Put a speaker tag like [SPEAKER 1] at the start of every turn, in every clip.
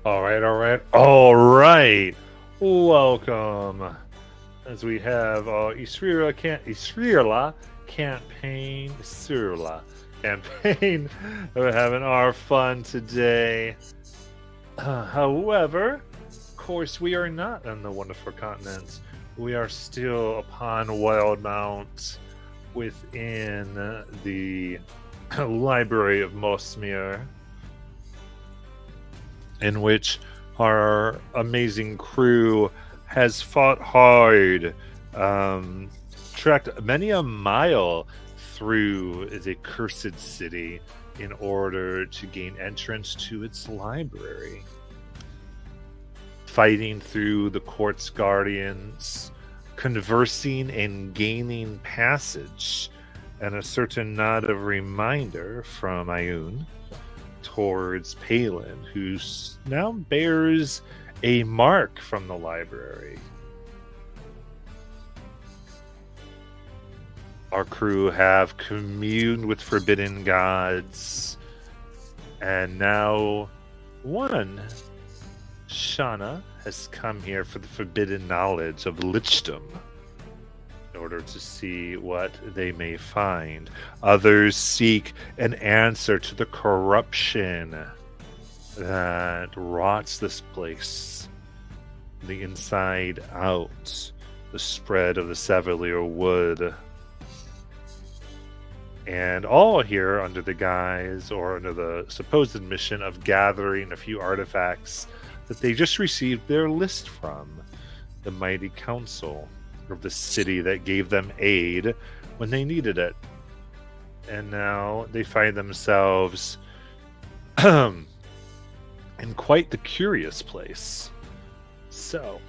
[SPEAKER 1] All right. Welcome as we have our Isrila campaign. We're having our fun today. However, of course, we are not on the wonderful continent. We are still upon Wildmount within the Library of Mosmere, in which our amazing crew has fought hard, trekked many a mile through the cursed city in order to gain entrance to its library. Fighting through the court's guardians, conversing and gaining passage, and a certain nod of reminder from Ayun towards Palin, who now bears a mark from the library. Our crew have communed with forbidden gods, and now one, Shauna, has come here for the forbidden knowledge of Lichdom in order to see what they may find. Others seek an answer to the corruption that rots this place, the inside out, the spread of the Savalier Wood. And all here under the guise or under the supposed mission of gathering a few artifacts that they just received their list from the mighty council of the city that gave them aid when they needed it. And now they find themselves in quite the curious place. So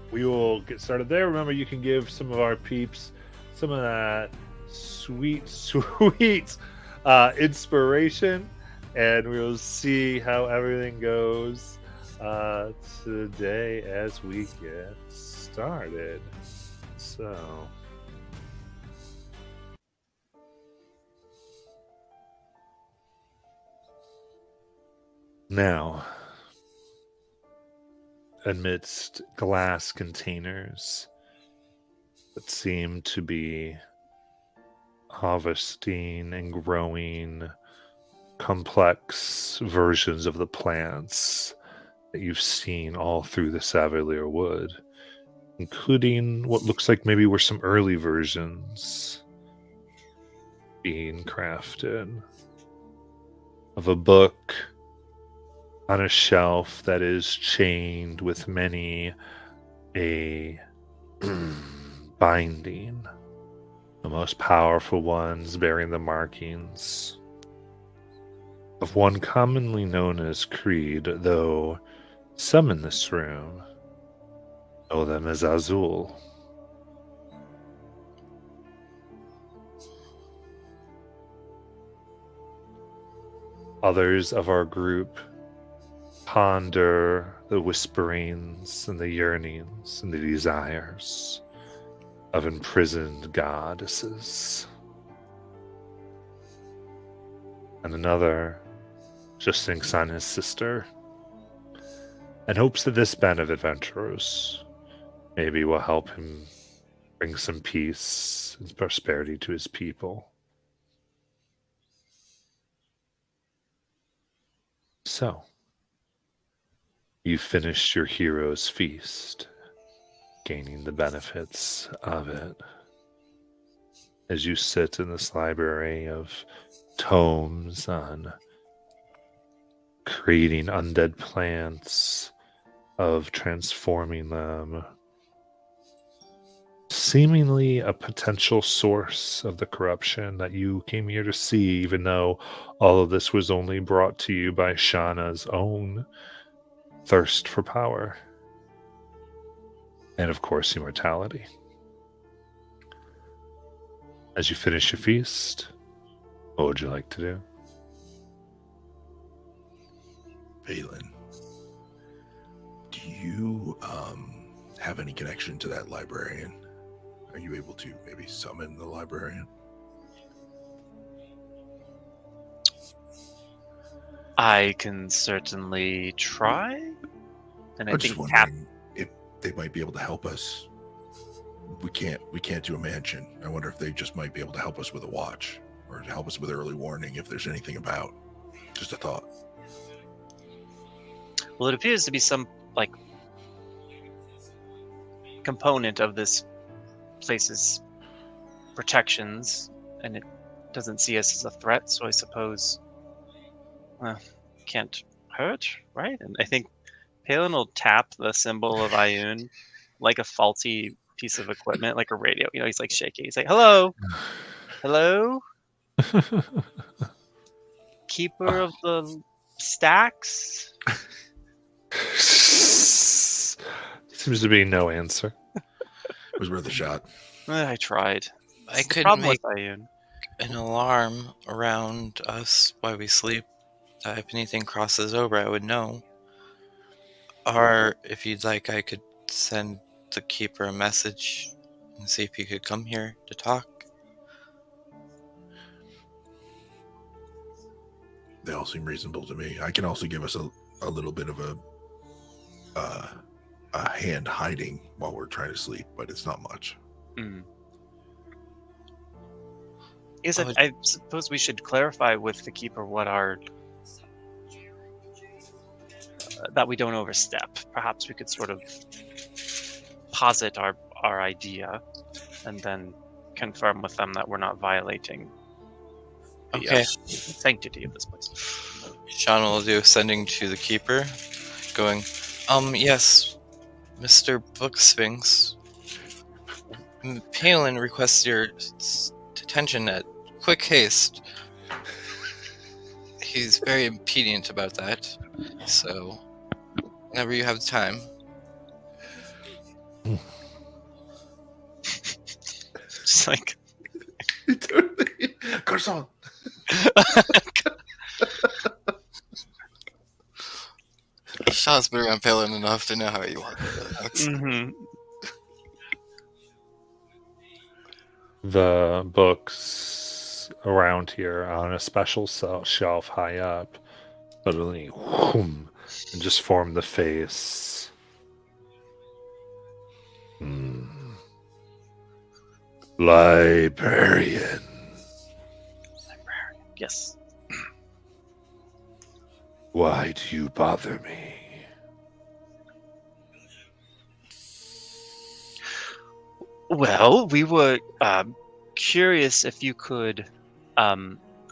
[SPEAKER 1] we will get started there. Remember, you can give some of our peeps some of that sweet inspiration, and we'll see how everything goes today as we get started. So now, amidst glass containers that seem to be harvesting and growing complex versions of the plants that you've seen all through the Savalier Wood, including what looks like maybe were some early versions being crafted of a book on a shelf that is chained with many a binding, the most powerful ones bearing the markings of one commonly known as Creed, though some in this room know them as Azul. Others of our group ponder the whisperings and the yearnings and the desires of imprisoned goddesses. And another just thinks on his sister and hopes that this band of adventurers maybe will help him bring some peace and prosperity to his people. So, you finished your hero's feast, gaining the benefits of it as you sit in this library of tomes on creating undead plants, of transforming them, seemingly a potential source of the corruption that you came here to see, even though all of this was only brought to you by Shauna's own thirst for power. And of course, immortality. As you finish your feast, what would you like to do?
[SPEAKER 2] Palin, do you have any connection to that librarian? Are you able to maybe summon the librarian?
[SPEAKER 3] I can certainly try. And I
[SPEAKER 2] I'm just
[SPEAKER 3] think tap.
[SPEAKER 2] wondering if they might be able to help us. We can't do a mansion. I wonder if they just might be able to help us with a watch or to help us with early warning if there's anything about. Just a thought.
[SPEAKER 3] Well, it appears to be some like component of this place's protections, and it doesn't see us as a threat. So I suppose, can't hurt, right? And I think Palin will tap the symbol of Ioun like a faulty piece of equipment, like a radio. He's like shaking. He's like, "Hello, hello, keeper of the stacks."
[SPEAKER 1] Seems to be no answer.
[SPEAKER 2] It was worth a shot.
[SPEAKER 3] I tried.
[SPEAKER 4] I
[SPEAKER 3] That's the
[SPEAKER 4] could
[SPEAKER 3] problem
[SPEAKER 4] make
[SPEAKER 3] with Ioun.
[SPEAKER 4] an alarm around us while we sleep. That if anything crosses over, I would know. Or if you'd like, I could send the keeper a message and see if he could come here to talk.
[SPEAKER 2] They all seem reasonable to me. I can also give us a little bit of a hand hiding while we're trying to sleep, but it's not much.
[SPEAKER 3] Is it? I suppose we should clarify with the keeper what our that we don't overstep. Perhaps we could sort of posit our idea, and then confirm with them that we're not violating the
[SPEAKER 4] Okay.
[SPEAKER 3] sanctity of this place.
[SPEAKER 4] Sean will do sending to the keeper, going, yes, Mr. Book Sphinx. Palin requests your attention at quick haste. He's very impedient about that, so whenever you have time.
[SPEAKER 3] Just like
[SPEAKER 2] Garcon.
[SPEAKER 4] Sean's been around Palin enough to know how you want it.
[SPEAKER 1] The books around here are on a special shelf high up, suddenly whoom, and just form the face. Librarian.
[SPEAKER 3] Yes.
[SPEAKER 1] Why do you bother me?
[SPEAKER 3] Well, we were curious if you could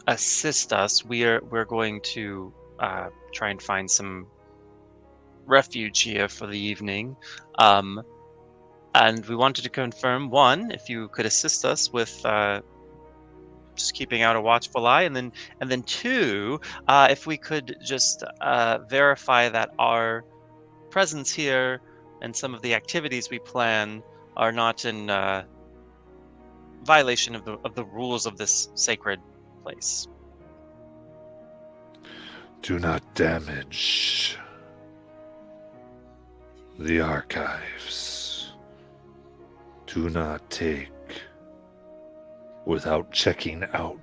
[SPEAKER 3] assist us. We're going to try and find some refuge here for the evening, and we wanted to confirm, one, if you could assist us with just keeping out a watchful eye, and then two, if we could just verify that our presence here and some of the activities we plan are not in violation of the rules of this sacred place.
[SPEAKER 1] Do not damage the archives. Do not take without checking out.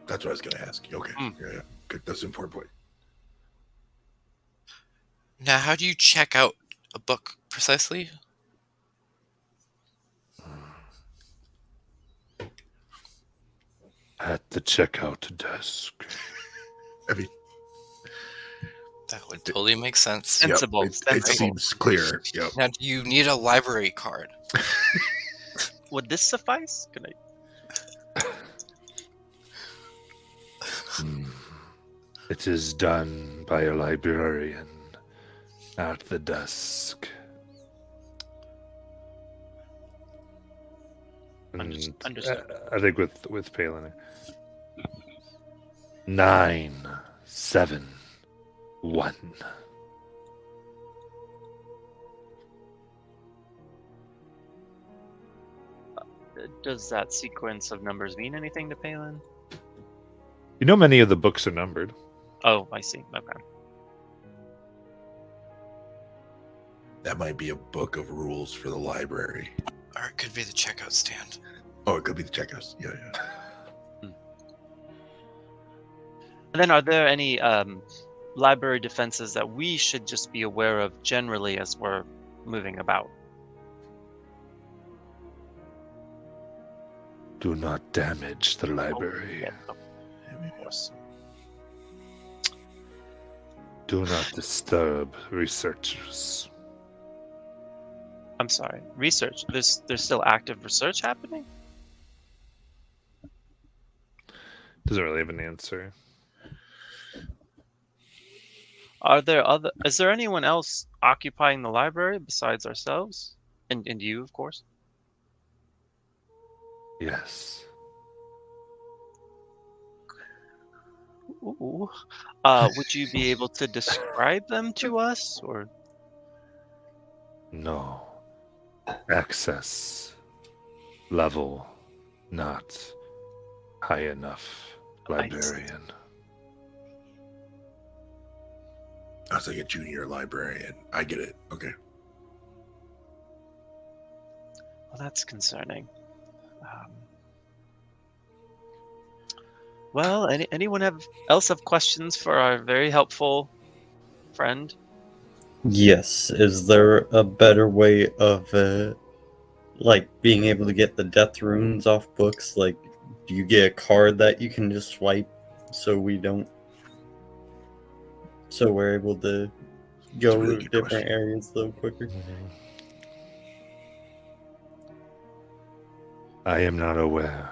[SPEAKER 2] That's what I was going to ask. Okay. Yeah. Good. That's an important point.
[SPEAKER 4] Now, how do you check out a book precisely?
[SPEAKER 1] At the checkout desk.
[SPEAKER 2] I mean,
[SPEAKER 4] That would totally make sense.
[SPEAKER 3] Sensible.
[SPEAKER 2] it
[SPEAKER 3] sensible.
[SPEAKER 2] seems clear. Yep.
[SPEAKER 4] Now, do you need a library card?
[SPEAKER 3] Would this suffice? Could I?
[SPEAKER 1] It is done by a librarian at the desk.
[SPEAKER 3] Understood.
[SPEAKER 1] I think with Palin. 971.
[SPEAKER 3] Does that sequence of numbers mean anything to Palin?
[SPEAKER 1] You know, many of the books are numbered.
[SPEAKER 3] Oh, I see. Okay.
[SPEAKER 2] That might be a book of rules for the library.
[SPEAKER 4] Or it could be the checkout stand.
[SPEAKER 2] Oh, it could be the checkhouse. Yeah.
[SPEAKER 3] And then, are there any library defenses that we should just be aware of generally as we're moving about?
[SPEAKER 1] Do not damage the library.
[SPEAKER 3] Yeah, of course.
[SPEAKER 1] Do not disturb researchers.
[SPEAKER 3] I'm sorry. Research. There's still active research happening?
[SPEAKER 1] Doesn't really have an answer.
[SPEAKER 3] Is there anyone else occupying the library besides ourselves? And you, of course?
[SPEAKER 1] Yes.
[SPEAKER 3] Ooh. Would you be able to describe them to us, or?
[SPEAKER 1] No. Access level not high enough. Librarian.
[SPEAKER 2] I was like a junior librarian. I get it. Okay.
[SPEAKER 3] Well, that's concerning. Well, anyone else have questions for our very helpful friend?
[SPEAKER 5] Yes. Is there a better way of, like, being able to get the death runes off books? Like, do you get a card that you can just swipe so we're able to go
[SPEAKER 2] a really
[SPEAKER 5] to
[SPEAKER 2] good
[SPEAKER 5] different
[SPEAKER 2] question.
[SPEAKER 5] areas a little quicker?
[SPEAKER 1] I am not aware.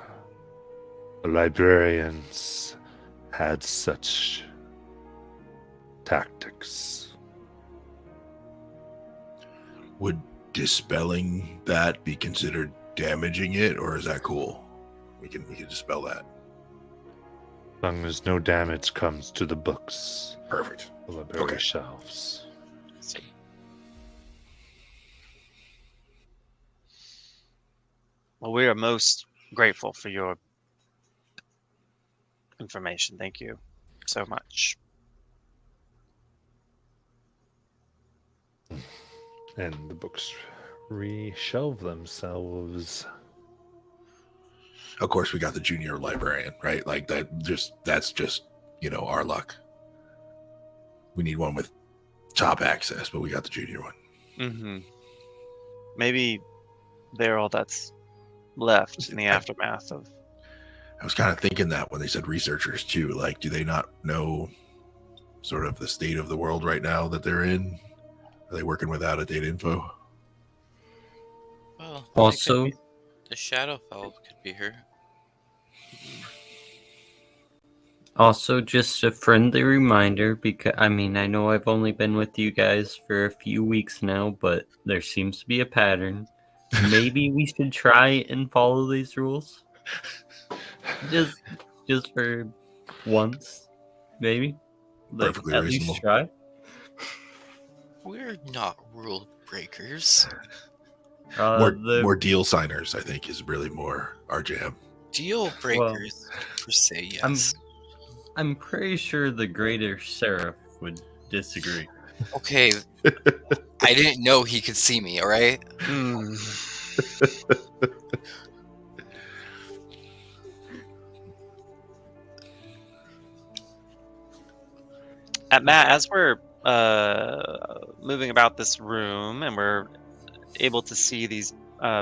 [SPEAKER 1] The librarians had such tactics.
[SPEAKER 2] Would dispelling that be considered damaging it, or is that cool? We can dispel that.
[SPEAKER 1] As long as no damage comes to the books,
[SPEAKER 2] Perfect.
[SPEAKER 1] the library
[SPEAKER 2] Okay.
[SPEAKER 1] shelves.
[SPEAKER 3] So, well, we are most grateful for your information. Thank you so much.
[SPEAKER 1] And the books reshelve themselves.
[SPEAKER 2] Of course, we got the junior librarian, right? Like that's just our luck. We need one with top access, but we got the junior one.
[SPEAKER 3] Mm-hmm. Maybe they're all that's left in the aftermath of.
[SPEAKER 2] I was kind of thinking that when they said researchers too. Like, do they not know sort of the state of the world right now that they're in? Are they working without a data info?
[SPEAKER 4] Well,
[SPEAKER 5] Also,
[SPEAKER 4] the Shadowfell could be here.
[SPEAKER 5] Also, just a friendly reminder, because I know I've only been with you guys for a few weeks now, but there seems to be a pattern. Maybe we should try and follow these rules. Just for once, maybe. Like,
[SPEAKER 2] Perfectly
[SPEAKER 5] at
[SPEAKER 2] reasonable.
[SPEAKER 5] least try.
[SPEAKER 4] We're not rule breakers.
[SPEAKER 2] More deal signers, I think, is really more our jam.
[SPEAKER 4] Deal breakers, per se, yes.
[SPEAKER 5] I'm pretty sure the Greater Seraph would disagree.
[SPEAKER 4] Okay, I didn't know he could see me, alright?
[SPEAKER 3] Matt, as we're moving about this room and we're able to see these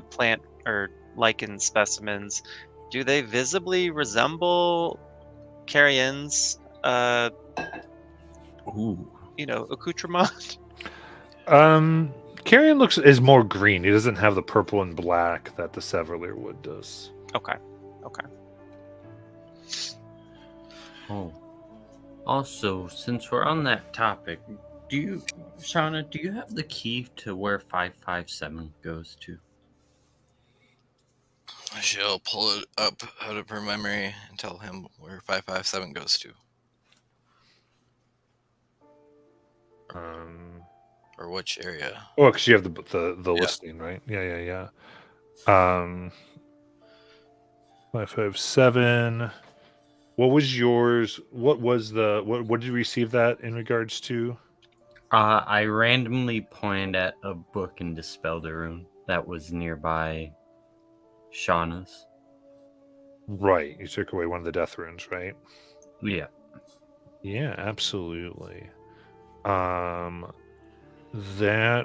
[SPEAKER 3] plant or lichen specimens, do they visibly resemble Carrion's, accoutrement?
[SPEAKER 1] Carrion is more green. He doesn't have the purple and black that the Severlier wood does.
[SPEAKER 3] Okay.
[SPEAKER 5] Oh. Also, since we're on that topic, Shauna, do you have the key to where 557 goes to?
[SPEAKER 4] She'll pull it up out of her memory and tell him where 557 goes to. Or which area.
[SPEAKER 1] Oh, because you have the listing, right? Yeah. 557. What was yours? What did you receive that in regards to?
[SPEAKER 5] I randomly pointed at a book and dispelled a rune that was nearby Shauna's.
[SPEAKER 1] Right. You took away one of the death runes, right?
[SPEAKER 5] Yeah.
[SPEAKER 1] Yeah, absolutely. That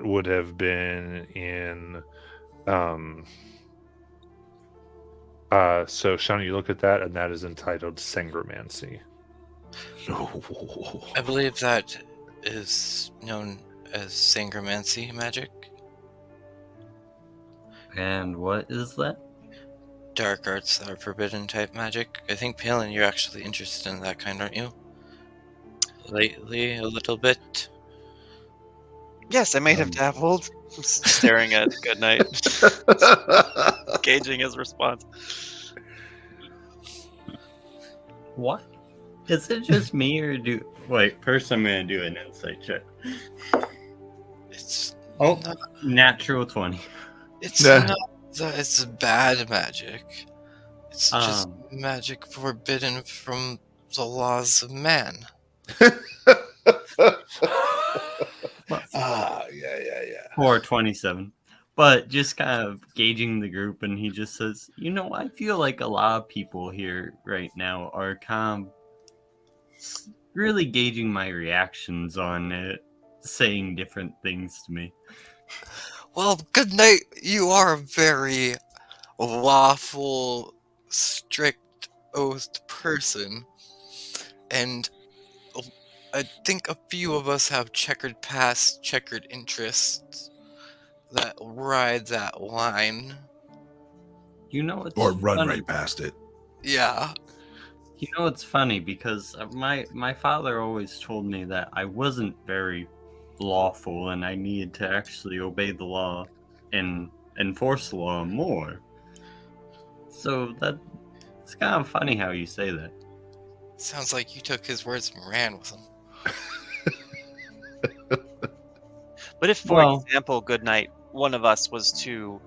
[SPEAKER 1] would have been in so Sean, you look at that and that is entitled Sangromancy.
[SPEAKER 4] I believe that is known as Sangromancy magic.
[SPEAKER 5] And what is that?
[SPEAKER 4] Dark arts that are forbidden type magic. I think, Palin, you're actually interested in that kind, aren't you? Lately, a little bit.
[SPEAKER 3] Yes, I might have dabbled. Staring at Goodnight, gauging his response.
[SPEAKER 5] What? Is it just me or do... Wait, first I'm going to do an insight check.
[SPEAKER 4] It's
[SPEAKER 5] Oh,
[SPEAKER 4] not,
[SPEAKER 5] natural 20.
[SPEAKER 4] it's
[SPEAKER 2] Nah.
[SPEAKER 4] not that it's bad magic. It's just
[SPEAKER 5] Um,
[SPEAKER 4] magic forbidden from the laws of man.
[SPEAKER 2] Yeah.
[SPEAKER 5] Or 27. But just kind of gauging the group, and he just says, you know, I feel like a lot of people here right now are kind of really gauging my reactions on it, saying different things to me.
[SPEAKER 4] Well, good night. You are a very lawful, strict oathed person, and I think a few of us have checkered past, checkered interests that ride that line.
[SPEAKER 5] You know, it's
[SPEAKER 2] Or run
[SPEAKER 5] funny.
[SPEAKER 2] right past it.
[SPEAKER 4] Yeah.
[SPEAKER 5] You know, it's funny because my father always told me that I wasn't very lawful and I needed to actually obey the law and enforce the law more. So it's kind of funny how you say that.
[SPEAKER 4] Sounds like you took his words and ran with them.
[SPEAKER 3] But if, for
[SPEAKER 5] Well-
[SPEAKER 3] example, Goodnight, one of us was to,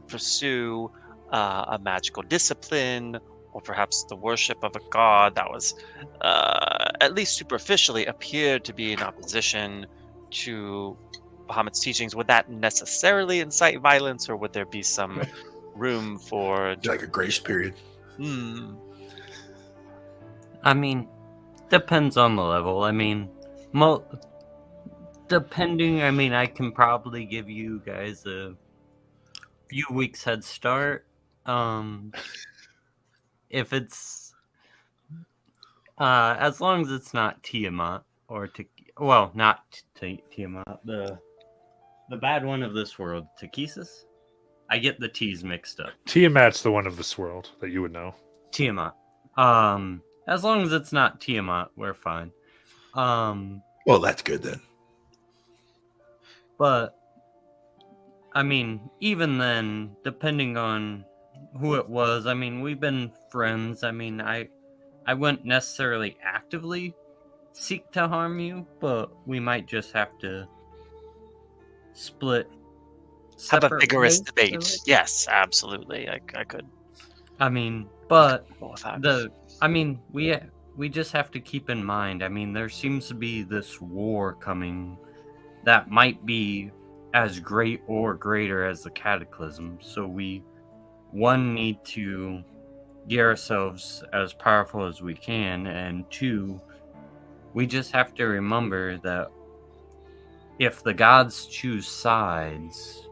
[SPEAKER 3] pursue a magical discipline, or perhaps the worship of a god that was, at least superficially, appeared to be in opposition to Bahamut's teachings, would that necessarily incite violence, or would there be some room for?
[SPEAKER 2] Like a grace period.
[SPEAKER 5] I mean, depends on the level. I mean, depending, I mean, I can probably give you guys a few weeks head start. If it's as long as it's not Tiamat or not Tiamat, the bad one of this world, Takesis. I get the T's mixed up.
[SPEAKER 1] Tiamat's the one of this world that you would know.
[SPEAKER 5] Tiamat. As long as it's not Tiamat, we're fine.
[SPEAKER 2] Well, that's good then.
[SPEAKER 5] But I mean, even then, depending on who it was, I mean, we've been friends. I mean, I wouldn't necessarily actively seek to harm you, but we might just have to
[SPEAKER 3] Have a
[SPEAKER 5] separate
[SPEAKER 3] vigorous
[SPEAKER 5] ways,
[SPEAKER 3] debate.
[SPEAKER 5] really.
[SPEAKER 3] Yes, absolutely. I could
[SPEAKER 5] I mean, but
[SPEAKER 3] go with that.
[SPEAKER 5] we just have to keep in mind, I mean, there seems to be this war coming that might be as great or greater as the Cataclysm. So we, one, need to get ourselves as powerful as we can, and two, we just have to remember that if the gods choose sides,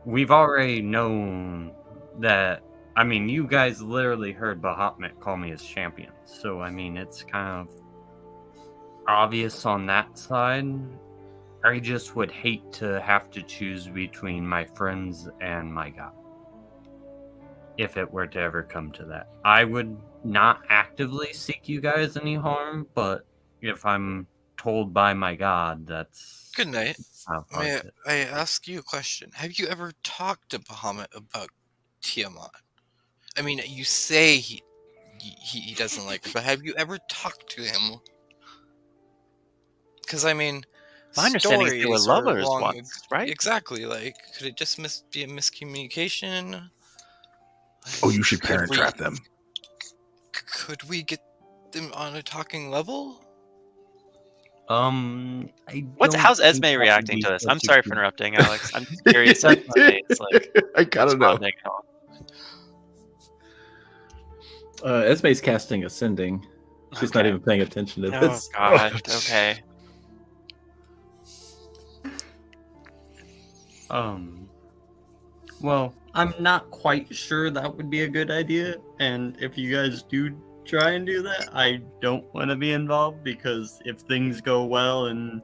[SPEAKER 5] we've already known that. I mean, you guys literally heard Bahamut call me his champion. So, I mean, it's kind of obvious on that side. I just would hate to have to choose between my friends and my god. If it were to ever come to that. I would not actively seek you guys any harm, but if I'm told by my god, that's
[SPEAKER 4] Good night.
[SPEAKER 5] how far
[SPEAKER 4] May
[SPEAKER 5] it-
[SPEAKER 4] I ask you a question? Have you ever talked to Bahamut about Tiamat? I mean, you say he doesn't like her, but have you ever talked to him? Because I mean,
[SPEAKER 3] My understanding is they were
[SPEAKER 4] stories are
[SPEAKER 3] lovers
[SPEAKER 4] long-
[SPEAKER 3] once, right?
[SPEAKER 4] Exactly. Like, could it just be a miscommunication?
[SPEAKER 2] Oh, you should
[SPEAKER 4] Could
[SPEAKER 2] parent
[SPEAKER 4] we-
[SPEAKER 2] trap them.
[SPEAKER 4] Could we get them on a talking level?
[SPEAKER 3] How's
[SPEAKER 5] don't
[SPEAKER 3] Esme
[SPEAKER 5] think that would
[SPEAKER 3] reacting
[SPEAKER 5] be
[SPEAKER 3] to this?
[SPEAKER 5] such
[SPEAKER 3] I'm
[SPEAKER 5] a
[SPEAKER 3] sorry for
[SPEAKER 5] good-
[SPEAKER 3] interrupting, Alex. I'm just curious. It's like
[SPEAKER 2] I gotta know.
[SPEAKER 3] responding at all.
[SPEAKER 6] Esme's casting Ascending. She's not
[SPEAKER 3] Okay.
[SPEAKER 6] even paying attention to
[SPEAKER 3] Oh
[SPEAKER 6] this.
[SPEAKER 3] God. Okay.
[SPEAKER 5] Well, I'm not quite sure that would be a good idea, and if you guys do try and do that, I don't want to be involved, because if things go well and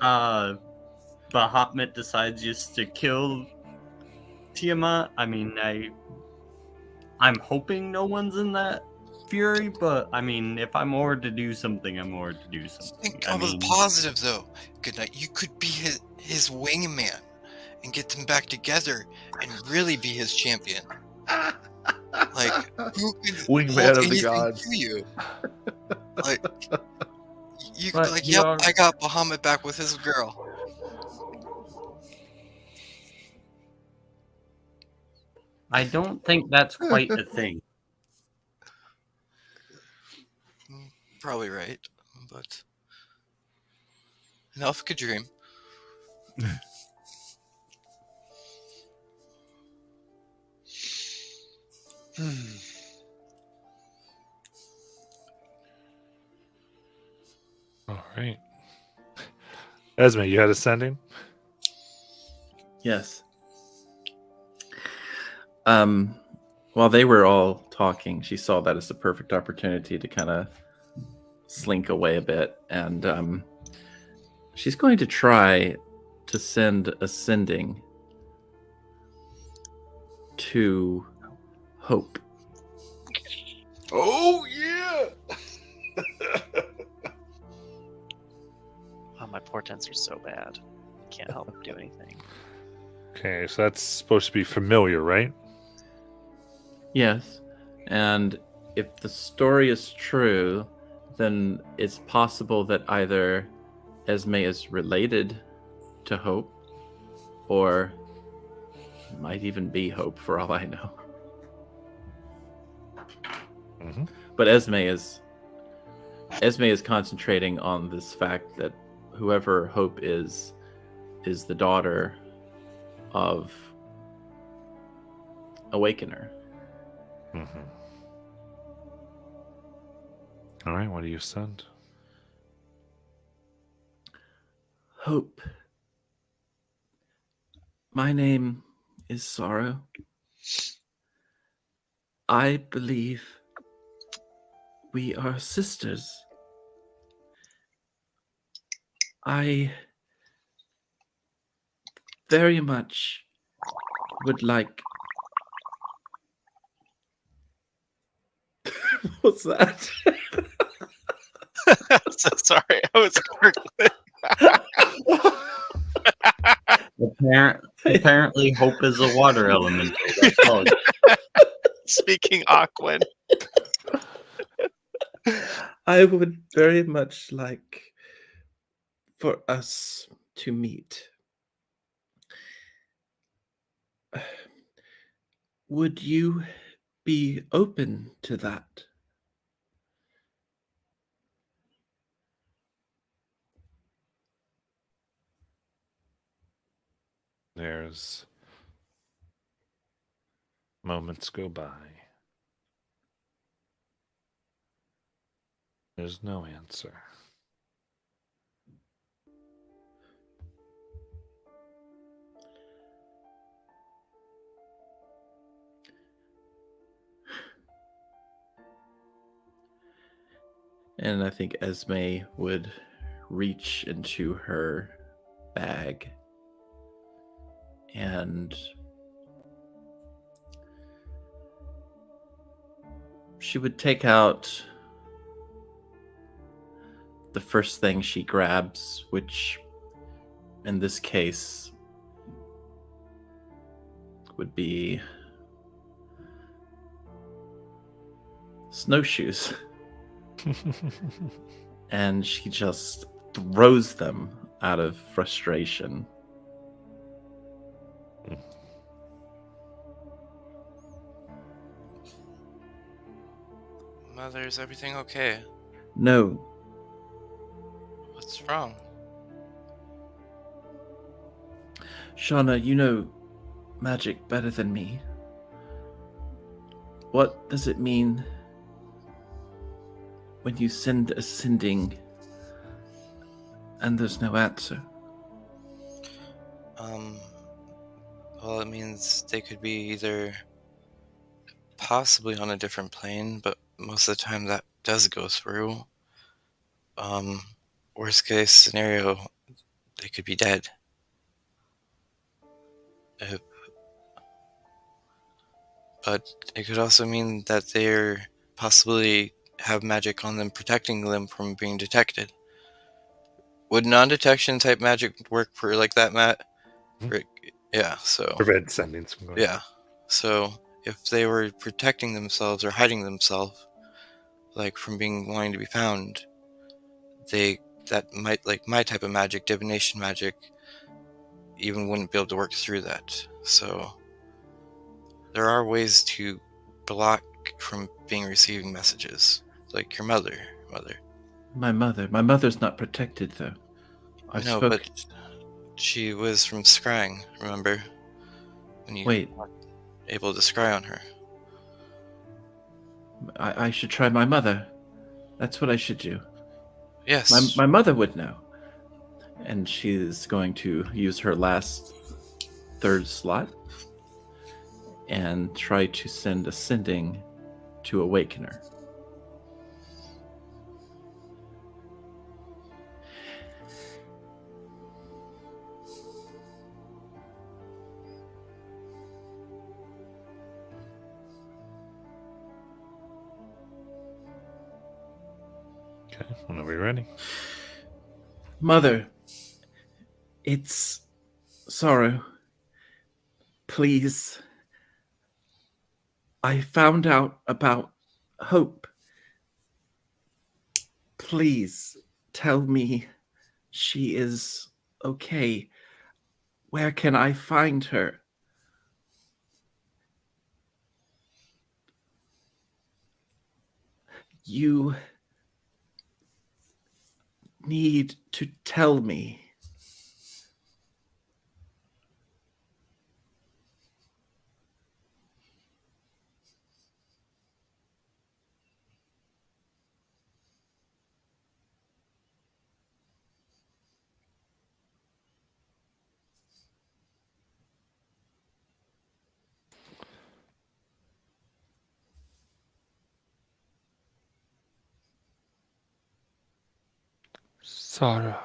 [SPEAKER 5] Bahamut decides just to kill Tiamat, I mean, I'm hoping no one's in that fury, but I mean, if I'm ordered to do something, I'm ordered to do something.
[SPEAKER 4] Think
[SPEAKER 5] I
[SPEAKER 4] on the
[SPEAKER 5] mean,
[SPEAKER 4] positive though. Good night. You could be his wingman and get them back together and really be his champion. Like who could
[SPEAKER 2] Wingman
[SPEAKER 4] hold
[SPEAKER 2] of the
[SPEAKER 4] anything
[SPEAKER 2] gods.
[SPEAKER 4] to you? Like you could
[SPEAKER 5] But
[SPEAKER 4] be like,
[SPEAKER 5] you
[SPEAKER 4] yep,
[SPEAKER 5] are-
[SPEAKER 4] I got Bahamut back with his girl.
[SPEAKER 5] I don't think that's quite a thing.
[SPEAKER 4] Probably right, but an elf could dream.
[SPEAKER 1] All right. Esme, you had ascending?
[SPEAKER 6] Yes. While they were all talking, she saw that as the perfect opportunity to kind of slink away a bit, and she's going to try to send ascending to Hope.
[SPEAKER 2] Oh yeah.
[SPEAKER 3] Oh, my portents are so bad. Can't help do anything.
[SPEAKER 1] Okay, so that's supposed to be familiar, right?
[SPEAKER 6] Yes, and if the story is true, then it's possible that either Esme is related to Hope, or might even be Hope for all I know.
[SPEAKER 1] Mm-hmm.
[SPEAKER 6] But Esme is concentrating on this fact that whoever Hope is the daughter of Awakener.
[SPEAKER 1] Mm-hmm. All right, what do you send?
[SPEAKER 6] Hope. My name is Sorrow. I believe we are sisters. I very much would like. What's that?
[SPEAKER 3] So sorry, I was
[SPEAKER 5] Apparently, Hope is a water element. That's all.
[SPEAKER 3] speaking Aquan.
[SPEAKER 6] I would very much like for us to meet. Would you be open to that?
[SPEAKER 1] There's moments go by. There's no answer.
[SPEAKER 6] And I think Esme would reach into her bag and she would take out the first thing she grabs, which in this case would be snowshoes. And she just throws them out of frustration.
[SPEAKER 4] Mother, is everything okay?
[SPEAKER 6] No,
[SPEAKER 4] What's wrong?
[SPEAKER 6] Shauna, you know magic better than me. What does it mean when you send a sending and there's no answer?
[SPEAKER 4] Well, it means they could be either possibly on a different plane, but most of the time that does go through. Worst case scenario, they could be dead. But it could also mean that they're possibly have magic on them protecting them from being detected. Would non-detection type magic work for like that, Matt?
[SPEAKER 1] Mhm.
[SPEAKER 4] Yeah, so
[SPEAKER 1] Prevent sendings from going.
[SPEAKER 4] yeah. So if they were protecting themselves or hiding themselves, like from being wanting to be found, that might, like my type of magic, divination magic, even wouldn't be able to work through that. So there are ways to block from being receiving messages, like your mother.
[SPEAKER 6] My mother's not protected though.
[SPEAKER 4] I
[SPEAKER 6] I've
[SPEAKER 4] know,
[SPEAKER 6] spoken.
[SPEAKER 4] but she was from scrying, remember? When you
[SPEAKER 6] Wait,
[SPEAKER 4] weren't able to scry on her.
[SPEAKER 6] I should try my mother. That's what I should do.
[SPEAKER 4] Yes.
[SPEAKER 6] My mother would know. And she's going to use her last third slot and try to send a sending to awaken her.
[SPEAKER 1] Okay, whenever you're ready.
[SPEAKER 6] Mother, it's Sorrow. Please. I found out about Hope. Please tell me she is okay. Where can I find her? You need to tell me.
[SPEAKER 1] Sorrow.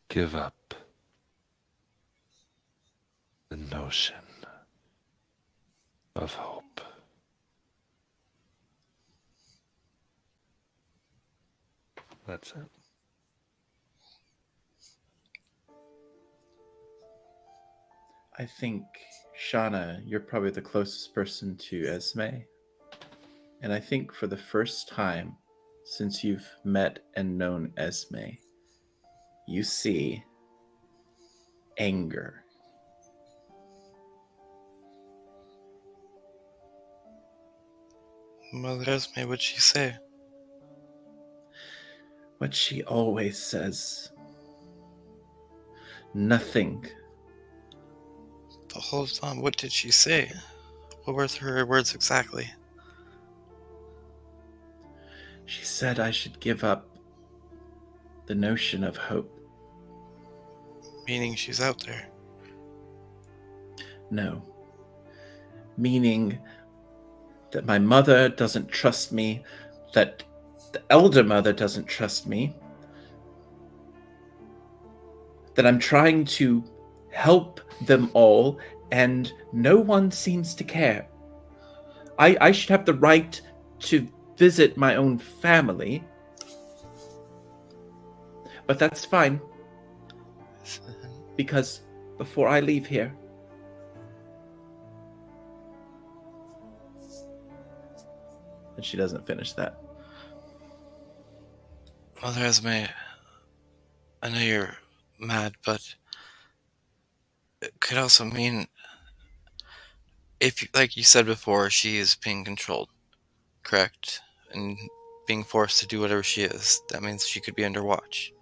[SPEAKER 1] Give up the notion of hope. That's it.
[SPEAKER 6] I think, Shauna, you're probably the closest person to Esme. And I think for the first time since you've met and known Esme, you see anger.
[SPEAKER 4] Mother Esme, what'd she say?
[SPEAKER 6] What she always says. Nothing.
[SPEAKER 4] But hold on, what did she say? What were her words exactly?
[SPEAKER 6] She said I should give up the notion of hope.
[SPEAKER 4] Meaning she's out there.
[SPEAKER 6] No. Meaning that my mother doesn't trust me, that the elder mother doesn't trust me, that I'm trying to help them all and no one seems to care. I should have the right to visit my own family, but that's fine, because before I leave here, and she doesn't finish that.
[SPEAKER 4] Mother Esme, I know you're mad, but it could also mean, if, like you said before, she is being controlled, correct? And being forced to do whatever she is. That means she could be under watch.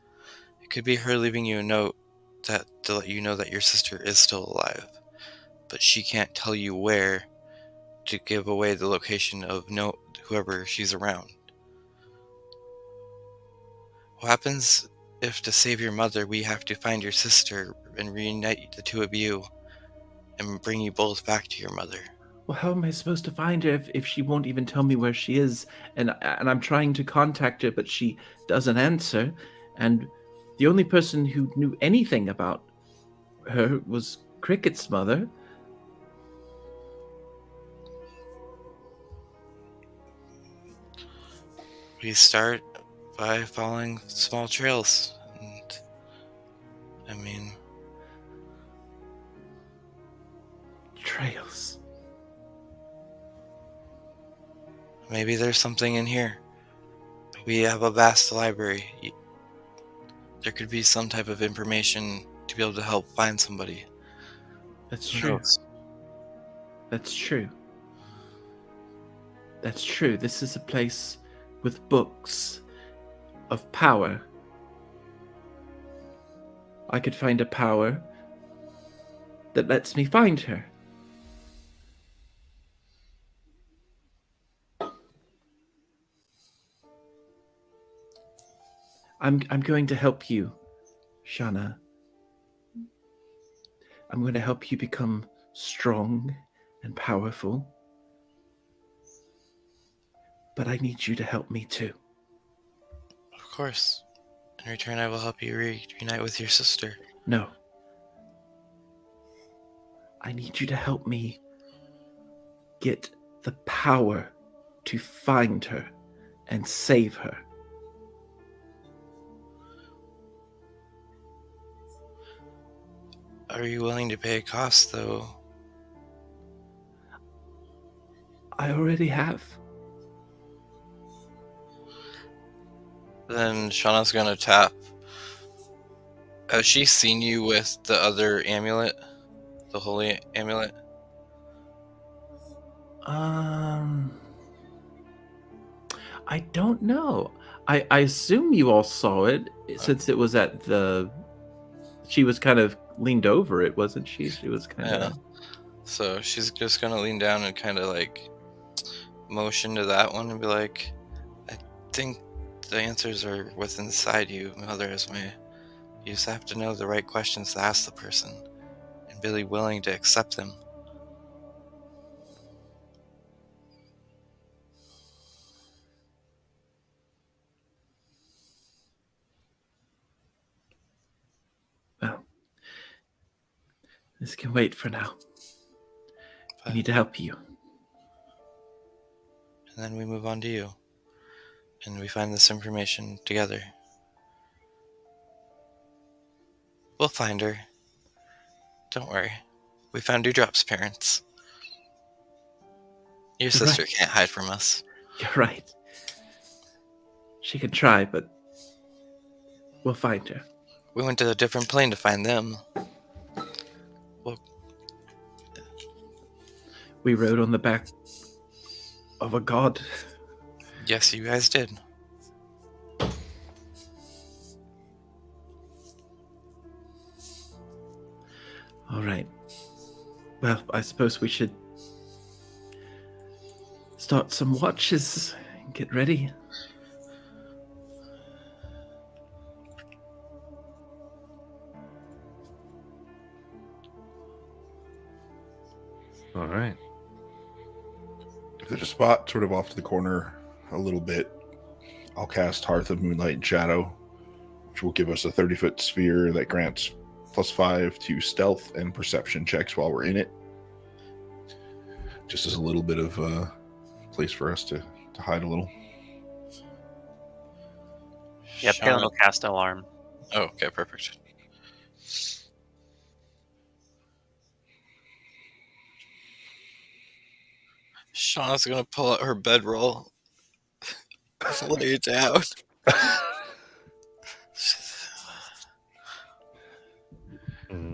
[SPEAKER 4] It could be her leaving you a note to let you know that your sister is still alive, but she can't tell you where to give away the location of whoever she's around. What happens if, to save your mother, we have to find your sister and reunite the two of you and bring you both back to your mother?
[SPEAKER 6] Well, how am I supposed to find her if she won't even tell me where she is? And I'm trying to contact her, but she doesn't answer. And the only person who knew anything about her was Cricket's mother.
[SPEAKER 4] We start by following small trails. And, I mean,
[SPEAKER 6] Trails.
[SPEAKER 4] maybe there's something in here. We have a vast library. There could be some type of information to be able to help find somebody.
[SPEAKER 6] That's
[SPEAKER 4] Who
[SPEAKER 6] true.
[SPEAKER 4] knows?
[SPEAKER 6] That's true. That's true. This is a place with books of power. I could find a power that lets me find her. I'm going to help you, Shana. I'm going to help you become strong and powerful. But I need you to help me too.
[SPEAKER 4] Of course. In return, I will help you reunite with your sister.
[SPEAKER 6] No. I need you to help me get the power to find her and save her.
[SPEAKER 4] Are you willing to pay a cost, though?
[SPEAKER 6] I already have.
[SPEAKER 4] Then Shauna's gonna tap. Has she seen you with the other amulet? The holy amulet?
[SPEAKER 6] I don't know. I assume you all saw it since it was at the. She was kind of leaned over it, wasn't she? She was kind
[SPEAKER 4] Yeah.
[SPEAKER 6] of.
[SPEAKER 4] So she's just gonna lean down and kind of like motion to that one and be like, I think the answers are within inside you, Mother Esme. You just have to know the right questions to ask the person and be willing to accept them.
[SPEAKER 6] Well, this can wait for now. I
[SPEAKER 4] But-
[SPEAKER 6] need to help you.
[SPEAKER 4] And then we move on to you. And we find this information together. We'll find her. Don't worry. We found Dewdrop's parents. Your sister
[SPEAKER 6] Right.
[SPEAKER 4] can't hide from us.
[SPEAKER 6] You're right. She could try, but we'll find her.
[SPEAKER 4] We went to a different plane to find them.
[SPEAKER 6] We rode on the back of a god.
[SPEAKER 4] Yes, you guys did.
[SPEAKER 6] All right. Well, I suppose we should start some watches and get ready.
[SPEAKER 1] All right.
[SPEAKER 2] If there's a spot sort of off to the corner a little bit, I'll cast Hearth of Moonlight and Shadow, which will give us a 30-foot sphere that grants +5 to stealth and perception checks while we're in it. Just as a little bit of place for us to hide a little.
[SPEAKER 3] Yep, Galen will cast alarm.
[SPEAKER 4] Oh, okay, perfect. Shauna's gonna pull out her bedroll, lay it down.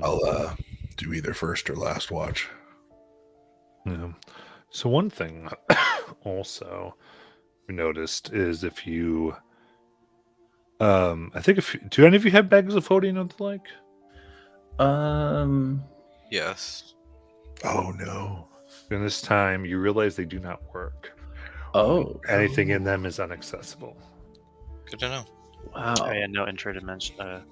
[SPEAKER 2] I'll do either first or last watch.
[SPEAKER 1] Yeah. So one thing also we noticed is if you I think do any of you have bags of holding or the like?
[SPEAKER 4] Yes.
[SPEAKER 2] Oh no.
[SPEAKER 1] During this time, you realize they do not work.
[SPEAKER 6] Oh,
[SPEAKER 1] Anything in them is inaccessible.
[SPEAKER 4] Good to know.
[SPEAKER 6] wow.
[SPEAKER 3] I had no interdimension.
[SPEAKER 6] I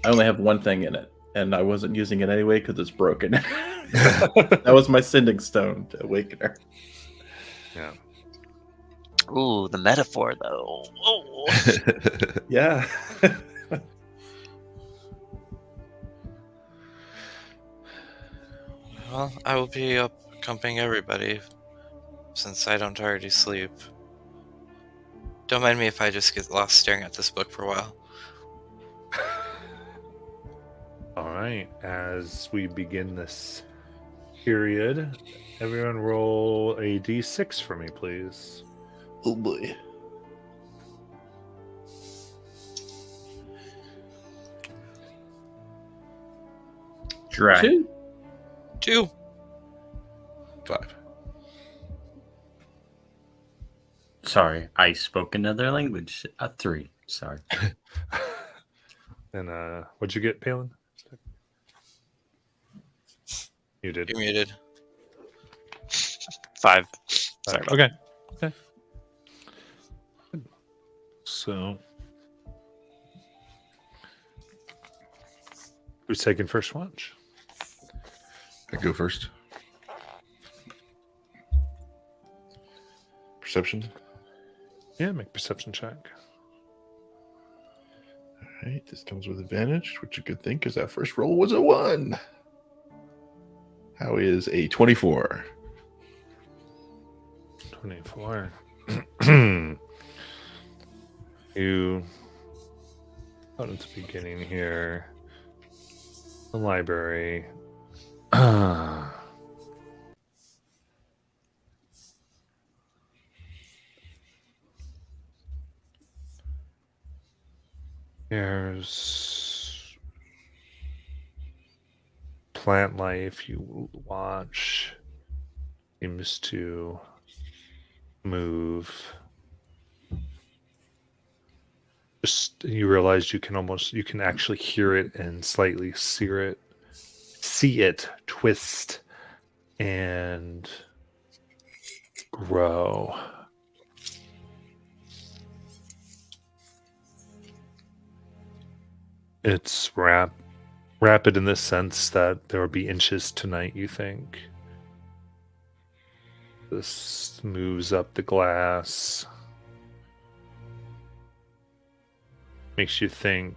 [SPEAKER 6] only have one thing in it, and I wasn't using it anyway because it's broken. That was my sending stone to awaken her.
[SPEAKER 1] Yeah.
[SPEAKER 3] Ooh, the metaphor though. Oh.
[SPEAKER 6] Yeah.
[SPEAKER 4] Well, I will be up accompanying everybody since I don't already sleep. Don't mind me if I just get lost staring at this book for a while.
[SPEAKER 1] All right. As we begin this period, everyone roll a d6 for me, please.
[SPEAKER 2] Oh boy.
[SPEAKER 5] Dry.
[SPEAKER 6] 2.
[SPEAKER 4] 2.
[SPEAKER 2] 5.
[SPEAKER 5] Sorry, I spoke another language. 3. Sorry.
[SPEAKER 1] And what'd you get, Palin? You did.
[SPEAKER 4] You're muted.
[SPEAKER 3] 5. Sorry.
[SPEAKER 1] Okay. Okay. So, who's taking first watch?
[SPEAKER 2] I go first. Perception.
[SPEAKER 1] Yeah, make perception check.
[SPEAKER 2] All right, this comes with advantage, which you could think because that first roll was a 1. How is a 24?
[SPEAKER 1] 24. You out at the beginning here. The library. There's plant life you watch seems to move. Just you realize you can actually hear it and slightly see it twist and grow. It's rapid in the sense that there will be inches tonight, you think. This moves up the glass. Makes you think.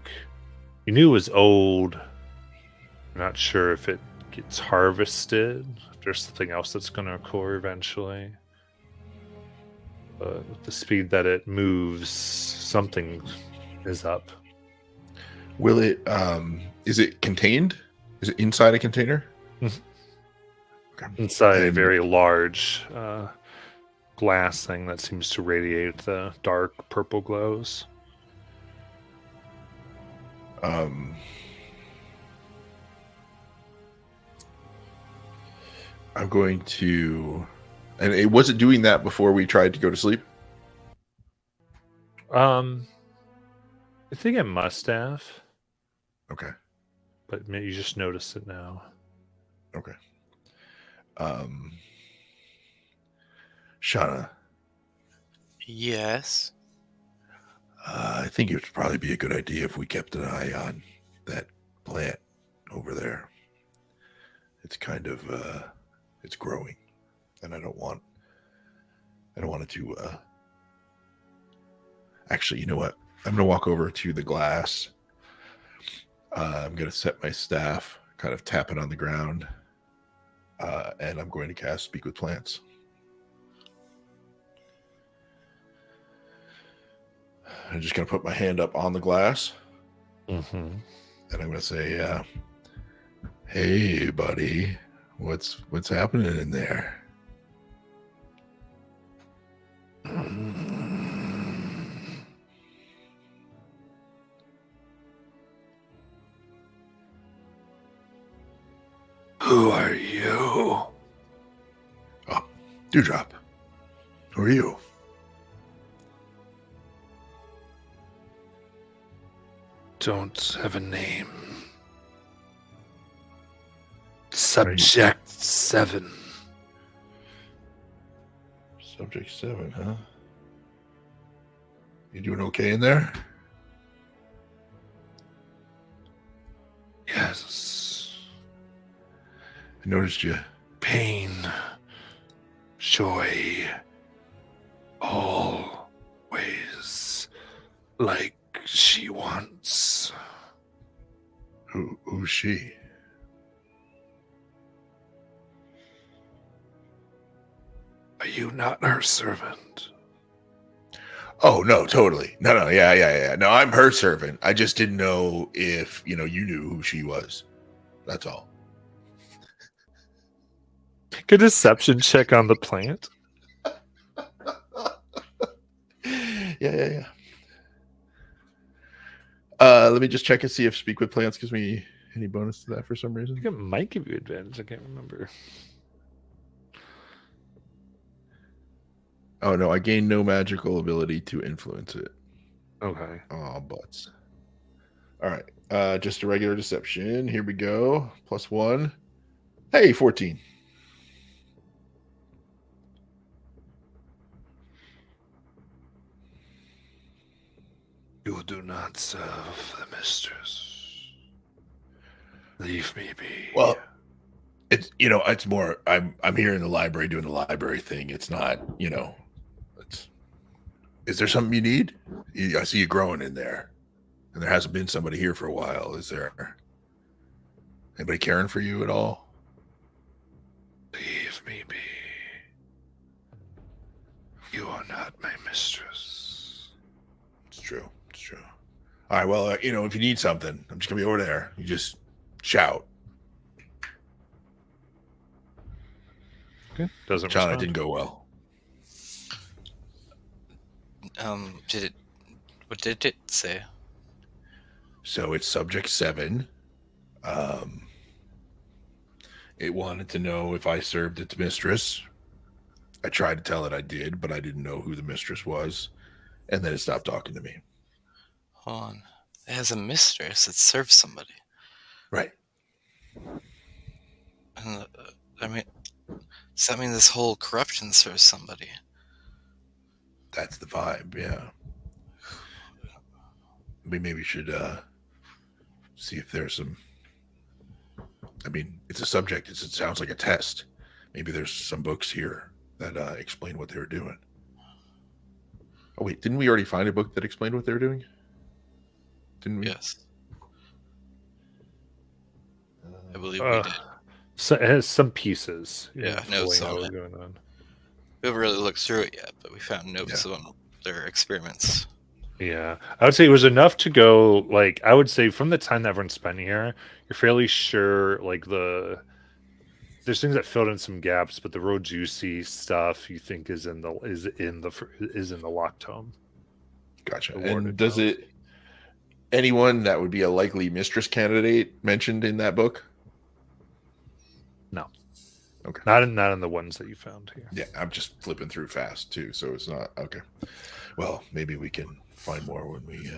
[SPEAKER 1] You knew it was old. I'm not sure if it gets harvested. If there's something else that's going to occur eventually. But with the speed that it moves, something is up.
[SPEAKER 2] Will it? Is it contained? Is it inside a container?
[SPEAKER 1] Mhm.
[SPEAKER 2] Okay.
[SPEAKER 1] Inside a
[SPEAKER 2] And-
[SPEAKER 1] very large glass thing that seems to radiate the dark purple glows.
[SPEAKER 2] I'm going to, and it wasn't doing that before we tried to go to sleep.
[SPEAKER 1] I think it must have,
[SPEAKER 2] Okay.
[SPEAKER 1] but maybe you just noticed it now.
[SPEAKER 2] Okay. Shauna,
[SPEAKER 4] Yes.
[SPEAKER 2] I think it would probably be a good idea if we kept an eye on that plant over there. It's kind of it's growing, and I don't want it to. Actually, you know what? I'm gonna walk over to the glass. I'm gonna set my staff, kind of tap it on the ground, and I'm going to cast Speak with Plants. I'm just gonna put my hand up on the glass,
[SPEAKER 1] Mm-hmm.
[SPEAKER 2] and I'm gonna say, "Hey, buddy, what's happening in there?" Who are you? Oh, Dewdrop. Who are you?
[SPEAKER 1] don't have a name. Subject 7.
[SPEAKER 2] Subject 7, huh? You doing okay in there?
[SPEAKER 1] Yes.
[SPEAKER 2] I noticed you.
[SPEAKER 1] Pain. Joy. Always. Like she wants.
[SPEAKER 2] Who's she?
[SPEAKER 1] Are you not her servant?
[SPEAKER 2] Oh no, totally. No, yeah. No, I'm her servant. I just didn't know if you knew who she was. That's all.
[SPEAKER 1] Make a deception check on the plant.
[SPEAKER 2] Yeah. Let me just check and see if Speak with Plants gives me any bonus to that for some
[SPEAKER 1] I
[SPEAKER 2] reason.
[SPEAKER 1] think it might give you advantage. I can't remember.
[SPEAKER 2] Oh no, I gain no magical ability to influence it.
[SPEAKER 1] Okay.
[SPEAKER 2] Oh, butts. All right. Just a regular deception. Here we go. +1. Hey, 14.
[SPEAKER 1] You do not serve the mistress. Leave me be.
[SPEAKER 2] Well, it's more I'm here in the library doing the library thing. It's not, it's is there something you need? I see you growing in there. And there hasn't been somebody here for a while. Is there anybody caring for you at all?
[SPEAKER 1] Leave me be. You are not my mistress.
[SPEAKER 2] It's true. It's true. All right. Well, if you need something, I'm just gonna be over there. You just shout.
[SPEAKER 1] Okay. Doesn't
[SPEAKER 2] John, it
[SPEAKER 1] respond.
[SPEAKER 2] didn't go well.
[SPEAKER 4] What did it say?
[SPEAKER 2] So it's subject 7. It wanted to know if I served its mistress. I tried to tell it I did, but I didn't know who the mistress was. And then it stopped talking to me.
[SPEAKER 4] Hold on. It has a mistress. It serves somebody.
[SPEAKER 2] Right.
[SPEAKER 4] And does that mean this whole corruption serves somebody?
[SPEAKER 2] That's the vibe, yeah. We maybe should see if there's some... it's a subject. It sounds like a test. Maybe there's some books here that explain what they were doing. Oh, wait. Didn't we already find a book that explained what they were doing? Didn't we?
[SPEAKER 4] Yes. I believe we did.
[SPEAKER 1] So it has some pieces.
[SPEAKER 4] Yeah,
[SPEAKER 1] fully
[SPEAKER 4] notes
[SPEAKER 1] know
[SPEAKER 4] on
[SPEAKER 1] what's
[SPEAKER 4] it.
[SPEAKER 1] going on.
[SPEAKER 4] We haven't really looked through it yet, but we found notes on their experiments.
[SPEAKER 1] Yeah, I would say it was enough to go. Like, I would say from the time that everyone's spending here, you're fairly sure. Like there's things that filled in some gaps, but the real juicy stuff you think is in the locked tome.
[SPEAKER 2] Gotcha.
[SPEAKER 1] The
[SPEAKER 2] And
[SPEAKER 1] warded
[SPEAKER 2] does
[SPEAKER 1] tome.
[SPEAKER 2] it... anyone that would be a likely mistress candidate mentioned in that book?
[SPEAKER 1] No.
[SPEAKER 2] Okay.
[SPEAKER 1] Not in the ones that you found here.
[SPEAKER 2] Yeah, I'm just flipping through fast too, so it's not okay. Well, maybe we can find more when we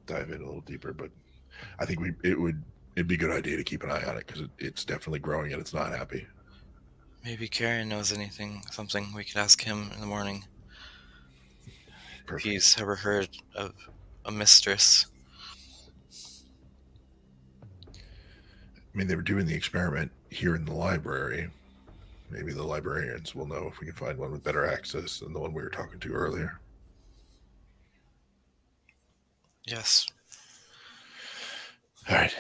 [SPEAKER 2] dive in a little deeper, but I think it'd be a good idea to keep an eye on it because it's definitely growing and it's not happy.
[SPEAKER 4] Maybe Karen knows something we could ask him in the morning.
[SPEAKER 2] Perfect.
[SPEAKER 4] If he's ever heard of a mistress.
[SPEAKER 2] They were doing the experiment here in the library. Maybe the librarians will know if we can find one with better access than the one we were talking to earlier.
[SPEAKER 4] Yes.
[SPEAKER 2] All right.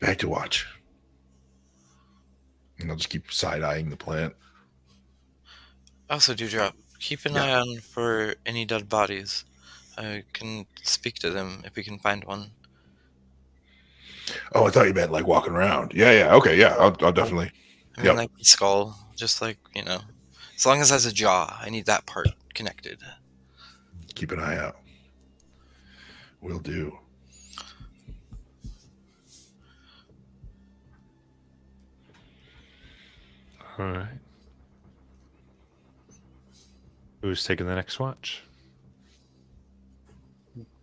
[SPEAKER 2] Back to watch. And I'll just keep side-eyeing the plant.
[SPEAKER 4] Also, Dewdrop, keep an eye on for any dead bodies. I can speak to them if we can find one.
[SPEAKER 2] Oh, I thought you meant like walking around. Yeah. Okay, yeah. I'll definitely.
[SPEAKER 4] Like the skull, just like, as long as it has a jaw, I need that part connected.
[SPEAKER 2] Keep an eye out. Will do.
[SPEAKER 1] All right. Who's taking the next watch?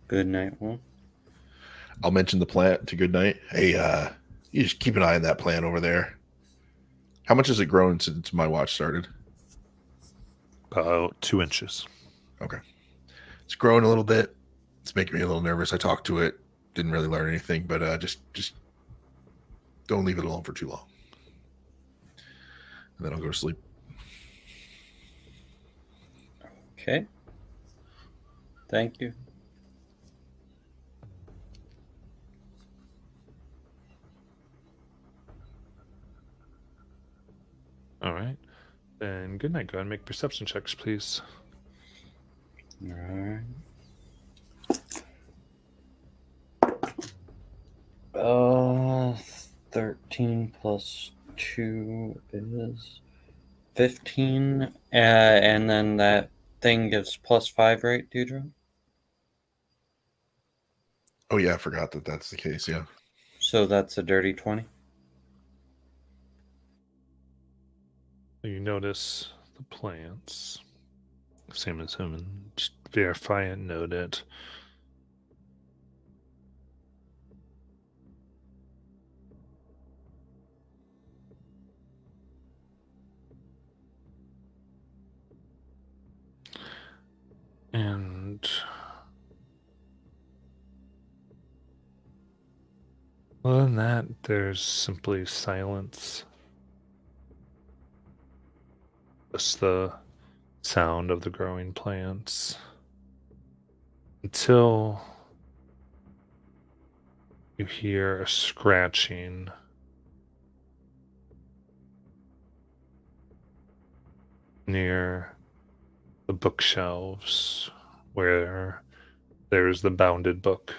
[SPEAKER 5] Good night, Will.
[SPEAKER 2] I'll mention the plant to Goodnight. Hey, you just keep an eye on that plant over there. How much has it grown since my watch started?
[SPEAKER 1] About 2 inches.
[SPEAKER 2] Okay. It's growing a little bit. It's making me a little nervous. I talked to it. Didn't really learn anything, but just don't leave it alone for too long. And then I'll go to sleep.
[SPEAKER 5] Okay. Thank you.
[SPEAKER 1] All right. Then good night. Go ahead and make perception checks, please.
[SPEAKER 5] Alright. 13 plus 2 is 15. And then that thing gives plus 5, right, Deirdre?
[SPEAKER 2] Oh, yeah, I forgot that that's the case, yeah.
[SPEAKER 5] So that's a dirty 20.
[SPEAKER 1] You notice the plants. Same as him, and just verify and note it. And other than that, there's simply silence. Just the sound of the growing plants until you hear a scratching near the bookshelves where there's the bounded book.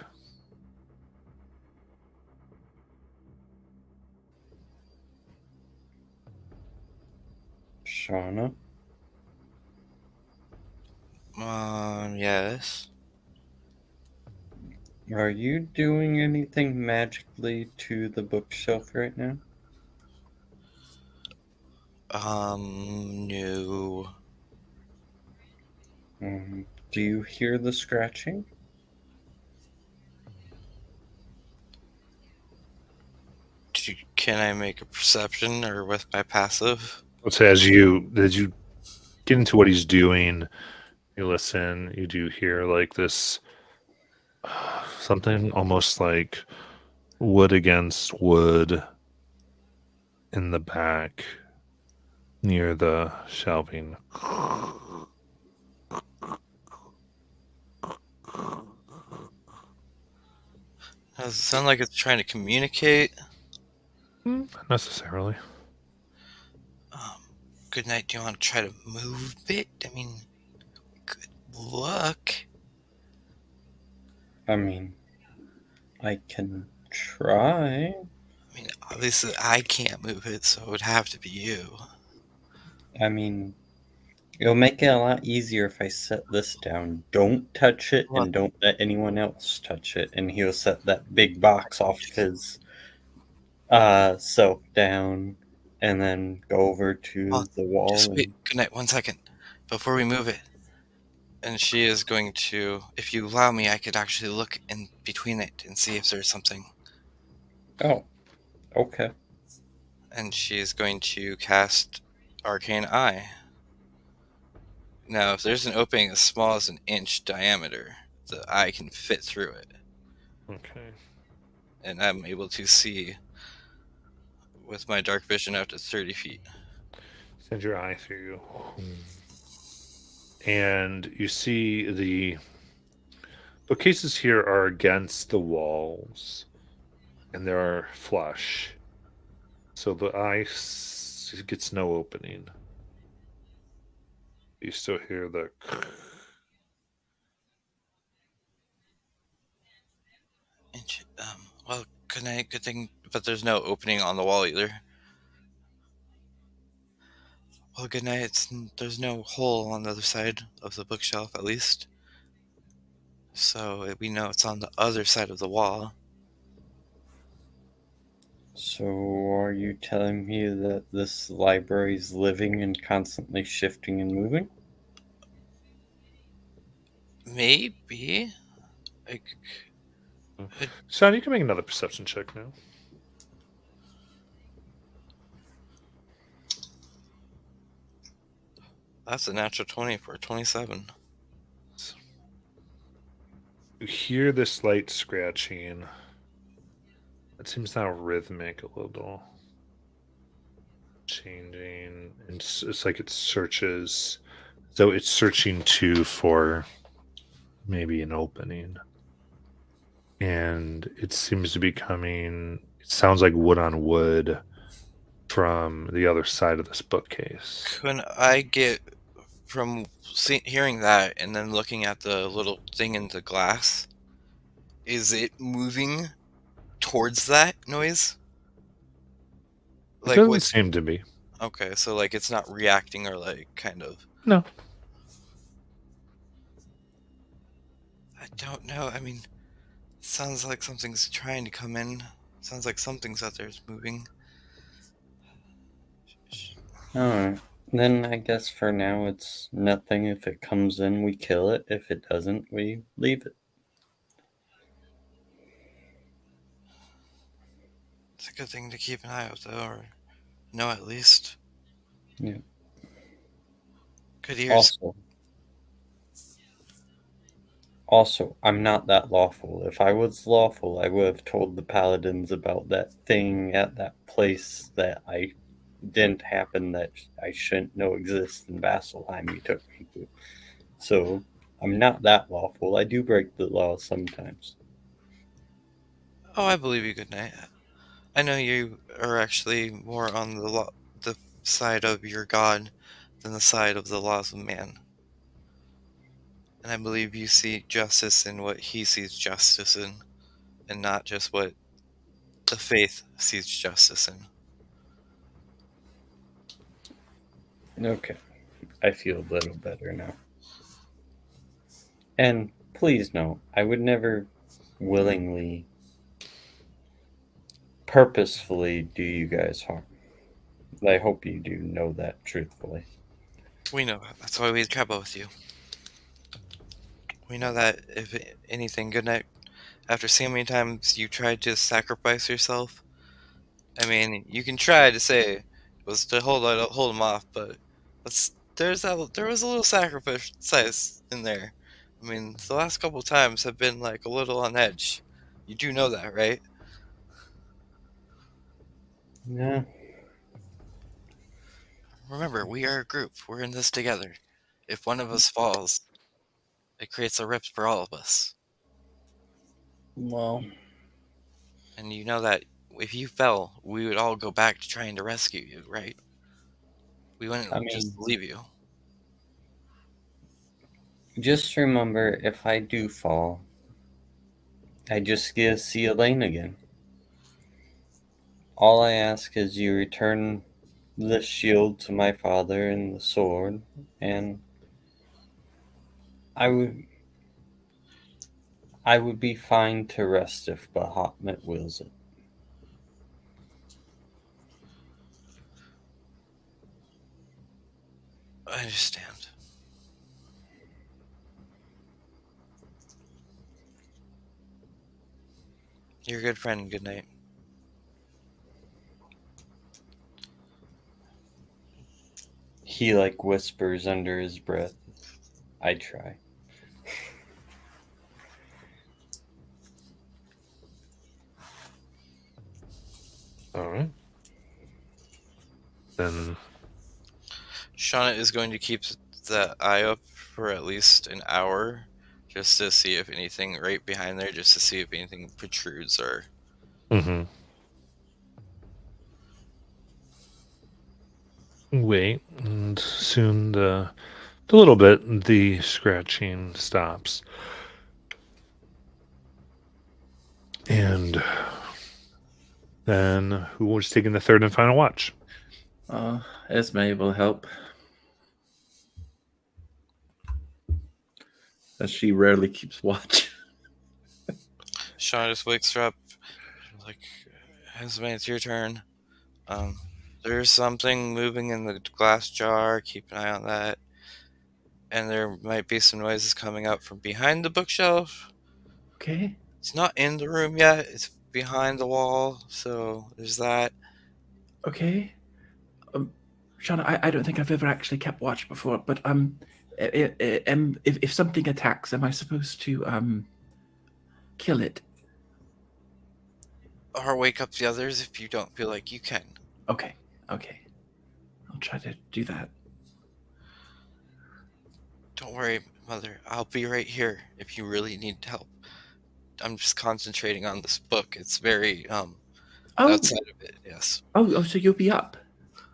[SPEAKER 5] Shauna?
[SPEAKER 4] Yes.
[SPEAKER 5] Are you doing anything magically to the bookshelf right now?
[SPEAKER 4] No.
[SPEAKER 5] Do you hear the scratching?
[SPEAKER 4] Can I make a perception or with my passive?
[SPEAKER 1] Let's say as you get into what he's doing, you listen, you do hear like this something almost like wood against wood in the back near the shelving.
[SPEAKER 4] Does it sound like it's trying to communicate?
[SPEAKER 1] Not necessarily.
[SPEAKER 4] Good night. Do you want to try to move it? I mean, good luck.
[SPEAKER 5] I mean, I can try.
[SPEAKER 4] I mean, obviously I can't move it, so it would have to be you.
[SPEAKER 5] I mean, it'll make it a lot easier if I set this down. Don't touch it
[SPEAKER 4] What?
[SPEAKER 5] and don't let anyone else touch it. And he'll set that big box off his self down and then go over to
[SPEAKER 4] Well,
[SPEAKER 5] the wall.
[SPEAKER 4] Just wait.
[SPEAKER 5] And...
[SPEAKER 4] Good night. 1 second. Before we move it. And she is going to, if you allow me, I could actually look in between it and see if there's something.
[SPEAKER 5] Oh, okay.
[SPEAKER 4] And she is going to cast Arcane Eye. Now, if there's an opening as small as an inch diameter, the eye can fit through it.
[SPEAKER 1] Okay.
[SPEAKER 4] And I'm able to see with my dark vision out to 30 feet.
[SPEAKER 1] Send your eye through. And you see the bookcases here are against the walls, and they are flush. So the eye gets no opening. You still hear the.
[SPEAKER 4] Well, good night, good thing, but there's no opening on the wall either. Well, good night. There's no hole on the other side of the bookshelf, at least. So we know it's on the other side of the wall.
[SPEAKER 5] So are you telling me that this library is living and constantly shifting and moving?
[SPEAKER 4] Maybe. Like,
[SPEAKER 1] Sean, you can make another perception check now.
[SPEAKER 4] That's a natural 20 for a 27.
[SPEAKER 1] You hear this light scratching. It seems now rhythmic a little. Changing. And it's like it searches. So it's searching too for maybe an opening. And it seems to be coming. It sounds like wood on wood from the other side of this bookcase.
[SPEAKER 4] Couldn't I get from hearing that and then looking at the little thing in the glass? Is it moving towards that noise?
[SPEAKER 1] It
[SPEAKER 4] Like
[SPEAKER 1] doesn't
[SPEAKER 4] what?
[SPEAKER 1] seem to be.
[SPEAKER 4] Okay, so like it's not reacting or like kind of.
[SPEAKER 1] No.
[SPEAKER 4] I don't know. I mean, it sounds like something's trying to come in. Sounds like something's out there is moving.
[SPEAKER 5] Alright. Then I guess for now it's nothing. If it comes in, we kill it. If it doesn't, we leave it.
[SPEAKER 4] It's a good thing to keep an eye out, though, or know at least.
[SPEAKER 5] Yeah.
[SPEAKER 4] Good ears.
[SPEAKER 5] Also, I'm not that lawful. If I was lawful, I would have told the paladins about that thing at that place that I didn't happen, that I shouldn't know exists in Vasselheim you took me to. So, I'm not that lawful. I do break the law sometimes.
[SPEAKER 4] Oh, I believe you, good night. I know you are actually more on the side of your god than the side of the laws of man. And I believe you see justice in what he sees justice in, and not just what the faith sees justice in.
[SPEAKER 5] Okay. I feel a little better now. And please know, I would never willingly, purposefully do you guys harm. I hope you do know that truthfully.
[SPEAKER 4] We know that. That's why we travel with you. We know that if anything, good night. After seeing how many times you tried to sacrifice yourself, I mean, you can try to say it was to hold him off, but there was a little sacrifice in there. I mean, the last couple times have been like a little on edge. You do know that, right?
[SPEAKER 5] Yeah.
[SPEAKER 4] Remember, we are a group. We're in this together. If one of us falls, it creates a rift for all of us.
[SPEAKER 5] Well,
[SPEAKER 4] And you know that if you fell, we would all go back to trying to rescue you, right? We wouldn't just leave you.
[SPEAKER 5] just remember, if I do fall, I just get to see Elaine again. All I ask is you return the shield to my father and the sword, and I would be fine to rest if Bahamut wills it.
[SPEAKER 4] I understand. You're a good friend. Good night.
[SPEAKER 5] He like whispers under his breath. I try.
[SPEAKER 1] All right. Then
[SPEAKER 4] Shauna is going to keep the eye up for at least an hour, just to see if anything right behind there, just to see if anything protrudes or.
[SPEAKER 1] Wait, and soon a little bit the scratching stops, and then who was taking the third and final watch?
[SPEAKER 6] Esme will help. As she rarely keeps watch.
[SPEAKER 4] Shauna just wakes her up, like, Esme, it's your turn. There's something moving in the glass jar. Keep an eye on that. And there might be some noises coming up from behind the bookshelf.
[SPEAKER 6] Okay.
[SPEAKER 4] It's not in the room yet. It's behind the wall, so there's that.
[SPEAKER 6] Okay. Sean, I don't think I've ever actually kept watch before, but if something attacks, am I supposed to kill it?
[SPEAKER 4] Or wake up the others if you don't feel like you can.
[SPEAKER 6] Okay. I'll try to do that.
[SPEAKER 4] Don't worry, Mother. I'll be right here if you really need help. I'm just concentrating on this book. It's very outside of it. Yes.
[SPEAKER 6] So you'll be up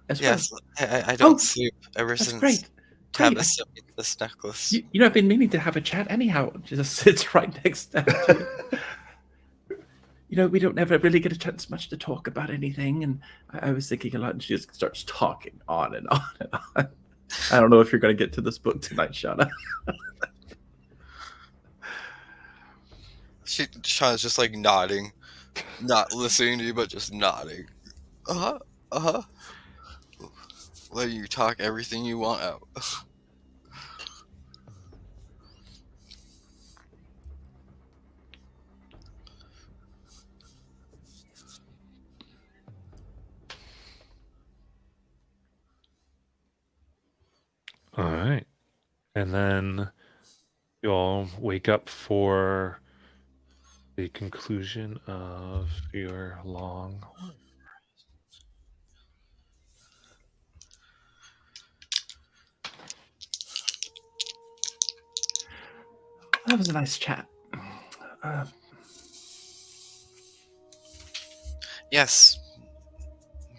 [SPEAKER 6] as well.
[SPEAKER 4] Yes. I don't
[SPEAKER 6] Oh,
[SPEAKER 4] sleep ever
[SPEAKER 6] That's
[SPEAKER 4] since
[SPEAKER 6] great.
[SPEAKER 4] Tabitha sent me this necklace.
[SPEAKER 6] You know, I've been meaning to have a chat anyhow. Just sits right next to you. You know, we don't ever really get a chance much to talk about anything, and I was thinking a lot, and she just starts talking on and on and on. I don't know if you're going to get to this book tonight, Shauna.
[SPEAKER 4] Shauna's just like nodding, not listening to you, but just nodding. Letting you talk everything you want out.
[SPEAKER 1] All right. And then you all wake up for the conclusion of your long.
[SPEAKER 6] That was a nice chat.
[SPEAKER 4] Yes.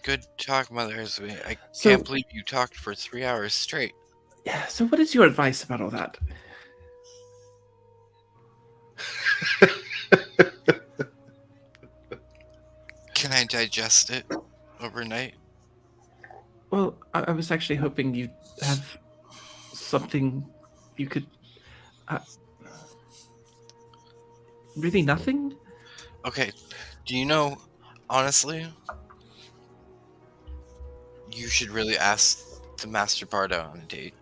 [SPEAKER 4] Good talk, Mother. I can't believe you talked for 3 hours straight.
[SPEAKER 6] Yeah, so what is your advice about all that?
[SPEAKER 4] Can I digest it overnight?
[SPEAKER 6] Well, I was actually hoping you'd have something you could... really nothing?
[SPEAKER 4] Okay, do you know, honestly, you should really ask the Master Bardo on a date.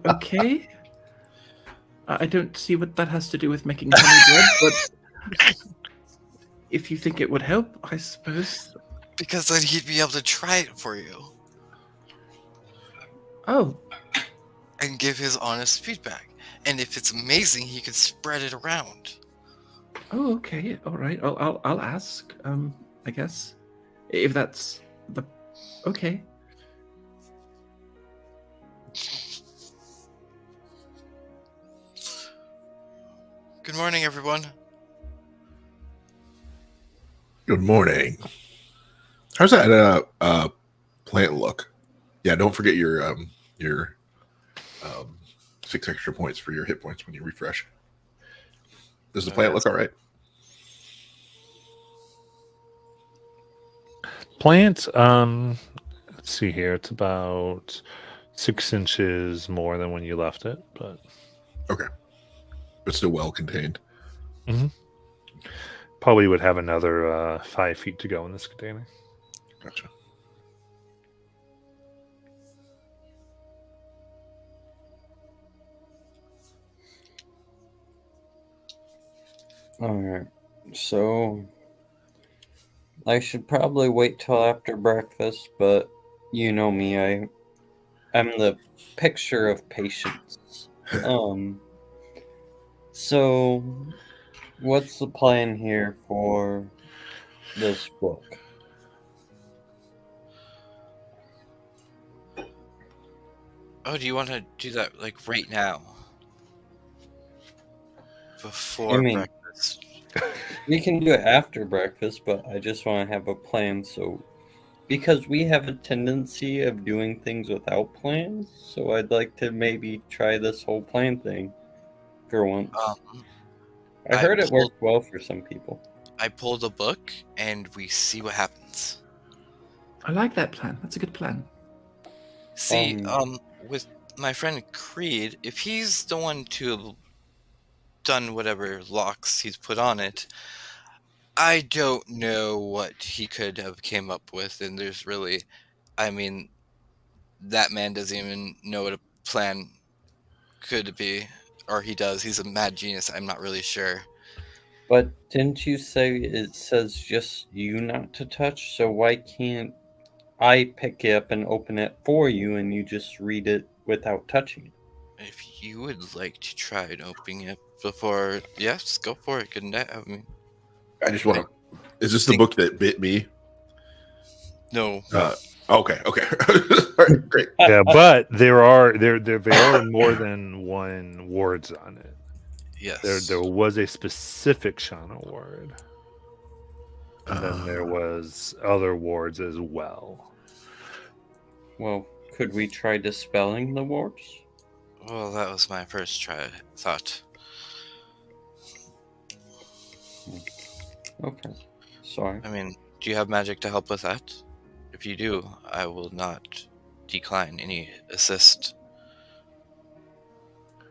[SPEAKER 6] Okay. I don't see what that has to do with making honey bread, but if you think it would help, I suppose.
[SPEAKER 4] Because then he'd be able to try it for you.
[SPEAKER 6] Oh.
[SPEAKER 4] And give his honest feedback. And if it's amazing, he could spread it around.
[SPEAKER 6] Oh, okay. All right. I'll ask. I guess if that's the okay.
[SPEAKER 4] Good morning, everyone.
[SPEAKER 2] Good morning. How's that plant look? Yeah, don't forget your 6 extra points for your hit points when you refresh. Does the plant look all right?
[SPEAKER 1] Plant, let's see here. It's about 6 inches more than when you left it, but
[SPEAKER 2] okay, but still well contained.
[SPEAKER 1] Mm-hmm. Probably would have another 5 feet to go in this container.
[SPEAKER 2] Gotcha.
[SPEAKER 5] All right, so I should probably wait till after breakfast, but you know me, I'm the picture of patience. So what's the plan here for this book?
[SPEAKER 4] Oh, do you want to do that like right now? Before breakfast?
[SPEAKER 5] We can do it after breakfast, but I just want to have a plan. So, because we have a tendency of doing things without plans, so I'd like to maybe try this whole plan thing for once. I heard it worked well for some people.
[SPEAKER 4] I pulled a book and we see what happens.
[SPEAKER 6] I like that plan. That's a good plan.
[SPEAKER 4] See, with my friend Creed, if he's the one to have done whatever locks he's put on it, I don't know what he could have came up with, and there's really, I mean, that man doesn't even know what a plan Could be, or he does. He's a mad genius. I'm not really sure.
[SPEAKER 5] But didn't you say it says just you not to touch? So why can't I pick it up and open it for you and you just read it without touching it?
[SPEAKER 4] If you would like to try and opening it before, yes, go for it. Good night. I mean,
[SPEAKER 2] I just want to. Is this the
[SPEAKER 4] Think-
[SPEAKER 2] book that bit me?
[SPEAKER 4] no.
[SPEAKER 2] Okay. All right, great.
[SPEAKER 1] Yeah, but there are more than one wards on it.
[SPEAKER 4] Yes.
[SPEAKER 1] There was a specific Shauna ward, and then there
[SPEAKER 2] Uh,
[SPEAKER 1] was other wards as well.
[SPEAKER 5] Well, could we try dispelling the wards?
[SPEAKER 4] Well, that was my first try. Thought.
[SPEAKER 5] Okay. Sorry.
[SPEAKER 4] I mean, do you have magic to help with that? If you do, I will not decline any assist.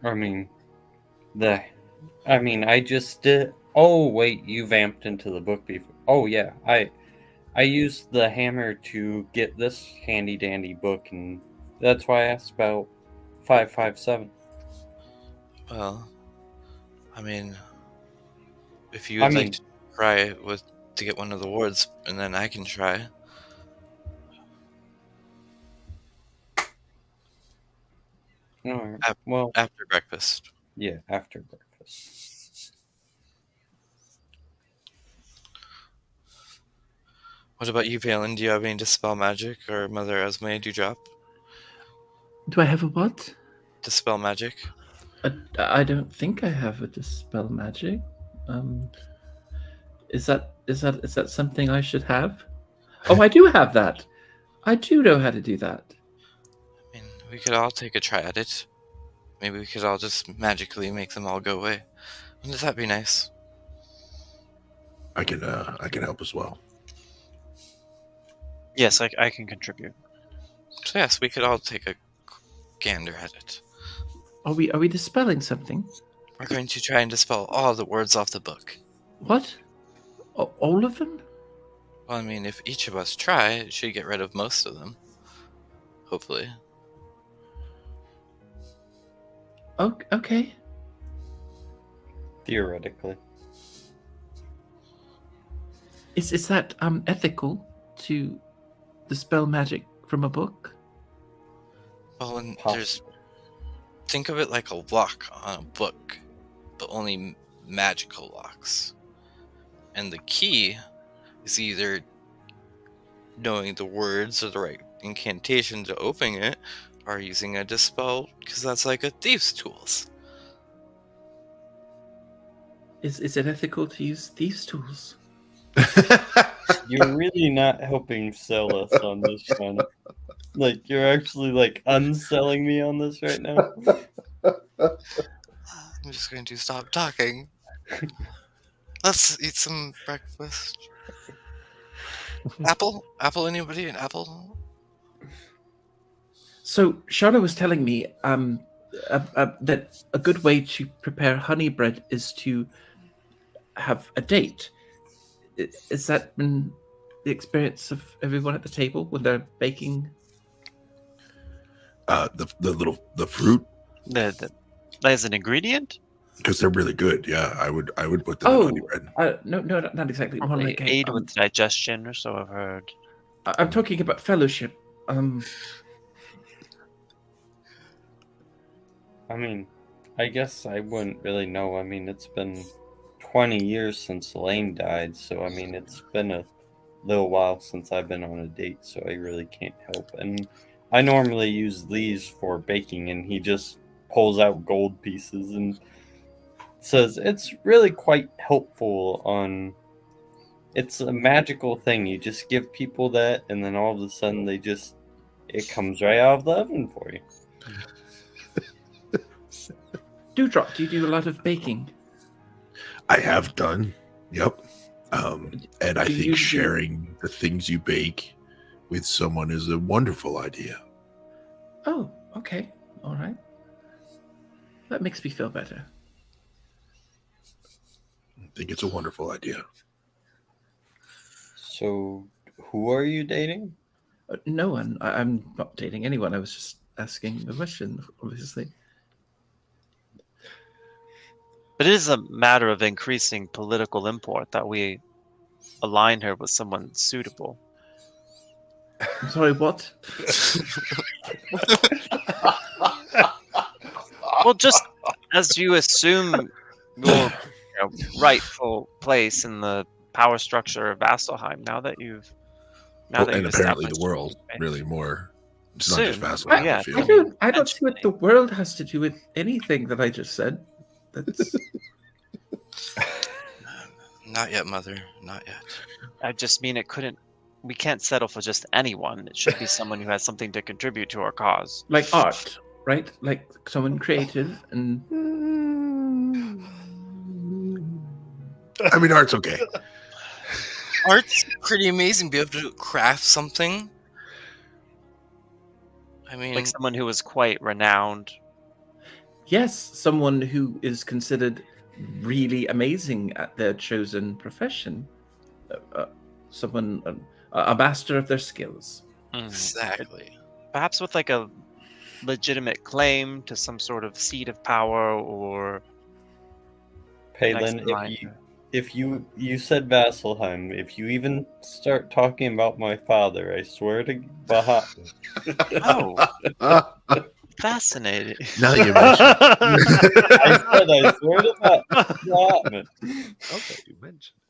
[SPEAKER 5] I mean, I just did. Oh wait, you vamped into the book before. Oh yeah, I used the hammer to get this handy dandy book, and that's why I asked about 557.
[SPEAKER 4] Well, I mean, if you
[SPEAKER 5] I
[SPEAKER 4] would
[SPEAKER 5] mean-
[SPEAKER 4] like to try to get one of the wards, and then I can try.
[SPEAKER 5] All right.
[SPEAKER 4] Ap-
[SPEAKER 5] Well,
[SPEAKER 4] After breakfast.
[SPEAKER 5] yeah, after breakfast.
[SPEAKER 4] What about you, Valen? Do you have any dispel magic, or Mother Esme, do you drop
[SPEAKER 6] Do I have a what?
[SPEAKER 4] dispel magic?
[SPEAKER 6] I don't think I have a dispel magic. Is that something I should have? Oh, I do have that. I do know how to do that.
[SPEAKER 4] I mean, we could all take a try at it. Maybe we could all just magically make them all go away. Wouldn't that be nice?
[SPEAKER 2] I can help as well.
[SPEAKER 3] Yes, I can contribute.
[SPEAKER 4] So yes, we could all take a gander at it.
[SPEAKER 6] Are we dispelling something?
[SPEAKER 4] We're going to try and dispel all the words off the book.
[SPEAKER 6] What? All of them?
[SPEAKER 4] Well, I mean, if each of us try, it should get rid of most of them. Hopefully.
[SPEAKER 6] Okay.
[SPEAKER 5] Theoretically.
[SPEAKER 6] Is that ethical to dispel magic from a book?
[SPEAKER 4] Well, and
[SPEAKER 5] Possible.
[SPEAKER 4] there's... Think of it like a lock on a book, but only magical locks. And the key is either knowing the words or the right incantation to open it, or using a dispel, because that's like a thief's tools.
[SPEAKER 6] Is it ethical to use thieves' tools?
[SPEAKER 5] You're really not helping sell us on this, Sean. Like, you're actually, like, unselling me on this right now.
[SPEAKER 4] I'm just going to stop talking. Let's eat some breakfast. Apple? Apple? Anybody? An apple?
[SPEAKER 6] So Shauna was telling me that a good way to prepare honey bread is to have a date. Is that been the experience of everyone at the table when they're baking?
[SPEAKER 2] The fruit,
[SPEAKER 3] As an ingredient?
[SPEAKER 2] because they're really good. Yeah, I would put them in honey bread.
[SPEAKER 6] No, not exactly. More
[SPEAKER 3] Probably
[SPEAKER 6] like
[SPEAKER 3] aid with digestion or so I've heard.
[SPEAKER 6] I'm talking about fellowship.
[SPEAKER 5] I mean, I guess I wouldn't really know. I mean, it's been 20 years since Elaine died, so I mean, it's been a little while since I've been on a date, so I really can't help. And I normally use these for baking, and he just pulls out gold pieces and says it's really quite helpful on. It's a magical thing. You just give people that, and then all of a sudden it comes right out of the oven for you.
[SPEAKER 6] Dewdrop, do you do a lot of baking?
[SPEAKER 2] I have done. Yep. And I
[SPEAKER 6] Do you
[SPEAKER 2] think
[SPEAKER 6] do-
[SPEAKER 2] sharing the things you bake with someone is a wonderful idea.
[SPEAKER 6] Oh, okay. All right. That makes me feel better.
[SPEAKER 2] I think it's a wonderful idea.
[SPEAKER 5] So, who are you dating?
[SPEAKER 6] No one. I'm not dating anyone. I was just asking a question, obviously.
[SPEAKER 3] But it is a matter of increasing political import that we align her with someone suitable.
[SPEAKER 6] I'm sorry, what?
[SPEAKER 3] Well, just as you assume your rightful place in the power structure of Vasselheim, now that you've
[SPEAKER 2] and apparently the
[SPEAKER 3] established
[SPEAKER 2] world
[SPEAKER 3] your
[SPEAKER 2] really more. It's not just
[SPEAKER 3] Soon.
[SPEAKER 2] Vassal.
[SPEAKER 6] I,
[SPEAKER 3] Yeah,
[SPEAKER 2] I
[SPEAKER 6] I
[SPEAKER 2] feel.
[SPEAKER 6] don't see what the world has to do with anything that I just said. That's
[SPEAKER 4] Not yet, Mother. Not yet.
[SPEAKER 3] I just mean we can't settle for just anyone. It should be someone who has something to contribute to our cause.
[SPEAKER 6] like art, right? Like someone creative and
[SPEAKER 2] I mean, art's okay.
[SPEAKER 4] Art's pretty amazing. Be able to craft something. I mean,
[SPEAKER 3] Like someone who was quite renowned.
[SPEAKER 6] yes, someone who is considered really amazing at their chosen profession. Someone, a master of their skills.
[SPEAKER 3] Mhm.
[SPEAKER 4] exactly.
[SPEAKER 3] Perhaps with like a legitimate claim to some sort of seat of power or
[SPEAKER 5] Palin, if you said Vasselheim, if you even start talking about my father, I swear to Bahamut.
[SPEAKER 3] Oh, fascinating.
[SPEAKER 2] Now that you mention it.
[SPEAKER 5] I swear to Bahamut.
[SPEAKER 1] Okay, you mentioned.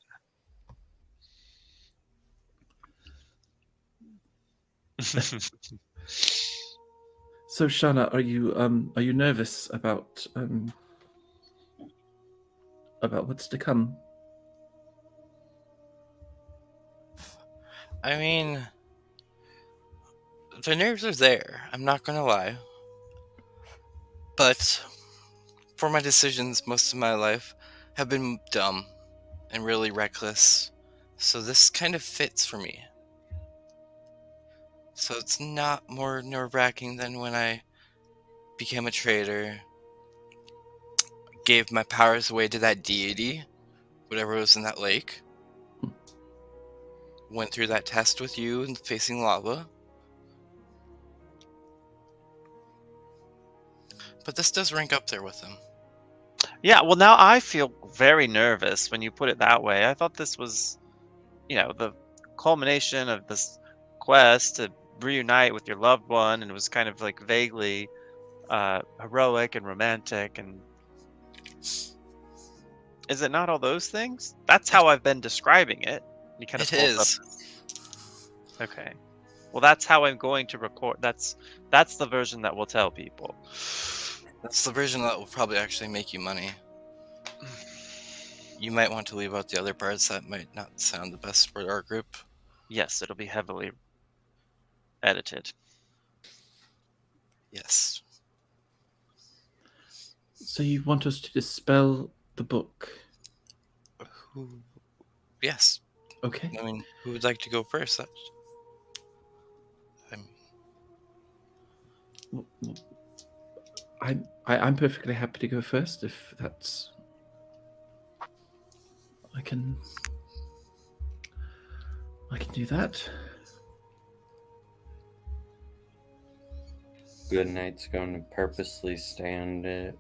[SPEAKER 6] So, Shana, are you nervous about what's to come?
[SPEAKER 4] I mean, the nerves are there. I'm not gonna lie. But for my decisions, most of my life have been dumb and really reckless. So this kind of fits for me. So it's not more nerve-wracking than when I became a traitor, gave my powers away to that deity, whatever was in that lake, went through that test with you and facing lava. But this does rank up there with them.
[SPEAKER 3] Yeah, well, now I feel very nervous when you put it that way. I thought this was, the culmination of this quest to reunite with your loved one, and it was kind of like vaguely heroic and romantic. And is it not all those things? That's how I've been describing it. You kind of
[SPEAKER 4] It is.
[SPEAKER 3] Okay. Well, that's how I'm going to record. That's the version that will tell people.
[SPEAKER 4] That's the version that will probably actually make you money. You might want to leave out the other parts that might not sound the best for our group.
[SPEAKER 3] Yes, it'll be heavily edited.
[SPEAKER 4] Yes.
[SPEAKER 6] So you want us to dispel the book?
[SPEAKER 4] Yes.
[SPEAKER 6] Okay.
[SPEAKER 4] I mean, who would like to go first?
[SPEAKER 6] I'm perfectly happy to go first if that's. I can do that.
[SPEAKER 5] Good Knight's going to purposely stand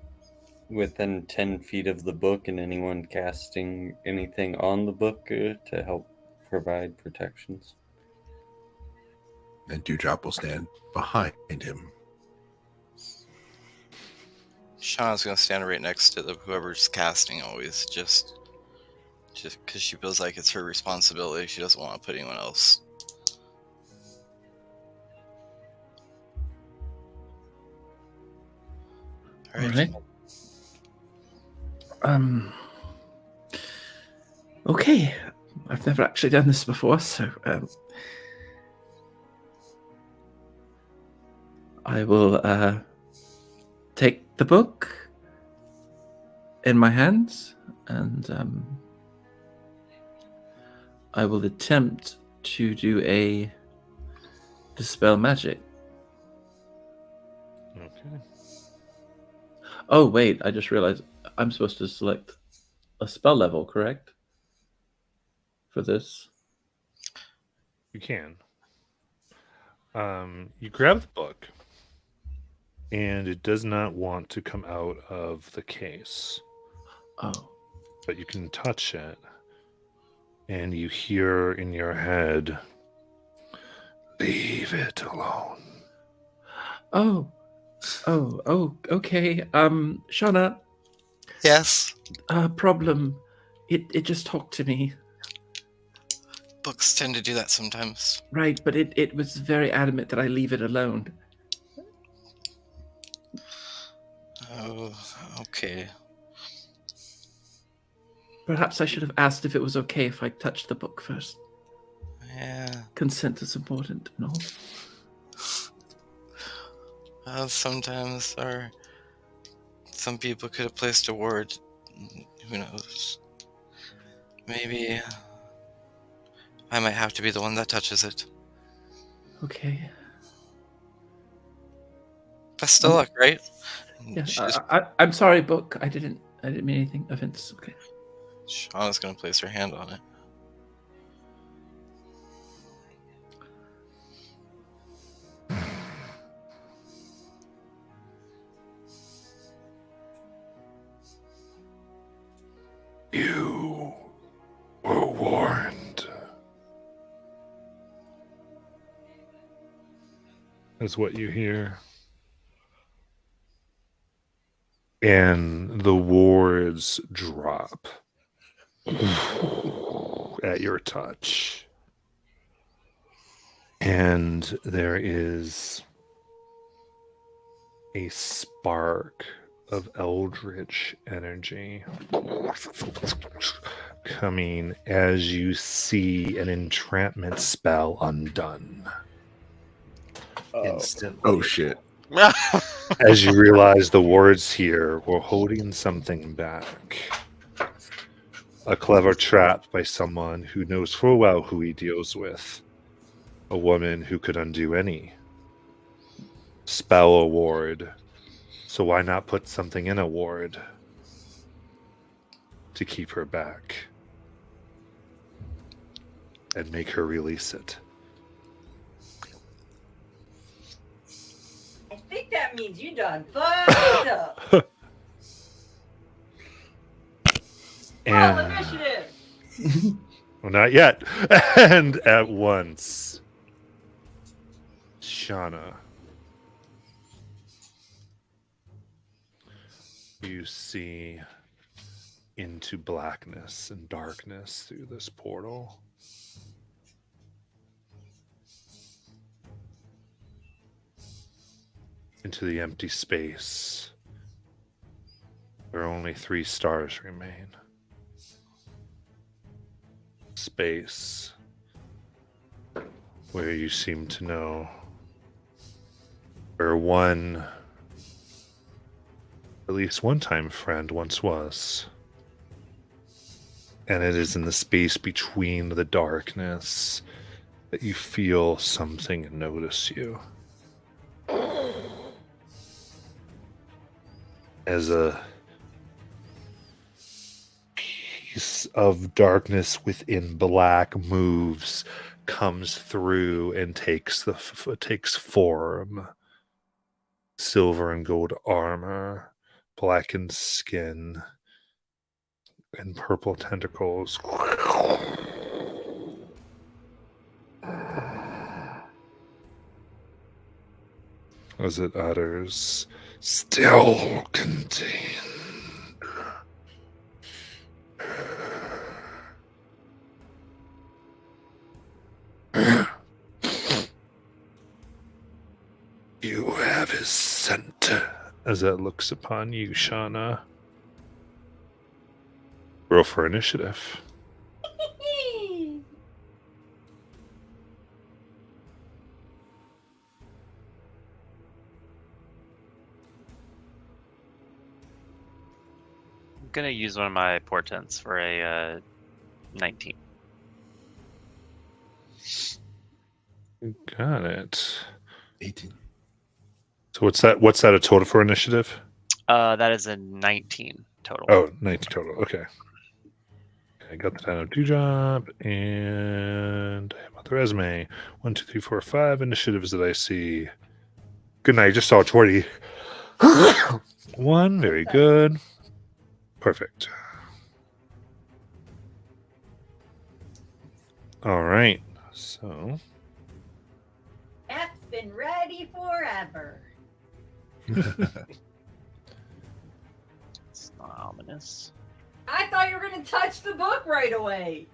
[SPEAKER 5] within 10 feet of the book and anyone casting anything on the book to help provide protections.
[SPEAKER 2] And Dewdrop will stand behind him.
[SPEAKER 4] Shauna's gonna stand right next to whoever's casting always, just because she feels like it's her responsibility. She doesn't want to put anyone else.
[SPEAKER 6] All right. Okay. I've never actually done this before, so I will take the book in my hands and I will attempt to do a dispel magic.
[SPEAKER 1] Okay.
[SPEAKER 6] Oh, wait, I just realized I'm supposed to select a spell level, correct? For this.
[SPEAKER 1] You can. You grab the book, and it does not want to come out of the case.
[SPEAKER 6] Oh.
[SPEAKER 1] but you can touch it. And you hear in your head, leave it alone.
[SPEAKER 6] Oh. Oh, okay. Shauna,
[SPEAKER 4] Yes.
[SPEAKER 6] problem. It just talked to me.
[SPEAKER 4] Books tend to do that sometimes.
[SPEAKER 6] Right, but it was very adamant that I leave it alone.
[SPEAKER 4] Oh, okay.
[SPEAKER 6] Perhaps I should have asked if it was okay if I touched the book first.
[SPEAKER 4] Yeah.
[SPEAKER 6] Consent is important and all.
[SPEAKER 4] Sometimes, or some people could have placed a word. Who knows? Maybe I might have to be the one that touches it.
[SPEAKER 6] Okay.
[SPEAKER 4] Best of luck, right?
[SPEAKER 6] Yeah,
[SPEAKER 4] She's,
[SPEAKER 6] I'm sorry, book. I didn't mean anything. Offense. Okay.
[SPEAKER 4] Shauna's gonna place her hand on it.
[SPEAKER 1] You were warned. Is what you hear. And the wards drop at your touch. And there is a spark of eldritch energy coming as you see an entrapment spell undone. Instantly.
[SPEAKER 2] Oh shit.
[SPEAKER 1] As you realize the wards here were holding something back. A clever trap by someone who knows full well who he deals with. A woman who could undo any spell or ward. So why not put something in a ward to keep her back and make her release it?
[SPEAKER 7] I think that means you done fucked up. Roll
[SPEAKER 1] And
[SPEAKER 7] initiative.
[SPEAKER 1] well, not yet. And at once, Shauna, you see into blackness and darkness through this portal. Into the empty space where only 3 stars remain. Space where you seem to know where one, at least one time friend, once was. And it is in the space between the darkness that you feel something notice you. As a piece of darkness within black moves, comes through and takes form. Silver and gold armor, blackened skin, and purple tentacles. As it utters, still contained. You have his scent. As it looks upon you, Shauna. Roll for initiative.
[SPEAKER 3] I'm gonna use one of my portents for a 19.
[SPEAKER 1] Got it.
[SPEAKER 2] 18.
[SPEAKER 1] So what's that a total for initiative?
[SPEAKER 3] That is a 19 total.
[SPEAKER 1] Oh, 19 total. Okay. I got the time of 2 job and I have the resume. 1, 2, 3, 4, 5 initiatives that I see. Good night. Just saw 20. 1. Very good. Perfect. All right. So
[SPEAKER 7] That's been ready forever.
[SPEAKER 3] It's not ominous.
[SPEAKER 7] I thought you were going to touch the book right away.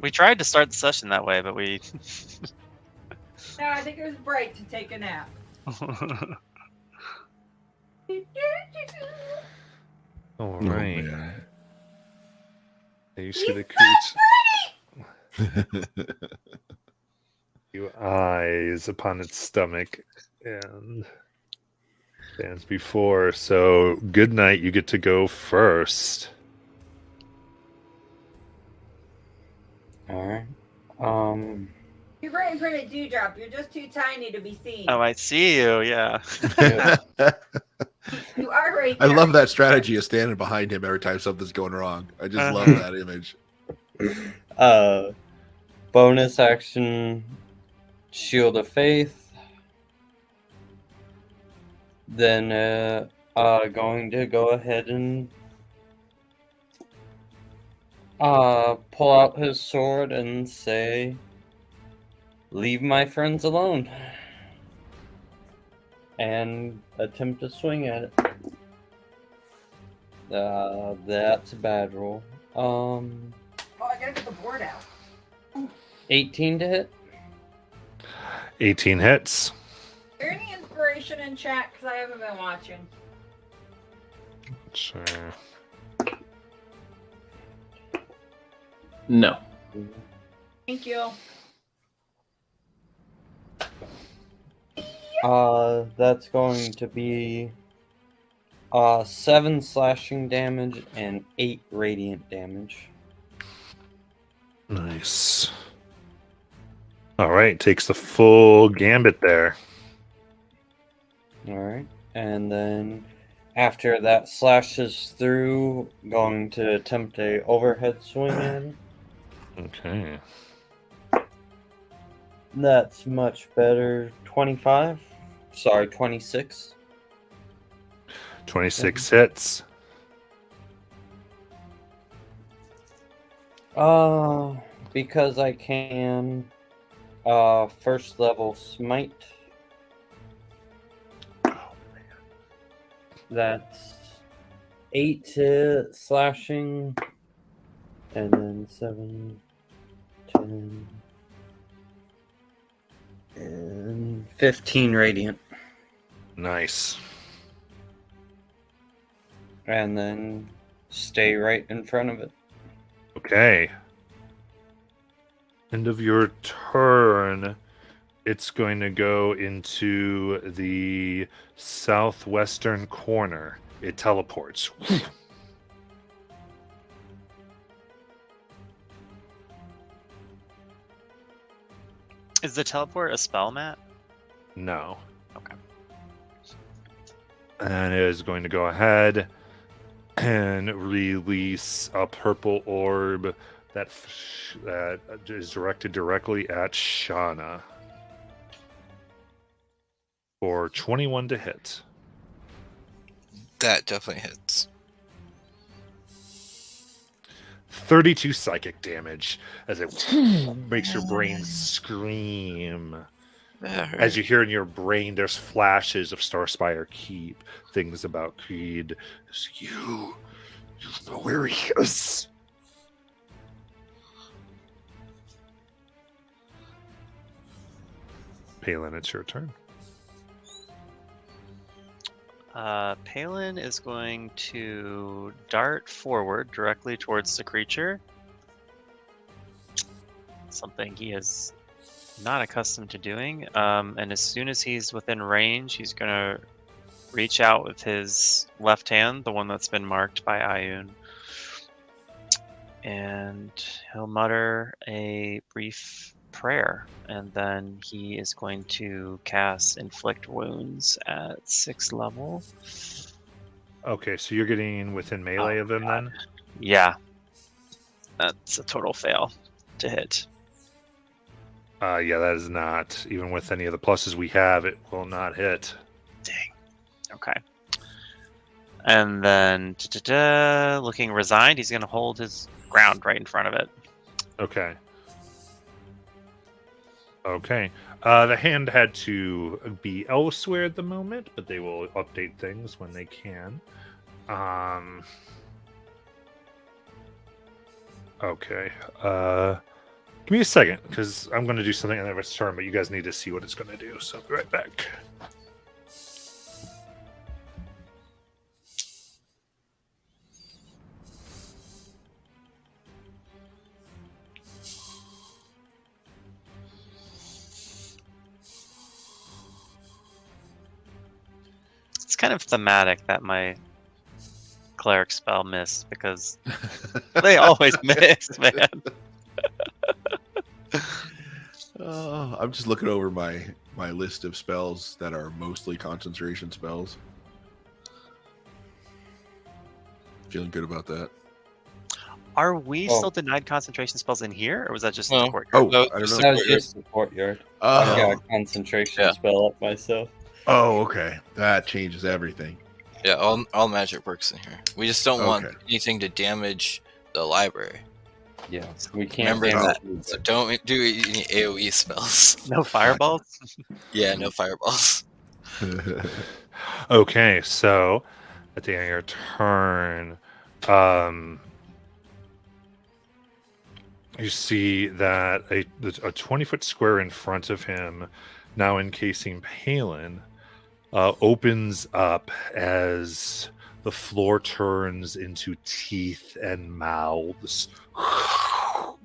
[SPEAKER 3] We tried to start the session that way, but we.
[SPEAKER 7] No, I think it was break to take a nap.
[SPEAKER 1] all
[SPEAKER 2] Oh,
[SPEAKER 1] right.
[SPEAKER 2] man.
[SPEAKER 1] There you see the creature. You eyes upon its stomach and stands before. So good night. You get to go first.
[SPEAKER 5] All right.
[SPEAKER 7] You're right in front of Dewdrop. You're just too tiny to be seen.
[SPEAKER 3] Oh, I see you. Yeah.
[SPEAKER 7] You are right
[SPEAKER 2] I
[SPEAKER 7] there.
[SPEAKER 2] love that strategy of standing behind him every time something's going wrong. I just love that image.
[SPEAKER 5] Bonus action, Shield of Faith. Then going to go ahead and pull out his sword and say, "Leave my friends alone," and attempt to swing at it. That's a bad roll.
[SPEAKER 7] Oh, I gotta get the board out.
[SPEAKER 5] 18 to hit.
[SPEAKER 1] 18 hits.
[SPEAKER 7] Is there any inspiration in chat? Because I haven't been watching.
[SPEAKER 1] Sure.
[SPEAKER 6] No.
[SPEAKER 7] Thank you.
[SPEAKER 5] That's going to be 7 slashing damage and 8 radiant damage.
[SPEAKER 1] Nice. All right. Takes the full gambit there.
[SPEAKER 5] Alright. And then after that slashes through, going to attempt a overhead swing at him.
[SPEAKER 1] Okay.
[SPEAKER 5] That's much better. 25. Sorry, 26.
[SPEAKER 1] 26 hits.
[SPEAKER 5] Because I can first level smite. That's 8 to slashing, and then 7, 10, and 15 radiant.
[SPEAKER 1] Nice.
[SPEAKER 5] And then stay right in front of it.
[SPEAKER 1] Okay. End of your turn. It's going to go into the southwestern corner. It teleports.
[SPEAKER 3] Is the teleport a spell, Matt?
[SPEAKER 1] No.
[SPEAKER 3] Okay.
[SPEAKER 1] And it is going to go ahead and release a purple orb that is directed directly at Shauna for 21 to hit.
[SPEAKER 4] That definitely hits.
[SPEAKER 1] 32 psychic damage as it makes your brain scream. As you hear in your brain, there's flashes of Starspire Keep, things about Creed. You know where he is. Palin, it's your turn.
[SPEAKER 3] Palin is going to dart forward directly towards the creature. Something he is not accustomed to doing. And as soon as he's within range, he's going to reach out with his left hand, the one that's been marked by Ayun. And he'll mutter a brief prayer, and then he is going to cast Inflict Wounds at 6th level.
[SPEAKER 1] Okay, so you're getting within melee of him then?
[SPEAKER 3] Yeah. That's a total fail to hit.
[SPEAKER 1] Yeah, that is not. Even with any of the pluses we have, it will not hit.
[SPEAKER 3] Dang. Okay. And then, looking resigned, he's going to hold his ground right in front of it.
[SPEAKER 1] Okay. Okay. The hand had to be elsewhere at the moment, but they will update things when they can. Okay. Give me a second, because I'm going to do something on its turn, but you guys need to see what it's going to do, so I'll be right back.
[SPEAKER 3] It's kind of thematic that my cleric spell missed because they always miss, man.
[SPEAKER 2] I'm just looking over my list of spells that are mostly concentration spells. Feeling good about that.
[SPEAKER 3] Are we
[SPEAKER 5] Oh.
[SPEAKER 3] still denied concentration spells in here, or was that just in
[SPEAKER 4] No.
[SPEAKER 3] the courtyard?
[SPEAKER 2] Oh,
[SPEAKER 4] No,
[SPEAKER 2] I don't
[SPEAKER 4] just
[SPEAKER 2] know.
[SPEAKER 5] That was just the courtyard. I got
[SPEAKER 2] Oh,
[SPEAKER 5] a concentration
[SPEAKER 4] Yeah.
[SPEAKER 5] spell up myself.
[SPEAKER 2] oh, okay. That changes everything.
[SPEAKER 4] Yeah, all magic works in here. We just don't want
[SPEAKER 2] Okay.
[SPEAKER 4] anything to damage the library.
[SPEAKER 5] Yeah, we can't
[SPEAKER 4] Remember
[SPEAKER 5] damage
[SPEAKER 4] that.
[SPEAKER 5] it.
[SPEAKER 4] So don't do any AoE spells.
[SPEAKER 3] No fireballs?
[SPEAKER 4] Yeah, no fireballs.
[SPEAKER 1] Okay, so at the end of your turn, you see that a 20-foot square in front of him, now encasing Palin, opens up as the floor turns into teeth and mouths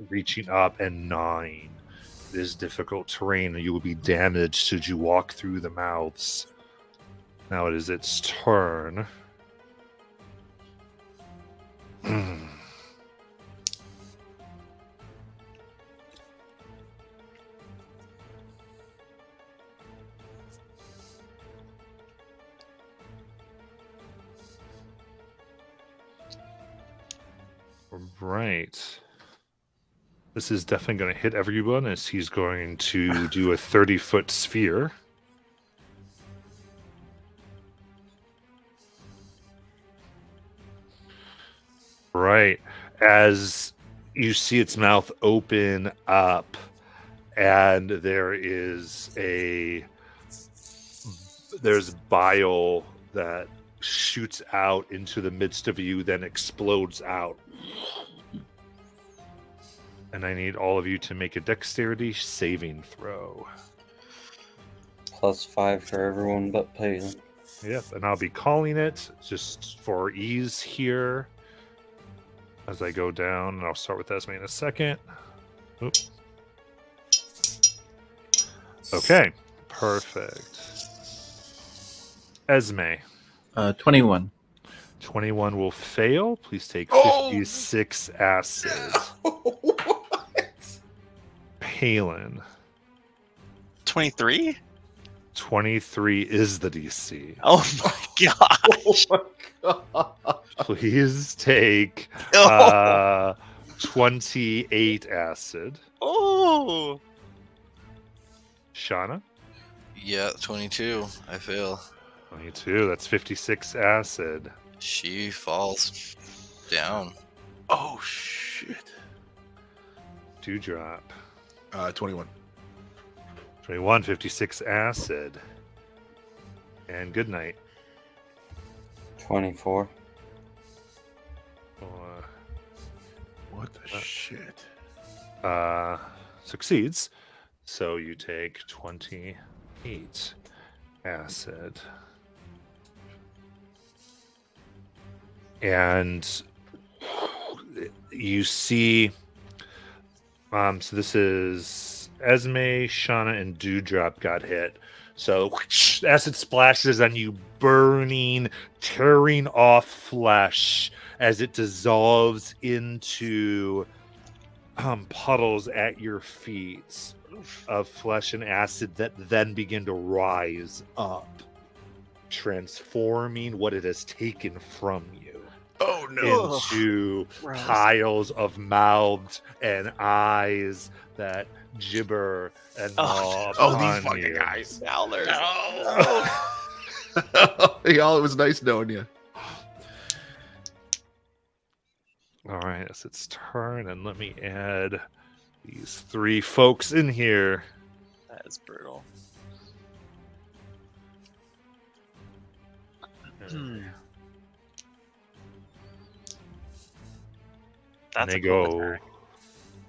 [SPEAKER 1] reaching up and gnawing. It is difficult terrain, and you will be damaged should you walk through the mouths. Now it is its turn. Right. This is definitely going to hit everyone as he's going to do a 30-foot sphere. Right. As you see its mouth open up, and there's bile that shoots out into the midst of you, then explodes out. And I need all of you to make a dexterity saving throw.
[SPEAKER 5] +5 for everyone but Palin.
[SPEAKER 1] Yep, and I'll be calling it just for ease here as I go down, and I'll start with Esme in a second. Oop. Okay, perfect. Esme,
[SPEAKER 6] 21.
[SPEAKER 1] 21 will fail. Please take
[SPEAKER 2] Oh!
[SPEAKER 1] 56 acid. Palin,
[SPEAKER 3] 23?
[SPEAKER 1] 23 is the DC.
[SPEAKER 3] Oh my god.
[SPEAKER 6] Oh my god.
[SPEAKER 1] Please take 28 acid.
[SPEAKER 3] Oh.
[SPEAKER 1] Shauna,
[SPEAKER 4] Yeah, 22. I fail.
[SPEAKER 1] 22. That's 56 acid.
[SPEAKER 4] She falls down.
[SPEAKER 2] Oh shit.
[SPEAKER 1] Dewdrop.
[SPEAKER 2] 21.
[SPEAKER 1] 21, 56 acid. And good night.
[SPEAKER 5] 24.
[SPEAKER 2] What the shit?
[SPEAKER 1] Succeeds. So you take 28 acid. And you see, so this is Esme, Shauna, and Dewdrop got hit. So acid splashes on you, burning, tearing off flesh as it dissolves into puddles at your feet of flesh and acid that then begin to rise up, transforming what it has taken from you
[SPEAKER 2] Oh no.
[SPEAKER 1] into
[SPEAKER 3] Gross.
[SPEAKER 1] piles of mouths and eyes that gibber and gnaw
[SPEAKER 2] Oh, these
[SPEAKER 1] upon
[SPEAKER 2] fucking
[SPEAKER 1] you.
[SPEAKER 2] guys.
[SPEAKER 3] Howlers.
[SPEAKER 2] Y'all, it was nice knowing you.
[SPEAKER 1] All right, it's its turn, and let me add These 3 folks in here.
[SPEAKER 3] That is brutal.
[SPEAKER 1] And
[SPEAKER 3] That's
[SPEAKER 1] they
[SPEAKER 3] a cool
[SPEAKER 1] go.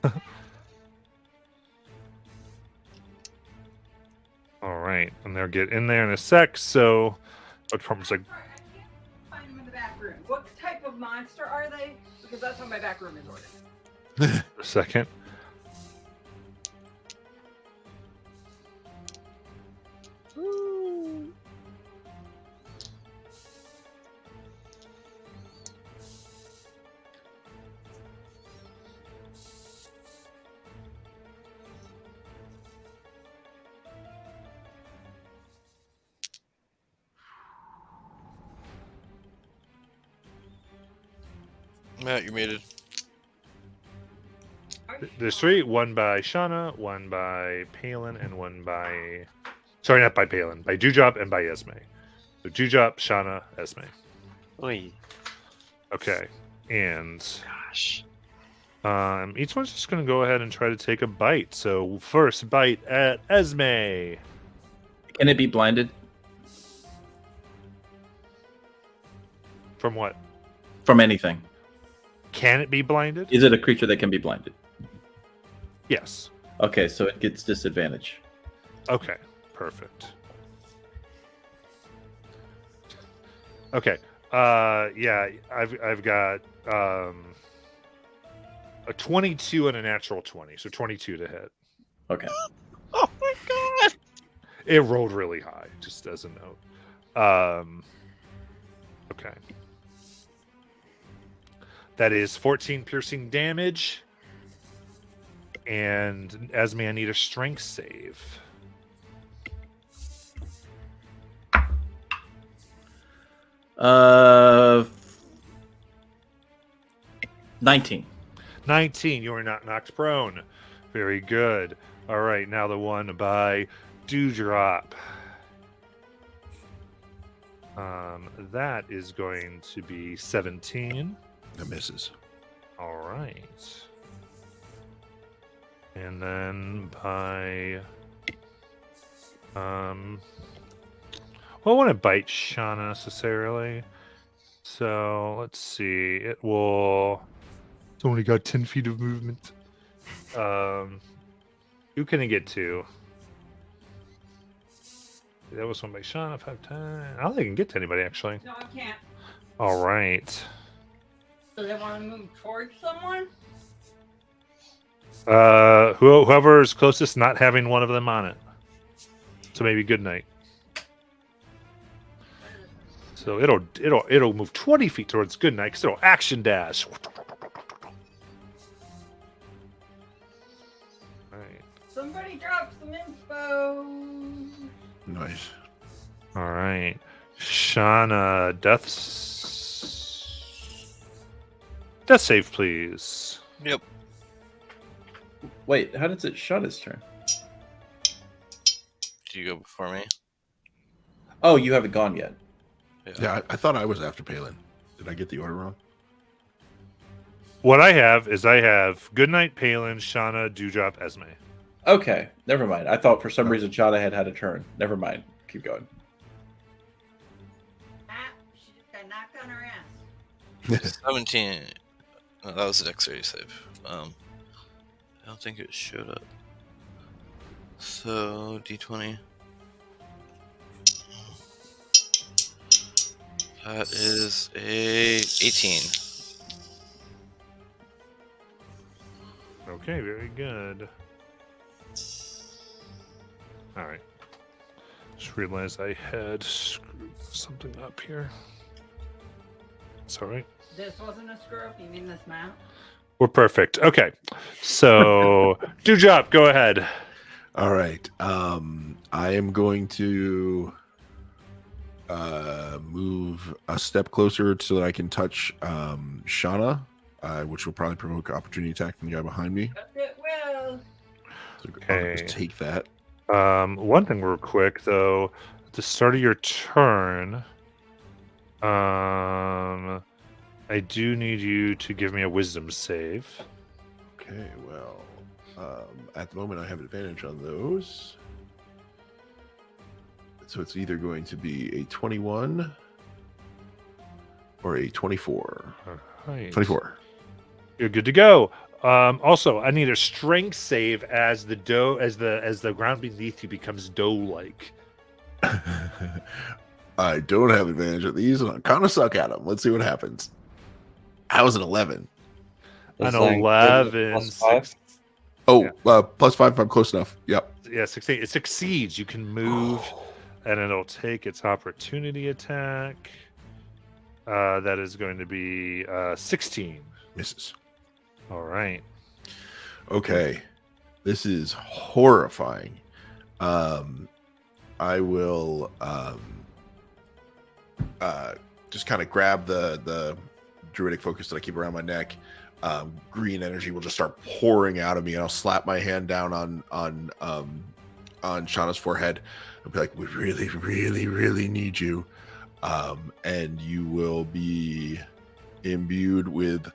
[SPEAKER 3] attack.
[SPEAKER 1] All right, and they'll get in there in a sec. So, Prompt's like,
[SPEAKER 7] Sorry, I can't find them in the back room. What type of monster are they? Because that's what my back room is ordered.
[SPEAKER 1] a second.
[SPEAKER 4] Matt, you're muted.
[SPEAKER 1] There's 3. One by Shauna, one by Palin, and one by. Sorry, not by Palin. By Dewdrop and by Esme. So Dewdrop, Shauna, Esme.
[SPEAKER 3] Oy,
[SPEAKER 1] Okay, and
[SPEAKER 3] gosh.
[SPEAKER 1] each one's just going to go ahead and try to take a bite. So first bite at Esme.
[SPEAKER 6] Can it be blinded?
[SPEAKER 1] From what?
[SPEAKER 6] From anything.
[SPEAKER 1] Can it be blinded?
[SPEAKER 6] Is it a creature that can be blinded?
[SPEAKER 1] Yes.
[SPEAKER 6] Okay, so it gets disadvantage.
[SPEAKER 1] Okay, perfect. Okay. Yeah, I've got a 22 and a natural 20, so 22 to hit.
[SPEAKER 6] Okay.
[SPEAKER 3] Oh my god!
[SPEAKER 1] It rolled really high, just as a note. Okay. That is 14 piercing damage. And Esme, I need a strength save.
[SPEAKER 6] Uh, 19.
[SPEAKER 1] 19. You are not knocked prone. Very good. All right, now the one by Dewdrop. That is going to be 17.
[SPEAKER 2] That misses.
[SPEAKER 1] All right. And then by well, I want to bite Shauna necessarily. So let's see. It will. It's only got 10 feet of movement. Who can it get to? That was one by Shauna 5 times. I don't think it can get to anybody actually.
[SPEAKER 7] No, I can't.
[SPEAKER 1] All right.
[SPEAKER 7] Do they want to move towards someone?
[SPEAKER 1] Whoever is closest, not having one of them on it. So maybe good night. So it'll move 20 feet towards good night because it'll action dash. Alright.
[SPEAKER 7] Somebody drop some info.
[SPEAKER 2] Nice.
[SPEAKER 1] Alright. Shauna, death save, please.
[SPEAKER 4] Yep.
[SPEAKER 6] Wait, how does it shut his turn?
[SPEAKER 4] Do you go before me?
[SPEAKER 6] Oh, you haven't gone yet.
[SPEAKER 2] Yeah, I thought I was after Palin. Did I get the order wrong?
[SPEAKER 1] What I have is Goodnight, Palin, Shauna, Dewdrop, Esme.
[SPEAKER 6] Okay, never mind. I thought for some reason Shada had a turn. Never mind. Keep going.
[SPEAKER 7] Ah, she just got knocked on her ass.
[SPEAKER 4] 17. No, that was a dexterity save. I don't think it showed up. So D20. That is a 18.
[SPEAKER 1] Okay, very good. All right. Just realized I had screwed something up here. It's all right.
[SPEAKER 7] This wasn't a screw up. You mean this mount?
[SPEAKER 1] We're perfect. Okay. So, Dewdrop, go ahead.
[SPEAKER 2] All right. I am going to move a step closer so that I can touch Shauna, which will probably provoke opportunity attack from the guy behind me.
[SPEAKER 7] It will.
[SPEAKER 2] So
[SPEAKER 1] Okay.
[SPEAKER 2] I'll just take that.
[SPEAKER 1] One thing real quick though, at the start of your turn, I do need you to give me a wisdom save.
[SPEAKER 2] Okay, well, At the moment, I have advantage on those. So it's either going to be a 21 or a 24.
[SPEAKER 1] All right.
[SPEAKER 2] 24.
[SPEAKER 1] You're good to go. Also, I need a strength save as the ground beneath you becomes dough-like.
[SPEAKER 2] I don't have advantage at these, and I kind of suck at them. Let's see what happens. I was an 11.
[SPEAKER 1] An
[SPEAKER 5] Is that including
[SPEAKER 1] 11.
[SPEAKER 5] plus 5?
[SPEAKER 2] Oh,
[SPEAKER 1] Yeah.
[SPEAKER 2] +5 if I'm close enough. Yep.
[SPEAKER 1] Yeah, 16. It succeeds. You can move, and it'll take its opportunity attack. That is going to be 16.
[SPEAKER 2] Misses.
[SPEAKER 1] All right.
[SPEAKER 2] Okay. This is horrifying. I will just kind of grab the druidic focus that I keep around my neck. Green energy will just start pouring out of me, and I'll slap my hand down on Shauna's forehead and be like, "We really, really, really need you," and you will be imbued with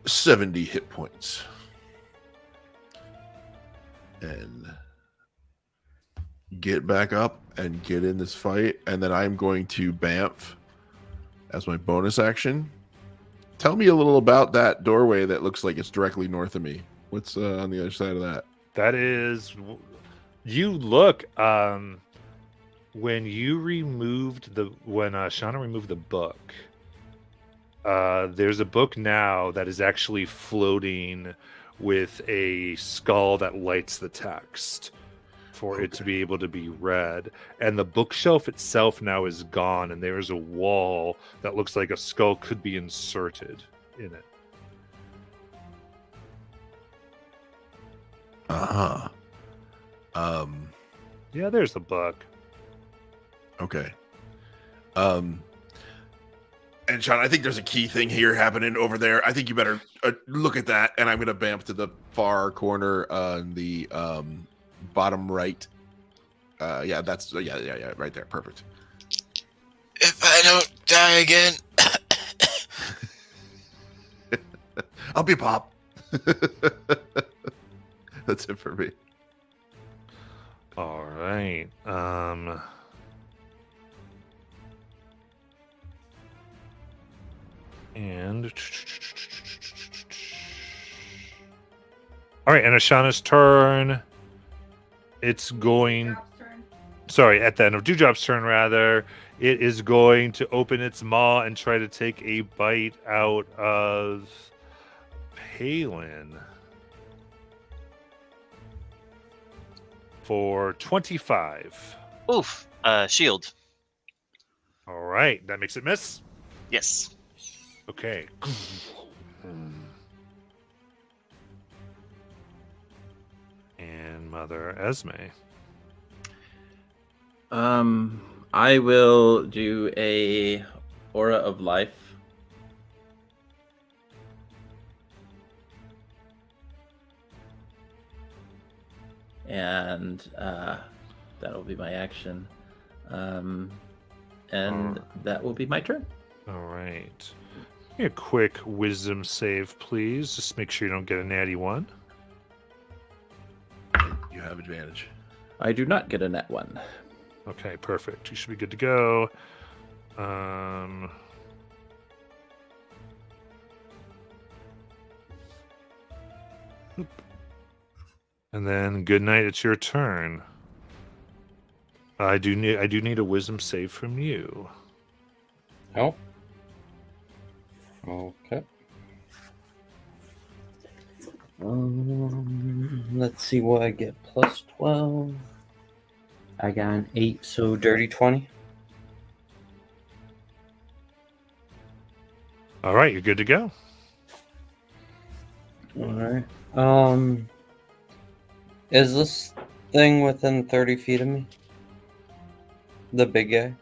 [SPEAKER 2] 70 hit points. And get back up and get in this fight, and then I'm going to Bamf as my bonus action. Tell me a little about that doorway that looks like it's directly north of me. What's on the other side of that?
[SPEAKER 1] That is, you look. When you removed when Shauna removed the book, there's a book now that is actually floating with a skull that lights the text for it to be able to be read. And the bookshelf itself now is gone, and there's a wall that looks like a skull could be inserted in it.
[SPEAKER 2] Uh-huh.
[SPEAKER 1] Yeah, there's the book.
[SPEAKER 2] Okay. And Sean, I think there's a key thing here happening over there. I think you better look at that. And I'm going to Bamf to the far corner on the bottom right. Yeah, that's yeah, right there. Perfect.
[SPEAKER 4] If I don't die again,
[SPEAKER 2] I'll be Pop. That's it for me.
[SPEAKER 1] All right. And all right, and Ashana's turn. It's going.
[SPEAKER 7] Drop's turn.
[SPEAKER 1] Sorry, at the end of Dewdrop's turn, rather, it is going to open its maw and try to take a bite out of Palin for 25.
[SPEAKER 3] Oof. Shield.
[SPEAKER 1] All right, that makes it miss.
[SPEAKER 3] Yes.
[SPEAKER 1] Okay. And Mother Esme.
[SPEAKER 6] I will do a aura of life. And that'll be my action. And that will be my turn.
[SPEAKER 1] All right. Give me a quick wisdom save, please. Just make sure you don't get a natty one.
[SPEAKER 2] You have advantage.
[SPEAKER 6] I do not get a net one.
[SPEAKER 1] Okay, perfect. You should be good to go. And then good night. It's your turn. I do need a wisdom save from you.
[SPEAKER 5] Oh. Okay. Let's see what I get. Plus 12. I got an 8, so dirty 20.
[SPEAKER 1] All right, you're good to go.
[SPEAKER 5] Alright. Is this thing within 30 feet of me? The big guy?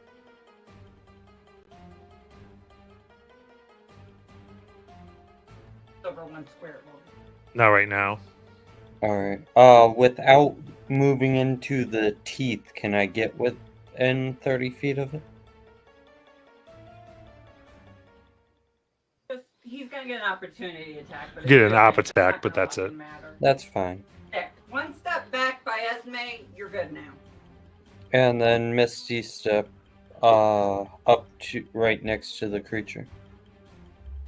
[SPEAKER 7] Over 1 square.
[SPEAKER 1] Not right now.
[SPEAKER 5] Alright. Without moving into the teeth, can I get within 30 feet of it?
[SPEAKER 7] He's gonna get an opportunity attack. But
[SPEAKER 1] Get
[SPEAKER 7] it's
[SPEAKER 1] an op
[SPEAKER 7] not
[SPEAKER 1] attack,
[SPEAKER 7] gonna
[SPEAKER 1] but that's
[SPEAKER 7] fucking
[SPEAKER 1] it.
[SPEAKER 7] matter.
[SPEAKER 5] That's fine.
[SPEAKER 7] Yeah, One step back by Esme, you're good now.
[SPEAKER 5] And then Misty step up to right next to the creature.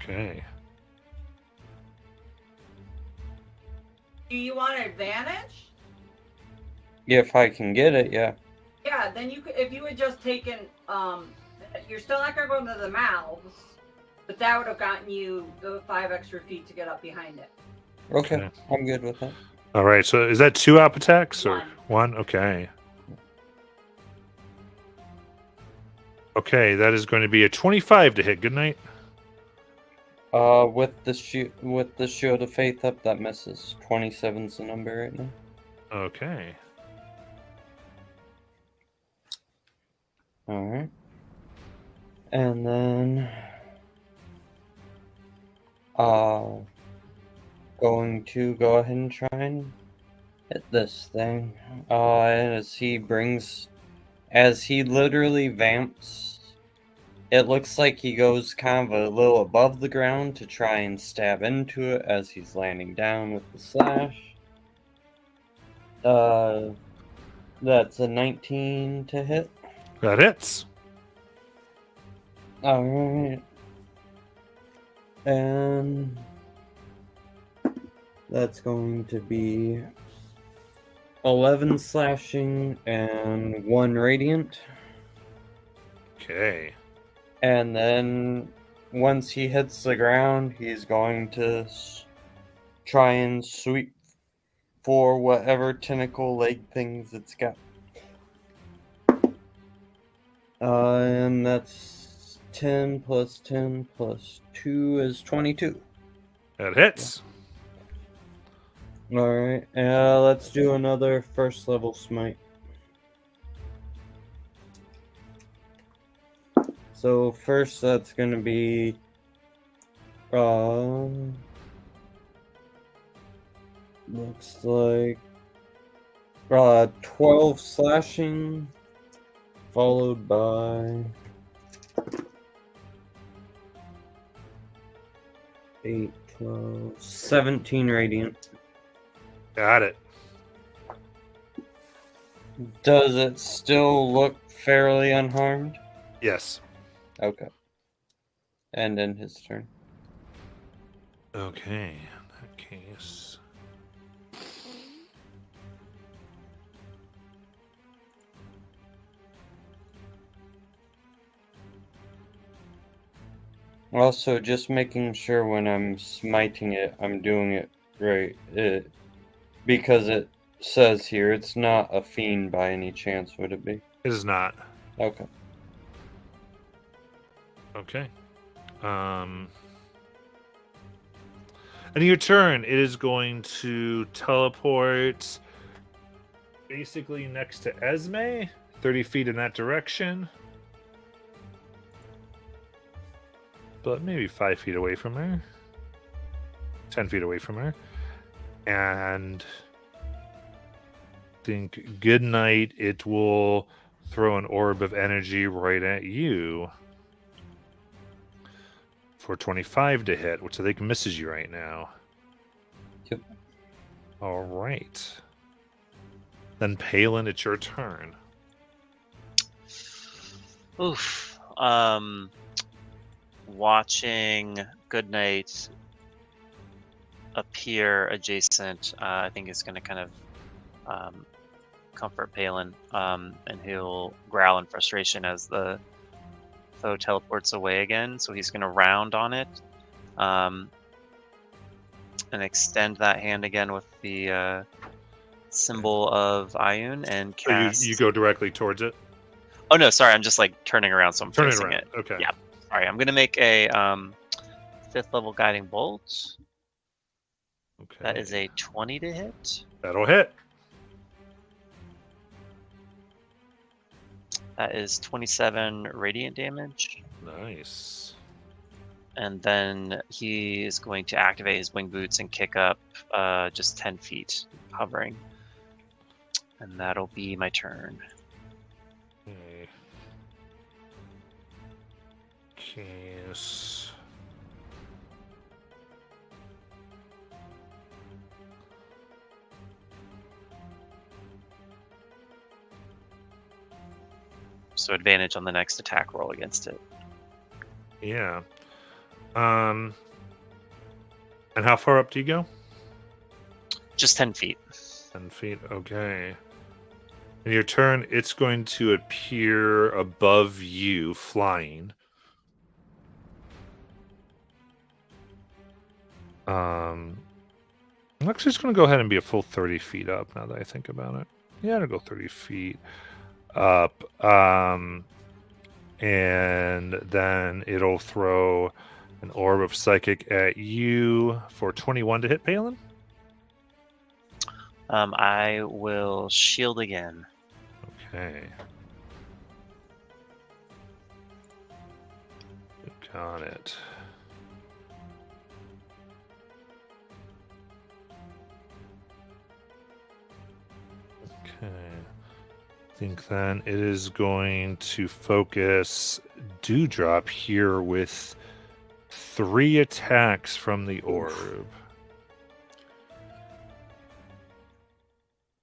[SPEAKER 1] Okay.
[SPEAKER 7] Do you want advantage?
[SPEAKER 5] If I can get it, yeah.
[SPEAKER 7] Yeah, then you could, if you had just taken, you're still not gonna go into the mouths, but that would have gotten you the 5 extra feet to get up behind it.
[SPEAKER 5] Okay, I'm good with that.
[SPEAKER 1] All right. So is that 2 up attacks or
[SPEAKER 7] One.
[SPEAKER 1] 1? Okay. Okay, that is going to be a 25 to hit. Good night.
[SPEAKER 5] With the shield of faith up, that misses. 27's the number right now.
[SPEAKER 1] Okay.
[SPEAKER 5] All right. And then, going to go ahead and try and hit this thing. As he literally vamps, it looks like he goes kind of a little above the ground to try and stab into it as he's landing down with the slash. That's a 19 to hit.
[SPEAKER 1] That hits.
[SPEAKER 5] Alright. And that's going to be 11 slashing and 1 radiant.
[SPEAKER 1] Okay.
[SPEAKER 5] And then once he hits the ground, he's going to try and sweep for whatever tentacle leg things it's got. And that's 10 plus 10 plus 2 is 22.
[SPEAKER 1] That hits.
[SPEAKER 5] Alright, let's do another first level smite. So first that's gonna be looks like 12 slashing followed by 8, 12, 17 radiant.
[SPEAKER 1] Got it.
[SPEAKER 5] Does it still look fairly unharmed?
[SPEAKER 1] Yes.
[SPEAKER 5] Okay. And in his turn.
[SPEAKER 1] Okay. In that case.
[SPEAKER 5] Also, just making sure when I'm smiting it, I'm doing it right. Because it says here it's not a fiend by any chance, would it be?
[SPEAKER 1] It is not.
[SPEAKER 5] Okay.
[SPEAKER 1] Okay. And in your turn, it is going to teleport basically next to Esme, 30 feet in that direction. But maybe 5 feet away from her. 10 feet away from her. And think good night. It will throw an orb of energy right at you for 25 to hit, which I think misses you right now.
[SPEAKER 5] Yep.
[SPEAKER 1] All right. Then Palin, it's your turn.
[SPEAKER 3] Oof. Watching Goodnight appear adjacent, I think is going to kind of comfort Palin, and he'll growl in frustration as the foe teleports away again. So he's going to round on it, and extend that hand again with the symbol of Ioun and
[SPEAKER 1] So
[SPEAKER 3] cast.
[SPEAKER 1] you go directly towards it?
[SPEAKER 3] Oh no, sorry, I'm just like turning around, so I'm
[SPEAKER 1] Turn it
[SPEAKER 3] facing
[SPEAKER 1] around.
[SPEAKER 3] it.
[SPEAKER 1] Okay.
[SPEAKER 3] Yeah. Sorry, I'm gonna make a 5th level guiding bolt.
[SPEAKER 1] Okay.
[SPEAKER 3] That is a 20 to hit.
[SPEAKER 1] That'll hit.
[SPEAKER 3] That is 27 radiant damage.
[SPEAKER 1] Nice.
[SPEAKER 3] And then he is going to activate his wing boots and kick up just 10 feet, hovering. And that'll be my turn.
[SPEAKER 1] Okay. Case.
[SPEAKER 3] So advantage on the next attack roll against it.
[SPEAKER 1] Yeah. And how far up do you go?
[SPEAKER 3] Just 10 feet.
[SPEAKER 1] 10 feet. Okay. In your turn, it's going to appear above you, flying. I'm actually just going to go ahead and be a full 30 feet up now that I think about it. Yeah, I'll go 30 feet up. And then it'll throw an orb of psychic at you for 21 to hit, Palin.
[SPEAKER 3] I will shield again.
[SPEAKER 1] Okay. Got it. Okay. I think then it is going to focus Dewdrop here with 3 attacks from the orb.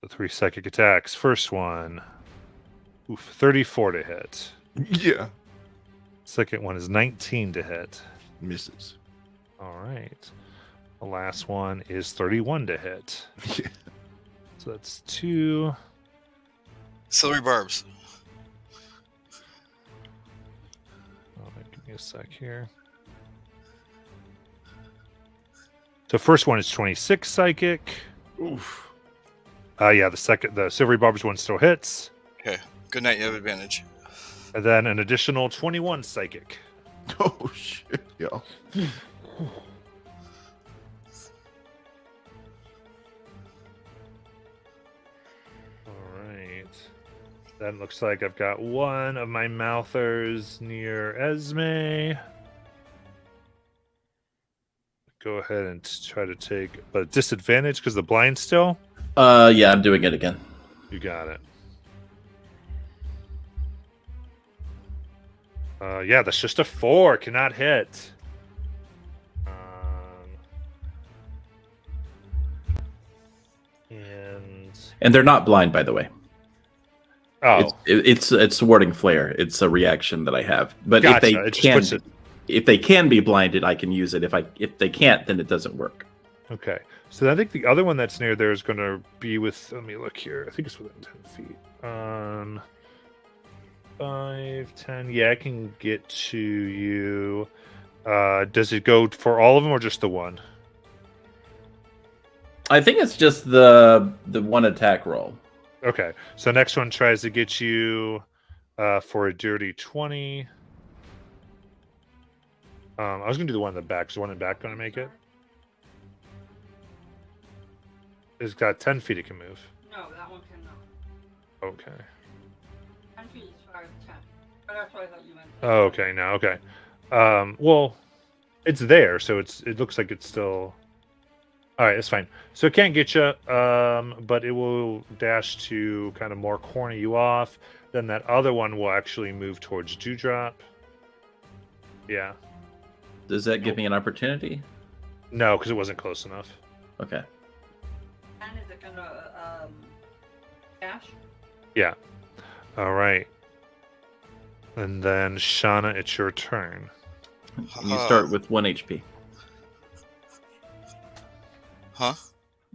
[SPEAKER 1] The 3 psychic attacks. First one, 34 to hit.
[SPEAKER 2] Yeah.
[SPEAKER 1] Second one is 19 to hit.
[SPEAKER 2] Misses.
[SPEAKER 1] All right. The last one is 31 to hit.
[SPEAKER 2] Yeah.
[SPEAKER 1] So that's 2.
[SPEAKER 4] Silvery barbs.
[SPEAKER 1] All right, give me a sec here. So first one is 26 psychic.
[SPEAKER 2] Oof.
[SPEAKER 1] Yeah, the silvery barbs one still hits.
[SPEAKER 4] Okay. Good night. You have advantage.
[SPEAKER 1] And then an additional 21 psychic.
[SPEAKER 2] Oh shit. Yeah.
[SPEAKER 1] All right. Then looks like I've got one of my mouthers near Esme. Go ahead and try to take, but disadvantage because the blind still.
[SPEAKER 6] Yeah, I'm doing it again.
[SPEAKER 1] You got it. Yeah, that's just a 4. Cannot hit.
[SPEAKER 6] And they're not blind, by the way.
[SPEAKER 1] Oh,
[SPEAKER 6] It's warding flare. It's a reaction that I have. But
[SPEAKER 1] gotcha.
[SPEAKER 6] if they can be blinded, I can use it. If they can't, then it doesn't work.
[SPEAKER 1] Okay. So I think the other one that's near there is going to be with. Let me look here. I think it's within 10 feet. 5, 10. Yeah, I can get to you. Does it go for all of them or just the one?
[SPEAKER 6] I think it's just the one attack roll.
[SPEAKER 1] Okay. So next one tries to get you for a dirty 20. I was going to do the one in the back. Is the one in the back going to make it? It's got 10 feet it can move.
[SPEAKER 7] No, that one cannot.
[SPEAKER 1] Okay.
[SPEAKER 7] 10 feet is 5, 10. But that's what I thought you meant.
[SPEAKER 1] Oh, okay. Now, okay. Well, it's there, so it looks like it's still. All right, that's fine. So it can't get you, but it will dash to kind of more corner you off. Then that other one will actually move towards Dewdrop. Yeah.
[SPEAKER 6] Does that give me an opportunity?
[SPEAKER 1] No, because it wasn't close enough.
[SPEAKER 6] Okay.
[SPEAKER 7] And is it gonna dash?
[SPEAKER 1] Yeah. All right. And then Shauna, it's your turn.
[SPEAKER 6] You start with 1 HP.
[SPEAKER 4] Huh?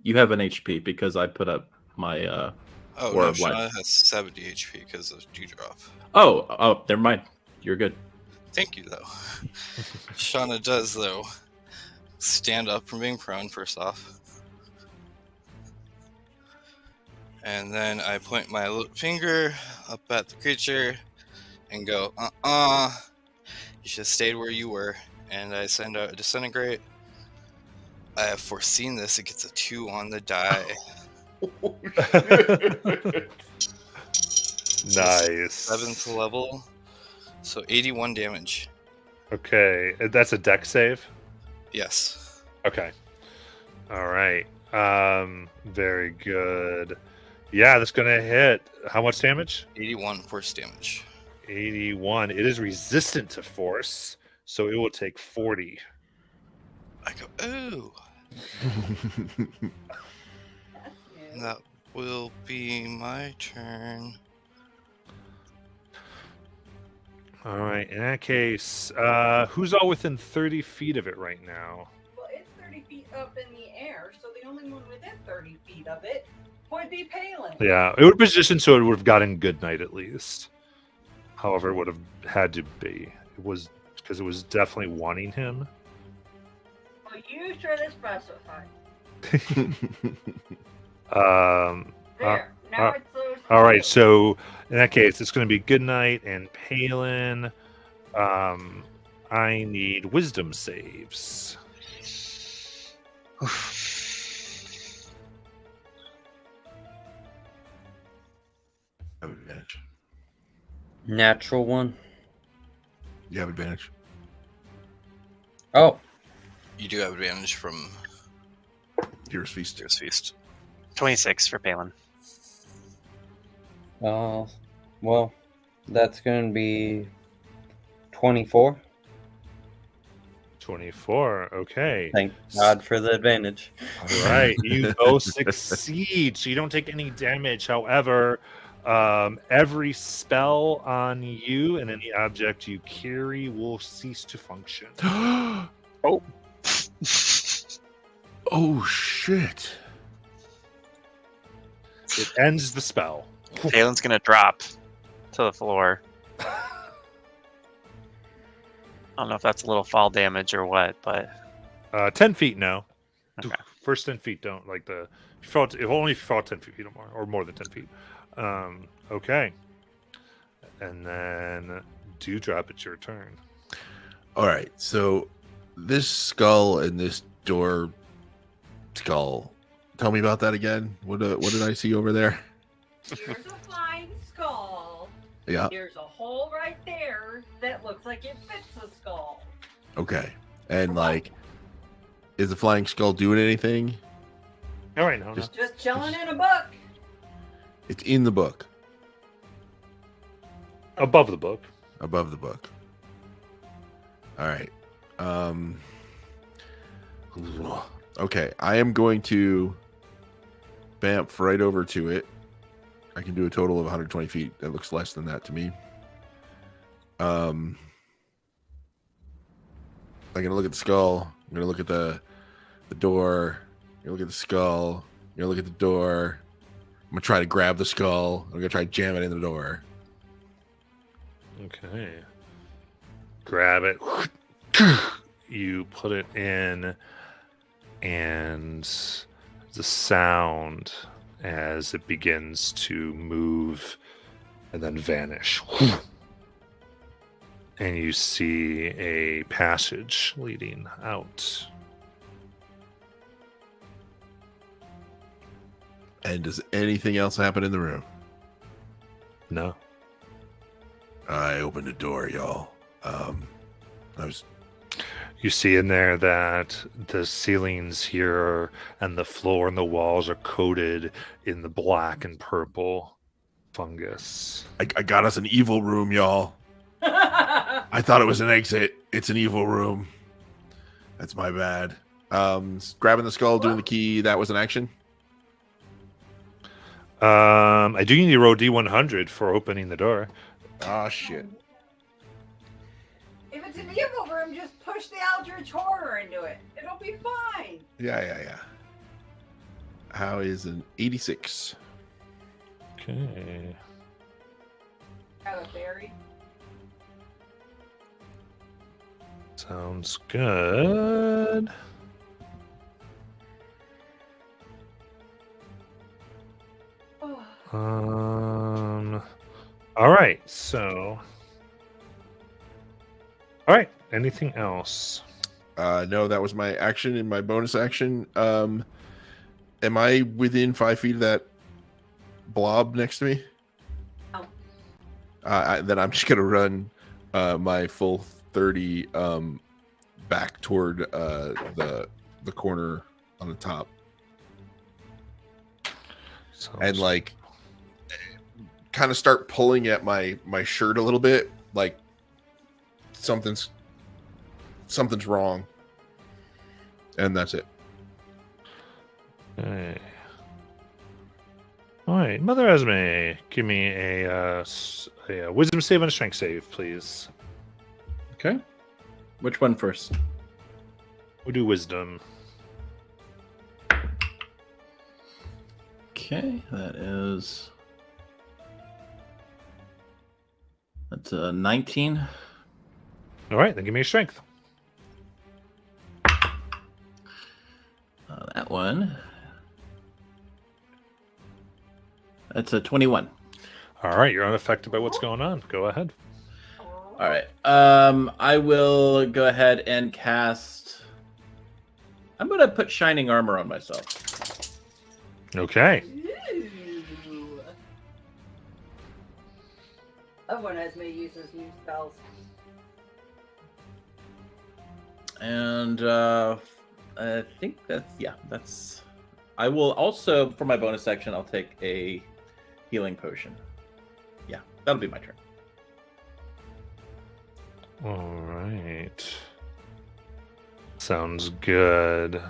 [SPEAKER 6] You have an HP because I put up my
[SPEAKER 4] Oh,
[SPEAKER 6] Or
[SPEAKER 4] no,
[SPEAKER 6] what?
[SPEAKER 4] Shauna has 70 HP because of Dewdrop.
[SPEAKER 6] Oh, never mind. You're good.
[SPEAKER 4] Thank you, though. Shauna does, though, stand up from being prone, first off. And then I point my little finger up at the creature and go, you should have stayed where you were. And I send out a disintegrate. I have foreseen this. It gets a 2 on the die.
[SPEAKER 1] Nice.
[SPEAKER 4] 7th level. So 81 damage.
[SPEAKER 1] Okay, that's a deck save.
[SPEAKER 4] Yes.
[SPEAKER 1] Okay. All right. Very good. Yeah, that's gonna hit. How much damage?
[SPEAKER 4] 81 force damage.
[SPEAKER 1] 81. It is resistant to force, so it will take 40.
[SPEAKER 4] I go, ooh.
[SPEAKER 7] That's new.
[SPEAKER 4] That will be my turn.
[SPEAKER 1] All right. In that case, who's all within 30 feet of it right now?
[SPEAKER 7] Well, it's 30 feet up in the air, so the only one within 30 feet of it would be Palin.
[SPEAKER 1] Yeah, it would position so it would have gotten good night at least. However, it would have had to be. It was because it was definitely wanting him.
[SPEAKER 7] Well, you should have specified. There. Now it's those.
[SPEAKER 1] All right, so in that case, it's going to be Goodnight and Palin. I need wisdom saves.
[SPEAKER 2] Have advantage.
[SPEAKER 5] Natural one.
[SPEAKER 2] You have advantage.
[SPEAKER 5] Oh,
[SPEAKER 4] You do have advantage from
[SPEAKER 2] Here's feast.
[SPEAKER 4] Deer's Feast.
[SPEAKER 3] 26 for Palin.
[SPEAKER 5] well, that's going to be 24.
[SPEAKER 1] 24. Okay.
[SPEAKER 5] Thank God for the advantage.
[SPEAKER 1] All right. You both succeed, so you don't take any damage. However, every spell on you and any object you carry will cease to function.
[SPEAKER 3] Oh.
[SPEAKER 2] Oh shit!
[SPEAKER 1] It ends the spell.
[SPEAKER 3] Palin's gonna drop to the floor. I don't know if that's a little fall damage or what, but
[SPEAKER 1] 10 feet now.
[SPEAKER 3] Okay.
[SPEAKER 1] First 10 feet don't like the. If you fall, only if you fall 10 feet or more than 10 feet. Okay. And then Dewdrop, it's your turn.
[SPEAKER 2] All right, so this skull and this door skull. Tell me about that again. What did I see over there?
[SPEAKER 7] Here's a flying skull.
[SPEAKER 2] Yeah.
[SPEAKER 7] There's a hole right there that looks like it fits the skull.
[SPEAKER 2] Okay. And like, is the flying skull doing anything?
[SPEAKER 1] All right, no.
[SPEAKER 2] Just-
[SPEAKER 7] Just chilling in a book.
[SPEAKER 2] It's in the book,
[SPEAKER 1] Above the book.
[SPEAKER 2] above the book. All right. Okay, I am going to bamf right over to it. I can do a total of 120 feet. That looks less than that to me. I'm gonna look at the skull. I'm gonna look at the door. I'm gonna look at the skull. I'm gonna look at the door. I'm gonna try to grab the skull. I'm gonna try to jam it in the door.
[SPEAKER 1] Okay. Grab it. You put it in, and the sound as it begins to move and then vanish. And you see a passage leading out.
[SPEAKER 2] And does anything else happen in the room?
[SPEAKER 1] No.
[SPEAKER 2] I opened the door, y'all.
[SPEAKER 1] You see in there that the ceilings here and the floor and the walls are coated in the black and purple fungus.
[SPEAKER 2] I got us an evil room, y'all. I thought it was an exit. It's an evil room. That's my bad. Grabbing the skull, doing the key. That was an action.
[SPEAKER 1] I do need to roll D100 for opening the door.
[SPEAKER 2] Ah, shit.
[SPEAKER 7] If it's an evil room, just push the Eldritch Horror into it. It'll be fine.
[SPEAKER 2] Yeah. How is an 86?
[SPEAKER 1] Okay.
[SPEAKER 7] Got a berry.
[SPEAKER 1] Sounds good. All right. So. All right. Anything else?
[SPEAKER 2] No, that was my action and my bonus action. Am I within 5 feet of that blob next to me?
[SPEAKER 7] No.
[SPEAKER 2] Then I'm just gonna run my full 30 back toward the corner on the top, and like kind of start pulling at my shirt a little bit, like something's wrong, and that's it.
[SPEAKER 1] Okay. All right, Mother Esme, give me a a wisdom save and a strength save, please.
[SPEAKER 6] Okay. Which one first?
[SPEAKER 1] We'll do wisdom.
[SPEAKER 6] Okay, that's a 19.
[SPEAKER 1] All right, then give me a strength.
[SPEAKER 6] That one. That's a 21.
[SPEAKER 1] All right, you're unaffected by what's going on. Go ahead.
[SPEAKER 6] All right. I will go ahead and cast. I'm gonna put shining armor on myself.
[SPEAKER 1] Okay.
[SPEAKER 7] Ooh. Everyone has me use his new spells.
[SPEAKER 6] And I think that's. I will also, for my bonus action, I'll take a healing potion. Yeah, that'll be my turn.
[SPEAKER 1] All right. Sounds good.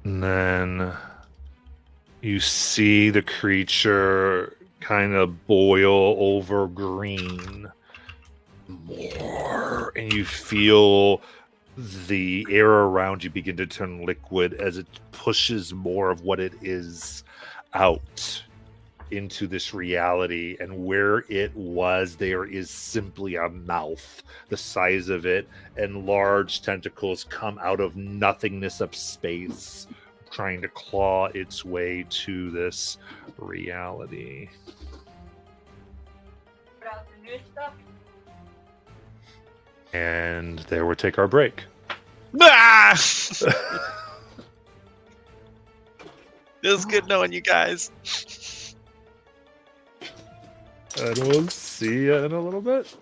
[SPEAKER 1] And then you see the creature kind of boil over green more, and you feel the air around you begin to turn liquid as it pushes more of what it is out into this reality. And where it was, there is simply a mouth the size of it, and large tentacles come out of nothingness of space, trying to claw its way to this reality.
[SPEAKER 7] Put out the new stuff.
[SPEAKER 1] And there we'll take our break.
[SPEAKER 3] Ah! It was good knowing you guys.
[SPEAKER 1] And we'll see you in a little bit.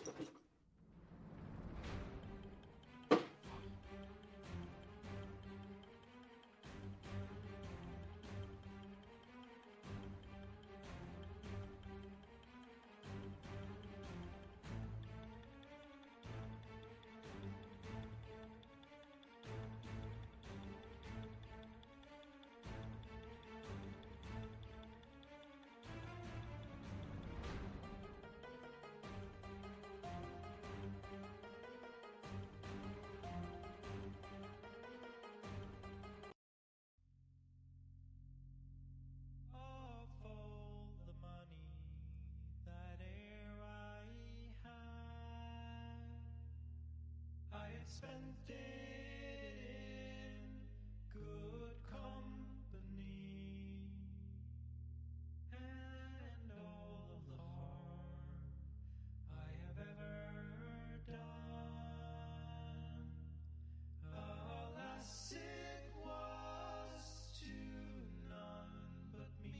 [SPEAKER 8] Spent it in good company, and all of the harm I have ever done, alas, it was to none but me,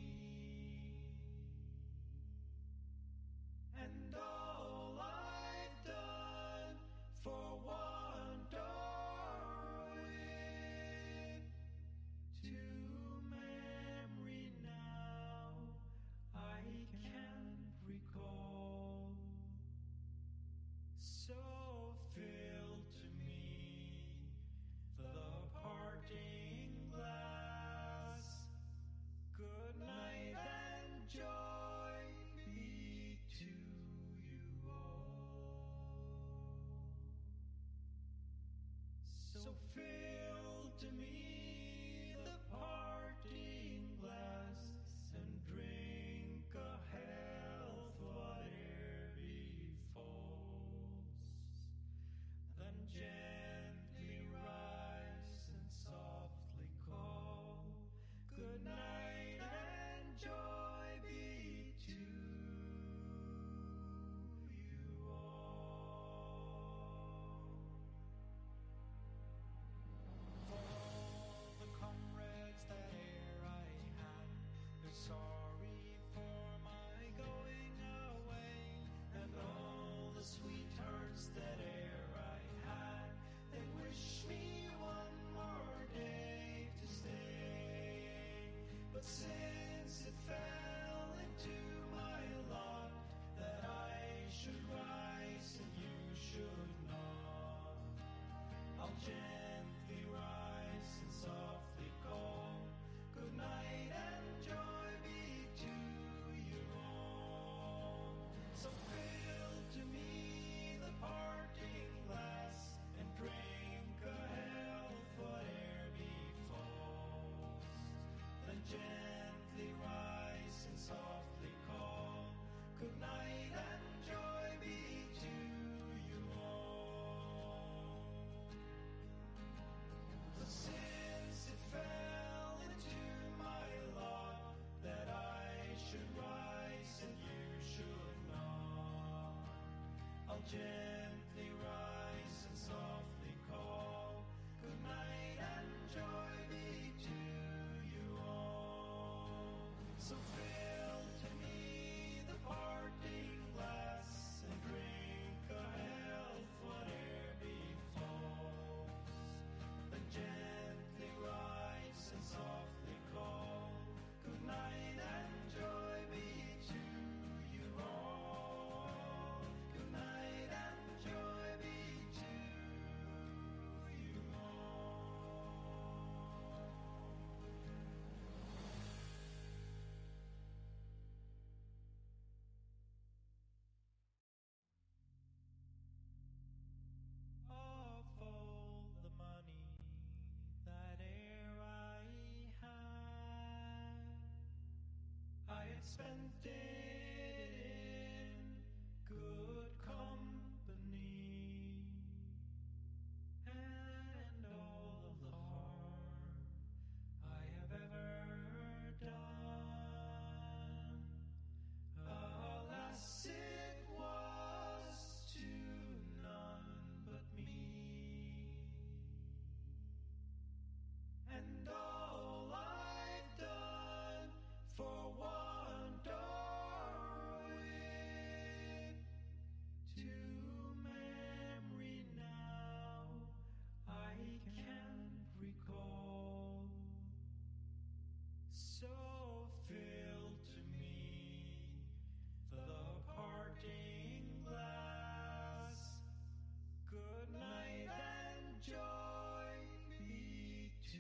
[SPEAKER 8] and all I've done for want of spent it in good company, and all of the harm I have ever done, alas, it was to none but me. And all I've done for want or wit to memory now I can't recall. So fill to me the parting glass. Good night and joy be to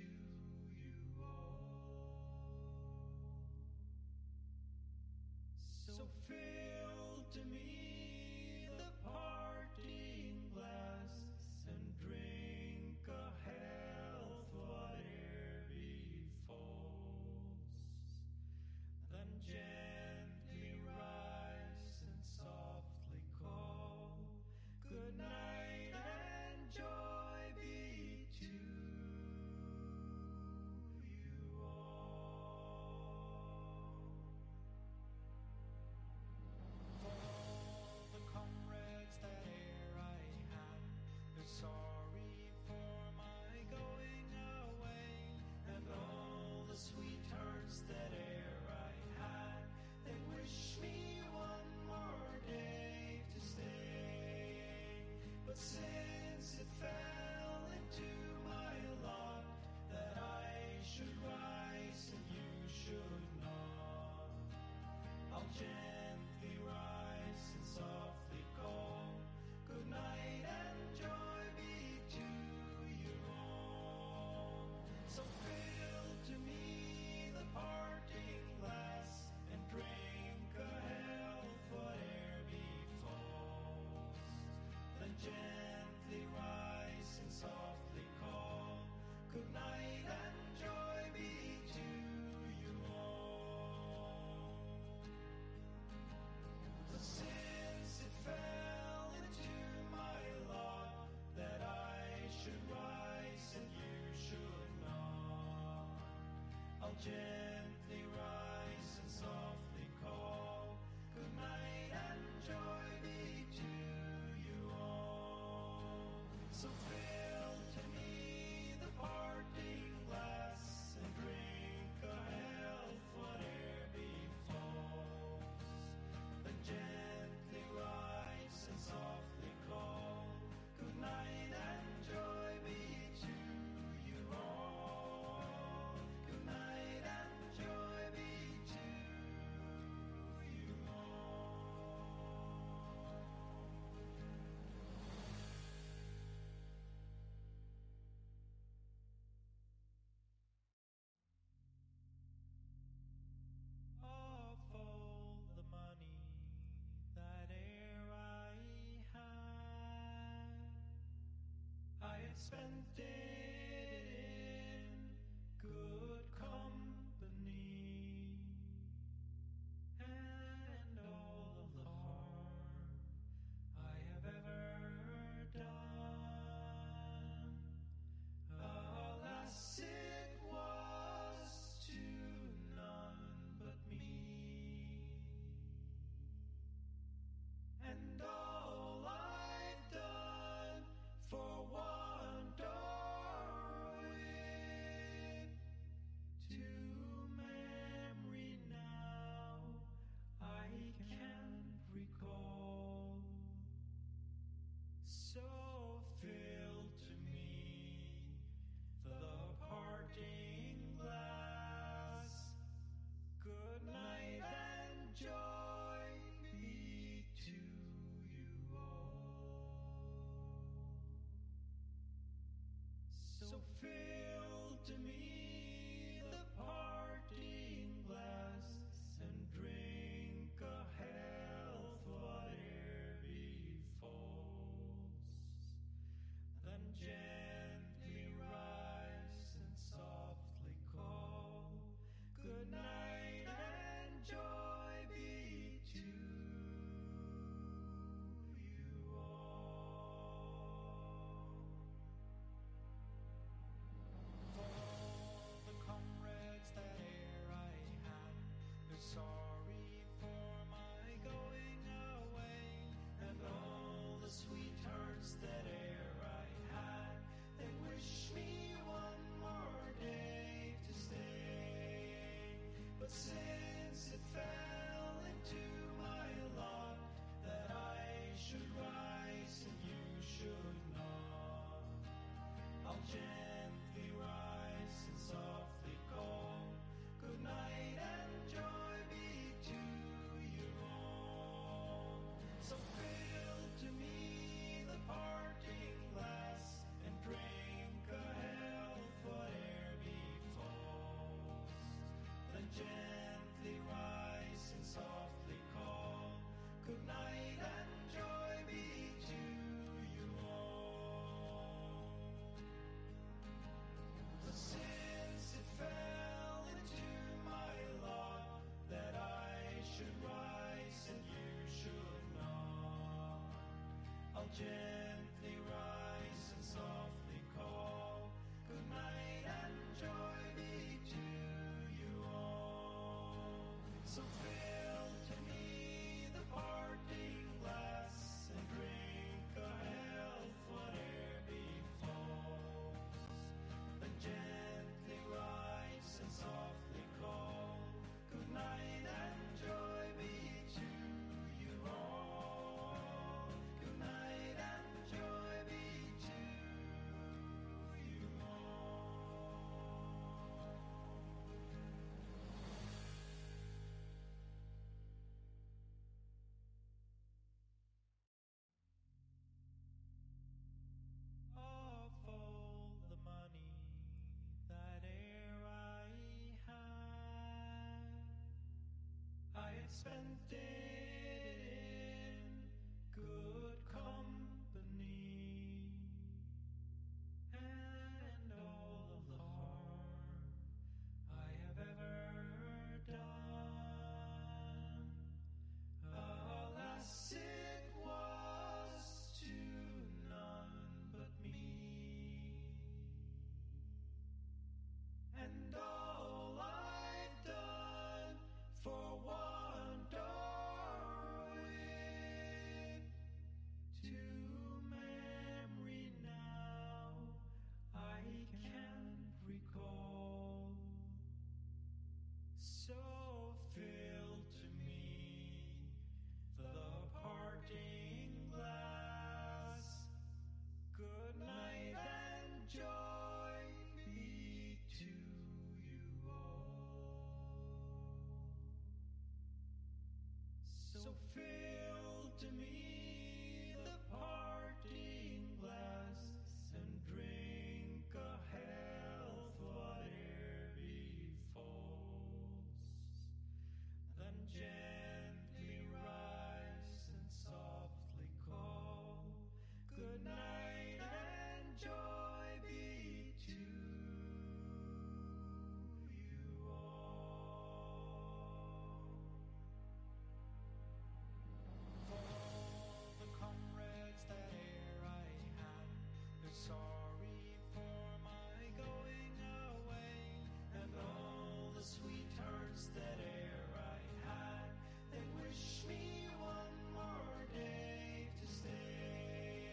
[SPEAKER 8] you all. So fill to me the parting glass and drink a health whate'er befalls. Then gently rise and softly call. Good night and joy be to you all. For all the comrades that e'er I had, they're sorry for my going away. And all the sweethearts that e'er I had, they wish me one more day to stay. But since it fell into my lot that I should rise and you should not, I'll gently rise and softly call. Good night and joy be to you all. So fill to me the parting glass and drink a health whate'er befalls. Then gently rise and softly call. Good night and joy be to you all. But since it fell into my lot that I should rise and you should not, I'll gently rise and softly call. Good night and joy be to you all. So fill to me the parting glass and drink a health whate'er befalls. Then gently rise and softly call. Good night and joy be to you all. Good night and joy be to you all. Of all the money that e'er I had spent it in good company, and all of the harm I have ever done, alas, it was to none but me. And all I've done for want or gently rise and softly call. Good night and joy be to you all. So fill to me the parting glass and drink a health whate'er befalls. Then gently rise and softly call. Good night and joy be to you all. Good night and joy be to you all. Of all the money that e'er I had spent it in good company, and all of the harm I have ever done, alas, it was to none but me. And all I've done for want or wit to memory now I can't recall. So fill to me the parting glass. Good night and joy be to you all. So fill to me the parting glass and drink a health whate'er befalls. Then gently rise and softly call. Good night and joy be to you all. For all the comrades that e'er I had, they're sorry for my going away, and all the sweethearts that e'er I had, they wish me one more day to stay.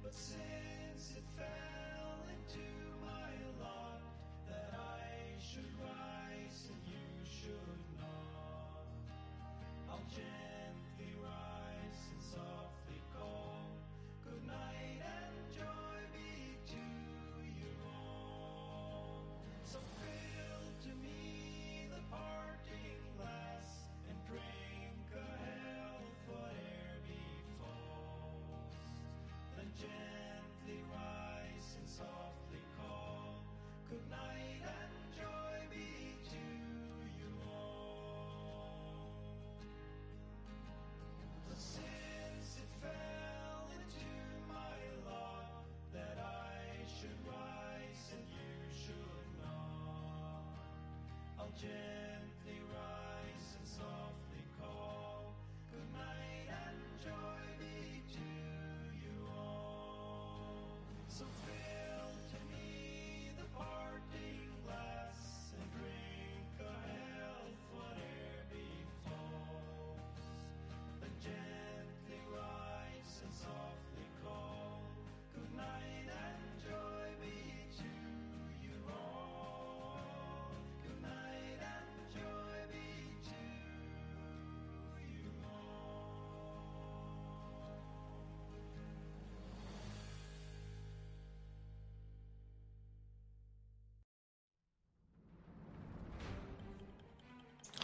[SPEAKER 8] But since it fell into my lot that I should rise and you should not, I'll gently rise and softly call. Good night and joy be to you all. So fill to me the parting glass and drink a health whate'er befalls. Then gently rise and softly call. Good night and joy be to you all. But since it fell into my lot that I should rise and you should not, I'll gently rise and softly call. Good night and joy be to you all. So fill to me the parting glass and drink a health whate'er befalls. Then gently rise and softly call. Good night and joy be to you all. Good night and joy be to you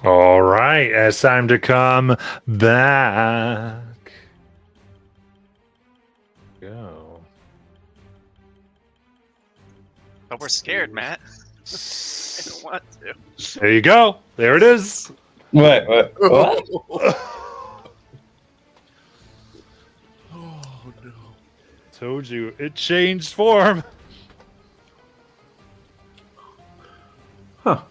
[SPEAKER 1] All right, it's time to come back. Go.
[SPEAKER 3] But we're scared, Matt. I don't want to.
[SPEAKER 1] There you go. There it is.
[SPEAKER 5] What? What?
[SPEAKER 2] Oh no.
[SPEAKER 1] Told you, it changed form.
[SPEAKER 6] Huh.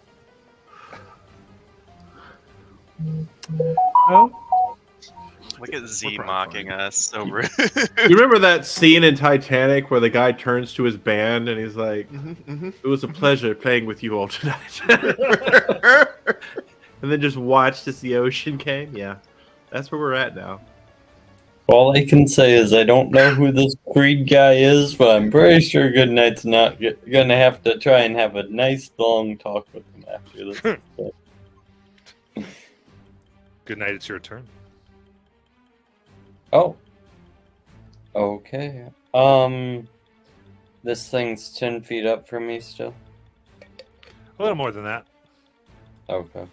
[SPEAKER 6] Well,
[SPEAKER 3] Look at Z
[SPEAKER 2] We're
[SPEAKER 3] mocking
[SPEAKER 2] fine.
[SPEAKER 3] us. So rude.
[SPEAKER 6] You remember that scene in Titanic where the guy turns to his band and he's like,
[SPEAKER 2] Mm-hmm.
[SPEAKER 6] "It was a pleasure playing with you all tonight," and then just watched as the ocean came. Yeah, that's where we're at now.
[SPEAKER 5] All I can say is I don't know who this Creed guy is, but I'm pretty sure Goodnight's not gonna have to try and have a nice long talk with him after this.
[SPEAKER 1] Good night. It's your turn.
[SPEAKER 5] Oh. Okay. This thing's 10 feet up from me still.
[SPEAKER 1] A little more than that.
[SPEAKER 5] Okay.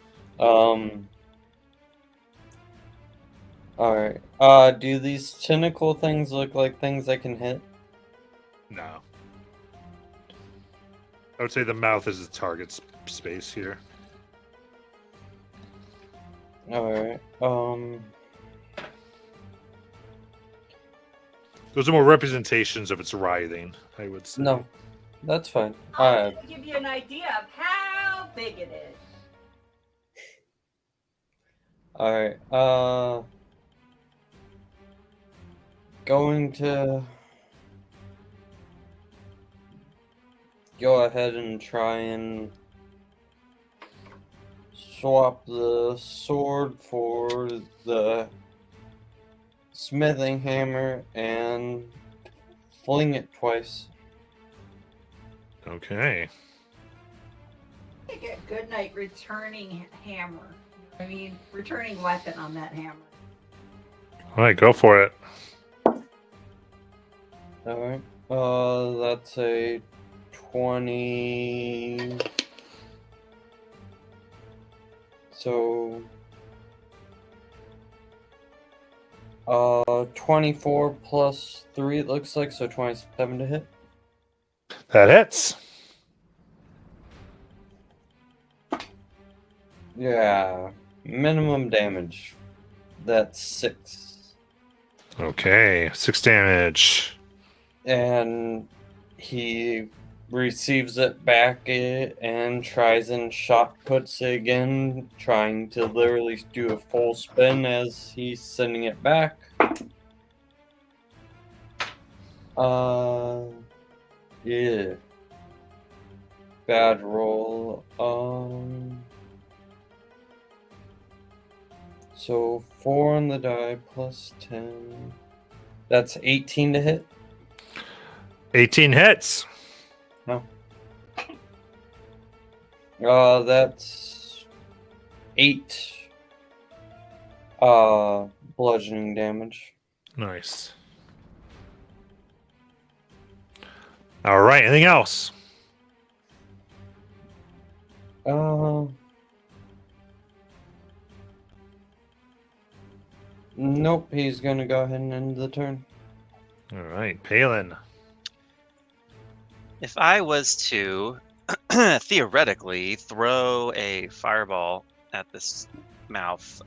[SPEAKER 5] Alright. Do these tentacle things look like things I can hit?
[SPEAKER 1] No. I would say the mouth is the target space here.
[SPEAKER 5] Alright.
[SPEAKER 1] Those are more representations of its writhing, I would say.
[SPEAKER 5] No. That's fine.
[SPEAKER 7] I'll give you an idea of how big it is.
[SPEAKER 5] Alright. Going to go ahead and try and swap the sword for the smithing hammer and fling it twice.
[SPEAKER 1] Okay.
[SPEAKER 7] I get Goodnight returning hammer. I mean, returning weapon on that hammer.
[SPEAKER 1] All right, go for it.
[SPEAKER 5] Alright. That's a 20. So 24 plus 3 it looks like, so 27 to hit.
[SPEAKER 1] That hits.
[SPEAKER 5] Yeah. Minimum damage. That's 6.
[SPEAKER 1] Okay, 6 damage.
[SPEAKER 5] And he receives it back and tries and shot puts it again, trying to literally do a full spin as he's sending it back. Yeah. Bad roll. So 4 on the die plus 10. That's 18 to hit.
[SPEAKER 1] 18 hits.
[SPEAKER 5] That's 8 bludgeoning damage.
[SPEAKER 1] Nice. All right, anything else?
[SPEAKER 5] Nope, he's gonna go ahead and end the turn.
[SPEAKER 1] All right, Palin.
[SPEAKER 3] If I was to theoretically throw a fireball at this mouth,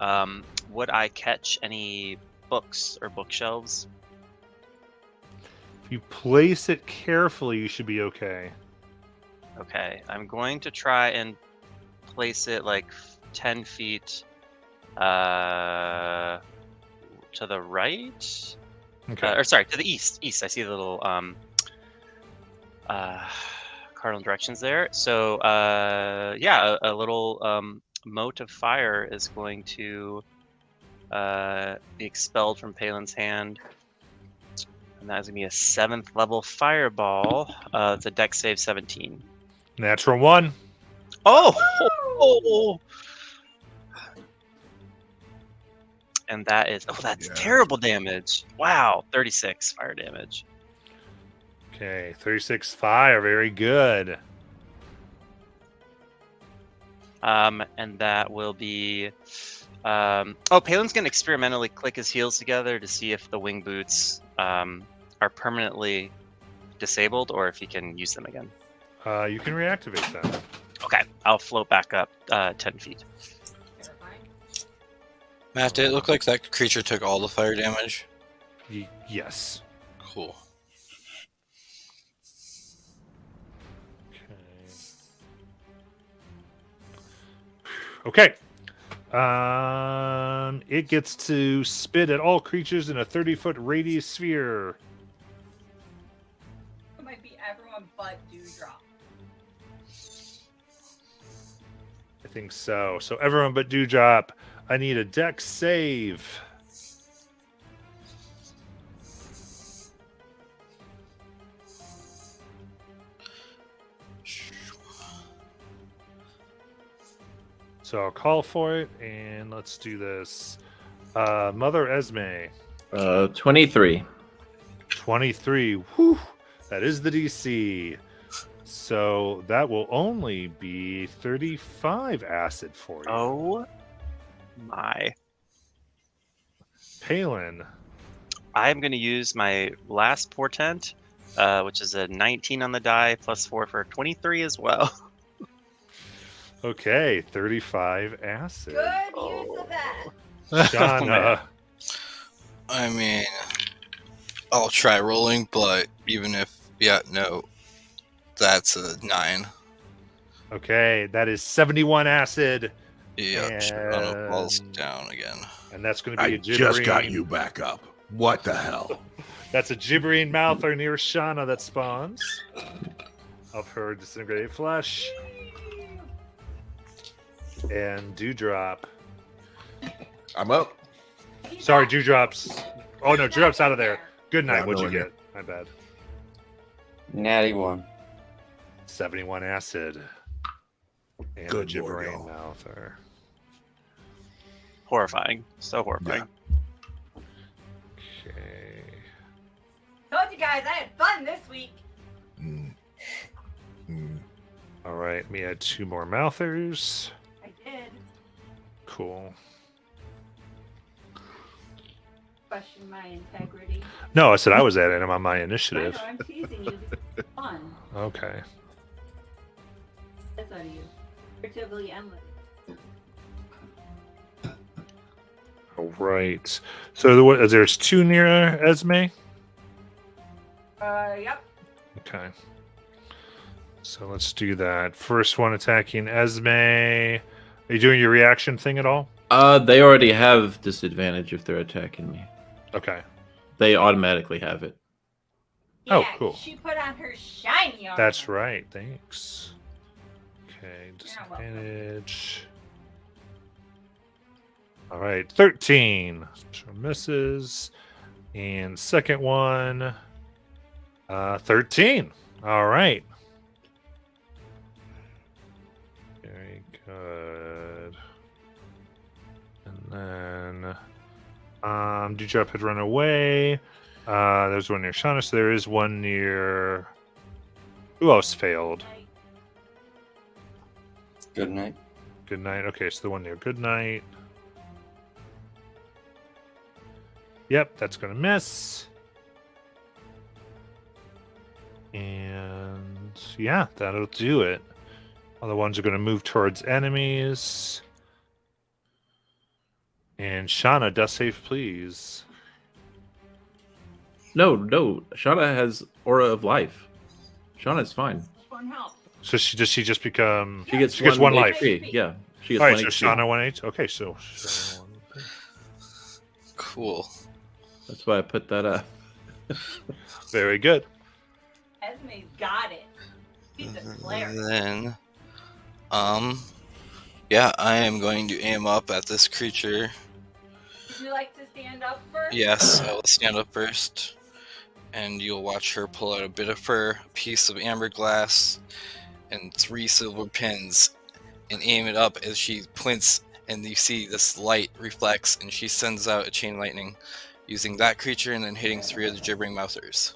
[SPEAKER 3] would I catch any books or bookshelves?
[SPEAKER 1] If you place it carefully, you should be okay.
[SPEAKER 3] Okay, I'm going to try and place it like 10 feet to the right.
[SPEAKER 1] Okay.
[SPEAKER 3] Or sorry, to the east. East. I see the little cardinal directions there. So yeah, a little mote of fire is going to be expelled from Palin's hand. And that is going to be a 7th level fireball. It's a dex save 17.
[SPEAKER 1] Natural 1.
[SPEAKER 3] Oh! And that is, that's
[SPEAKER 2] Yeah.
[SPEAKER 3] terrible damage. Wow, 36 fire damage.
[SPEAKER 1] Okay, 36 fire. Very good.
[SPEAKER 3] And that will be, Palin's going to experimentally click his heels together to see if the wing boots are permanently disabled or if he can use them again.
[SPEAKER 1] You can reactivate that.
[SPEAKER 3] Okay, I'll float back up 10 feet.
[SPEAKER 7] Terrifying.
[SPEAKER 4] Matt, did it look like that creature took all the fire damage?
[SPEAKER 1] Yes.
[SPEAKER 4] Cool.
[SPEAKER 1] Okay. It gets to spit at all creatures in a 30-foot radius sphere.
[SPEAKER 7] It might be everyone but Dewdrop.
[SPEAKER 1] I think so. So everyone but Dewdrop, I need a dex save. So I'll call for it, and let's do this. Mother Esme,
[SPEAKER 6] 23.
[SPEAKER 1] 23. Whew, that is the DC. So that will only be 35 acid for you.
[SPEAKER 3] Oh my.
[SPEAKER 1] Palin.
[SPEAKER 3] I'm going to use my last portent, which is a 19 on the die, plus 4 for 23 as well.
[SPEAKER 1] Okay, 35 acid.
[SPEAKER 7] Good use of that.
[SPEAKER 1] Shauna.
[SPEAKER 4] I mean, I'll try rolling, but even if, no, that's a 9.
[SPEAKER 1] Okay, that is 71 acid.
[SPEAKER 4] Yeah, Shauna falls
[SPEAKER 1] And-
[SPEAKER 4] down again.
[SPEAKER 1] And that's going to be
[SPEAKER 9] I
[SPEAKER 1] a gibbering.
[SPEAKER 9] just got you back up. What the hell?
[SPEAKER 1] That's a gibbering mouther near Shauna that spawns of her disintegrated flesh. And Dewdrop.
[SPEAKER 2] I'm up.
[SPEAKER 1] Sorry, Dewdrop's. Oh no, Dewdrop's out of there. Good night.
[SPEAKER 2] Yeah,
[SPEAKER 1] What'd you
[SPEAKER 2] no
[SPEAKER 1] get? My bad.
[SPEAKER 5] Natty 1.
[SPEAKER 1] 71 acid. And
[SPEAKER 9] Good
[SPEAKER 1] a gibbering
[SPEAKER 9] Lord,
[SPEAKER 1] mouther.
[SPEAKER 3] Horrifying. So horrifying.
[SPEAKER 1] Okay.
[SPEAKER 7] Told you guys I had fun this week.
[SPEAKER 9] Mm. Mm.
[SPEAKER 1] All right. Let me add 2 more mouthers.
[SPEAKER 7] I did.
[SPEAKER 1] Cool.
[SPEAKER 7] Question my integrity.
[SPEAKER 1] No, I said I was adding them on my
[SPEAKER 7] I know,
[SPEAKER 1] initiative.
[SPEAKER 7] I'm teasing you. This is fun.
[SPEAKER 1] Okay.
[SPEAKER 7] That's out of you. Creatively endless.
[SPEAKER 1] All right. So there's 2 near Esme.
[SPEAKER 7] Yep.
[SPEAKER 1] Okay. So let's do that. First one attacking Esme. Are you doing your reaction thing at all?
[SPEAKER 6] They already have disadvantage if they're attacking me.
[SPEAKER 1] Okay.
[SPEAKER 6] They automatically have it.
[SPEAKER 1] Oh,
[SPEAKER 7] Yeah,
[SPEAKER 1] cool.
[SPEAKER 7] She put on her shiny armor.
[SPEAKER 1] That's right. Thanks. Okay.
[SPEAKER 7] You're welcome.
[SPEAKER 1] Disadvantage. All right. 13. So misses. And second one. 13. All right. Very good. And then Dewdrop had run away. There's one near Shauna, so there is one near. Who else failed?
[SPEAKER 5] Good night.
[SPEAKER 1] Good night. Okay, so the one near Good night. Yep, that's gonna miss. And yeah, that'll do it. Other ones are gonna move towards enemies. And Shauna, death save, please.
[SPEAKER 6] No. Shauna has aura of life. Shauna's fine.
[SPEAKER 7] One health.
[SPEAKER 1] So she just become.
[SPEAKER 6] She gets,
[SPEAKER 1] She gets one life.
[SPEAKER 6] HP. Yeah. She gets
[SPEAKER 1] All right,
[SPEAKER 6] one
[SPEAKER 1] so
[SPEAKER 6] HP.
[SPEAKER 1] Shauna 1H. Okay, so Shauna 1.
[SPEAKER 4] Cool.
[SPEAKER 6] That's why I put that up.
[SPEAKER 1] Very good.
[SPEAKER 7] Esme's got it. She's a cleric.
[SPEAKER 4] Then, yeah, I am going to aim up at this creature.
[SPEAKER 7] Would you like to stand up first?
[SPEAKER 4] Yes, I will stand up first, and you'll watch her pull out a bit of fur, a piece of amber glass, and 3 silver pins, and aim it up as she points, and you see this light reflects, and she sends out a chain lightning, using that creature and then hitting 3 of the gibbering mouthers.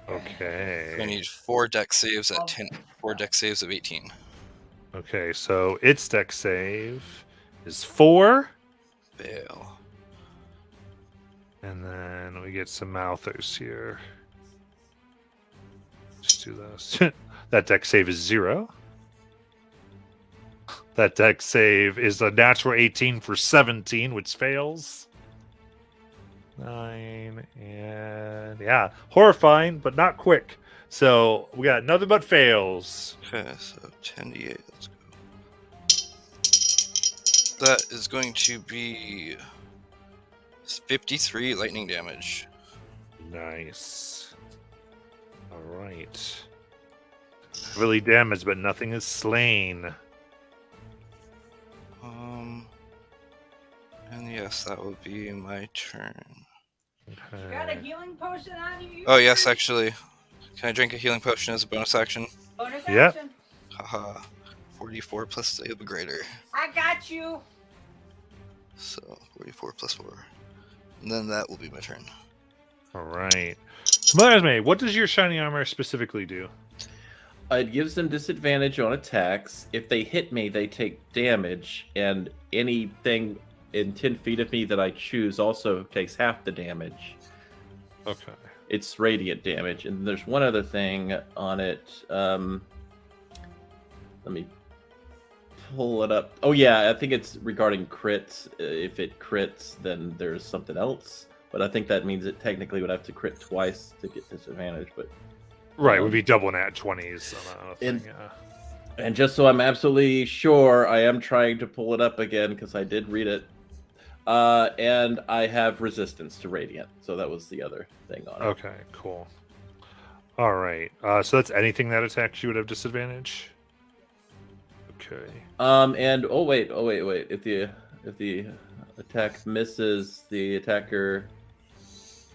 [SPEAKER 1] Okay.
[SPEAKER 4] I need 4 dex saves at 10, 4 dex saves of 18.
[SPEAKER 1] Okay, so its dex save is 4.
[SPEAKER 4] Fail.
[SPEAKER 1] And then we get some mouthers here. Let's do this. That dex save is 0. That dex save is a natural 18 for 17, which fails. 9 and yeah, horrifying, but not quick. So we got nothing but fails.
[SPEAKER 4] Okay, so 10 to 8. Let's That is going to be 53 lightning damage.
[SPEAKER 1] Nice. All right. Really damaged, but nothing is slain.
[SPEAKER 4] And yes, that would be my turn.
[SPEAKER 7] You got a
[SPEAKER 1] Okay.
[SPEAKER 7] healing potion on you?
[SPEAKER 4] Oh yes, actually. Can I drink a healing potion as a bonus action?
[SPEAKER 7] Bonus
[SPEAKER 1] Yep.
[SPEAKER 7] action.
[SPEAKER 4] Haha. 44 plus save greater.
[SPEAKER 7] I got you.
[SPEAKER 4] So 44 plus 4. And then that will be my turn.
[SPEAKER 1] All right. So, Mother Esme, what does your shiny armor specifically do?
[SPEAKER 6] It gives them disadvantage on attacks. If they hit me, they take damage, and anything in 10 feet of me that I choose also takes half the damage.
[SPEAKER 1] Okay.
[SPEAKER 6] It's radiant damage. And there's one other thing on it. Let me pull it up. Oh, yeah, I think it's regarding crits. If it crits, then there's something else. But I think that means it technically would have to crit twice to get disadvantage. But
[SPEAKER 1] Right, would be double nat 20s on a thing,
[SPEAKER 6] And-
[SPEAKER 1] yeah.
[SPEAKER 6] And just so I'm absolutely sure, I am trying to pull it up again because I did read it. And I have resistance to radiant, so that was the other thing on it.
[SPEAKER 1] Okay, cool. All right. So that's anything that attacks you would have disadvantage. Okay.
[SPEAKER 6] And wait. If the attack misses, the attacker,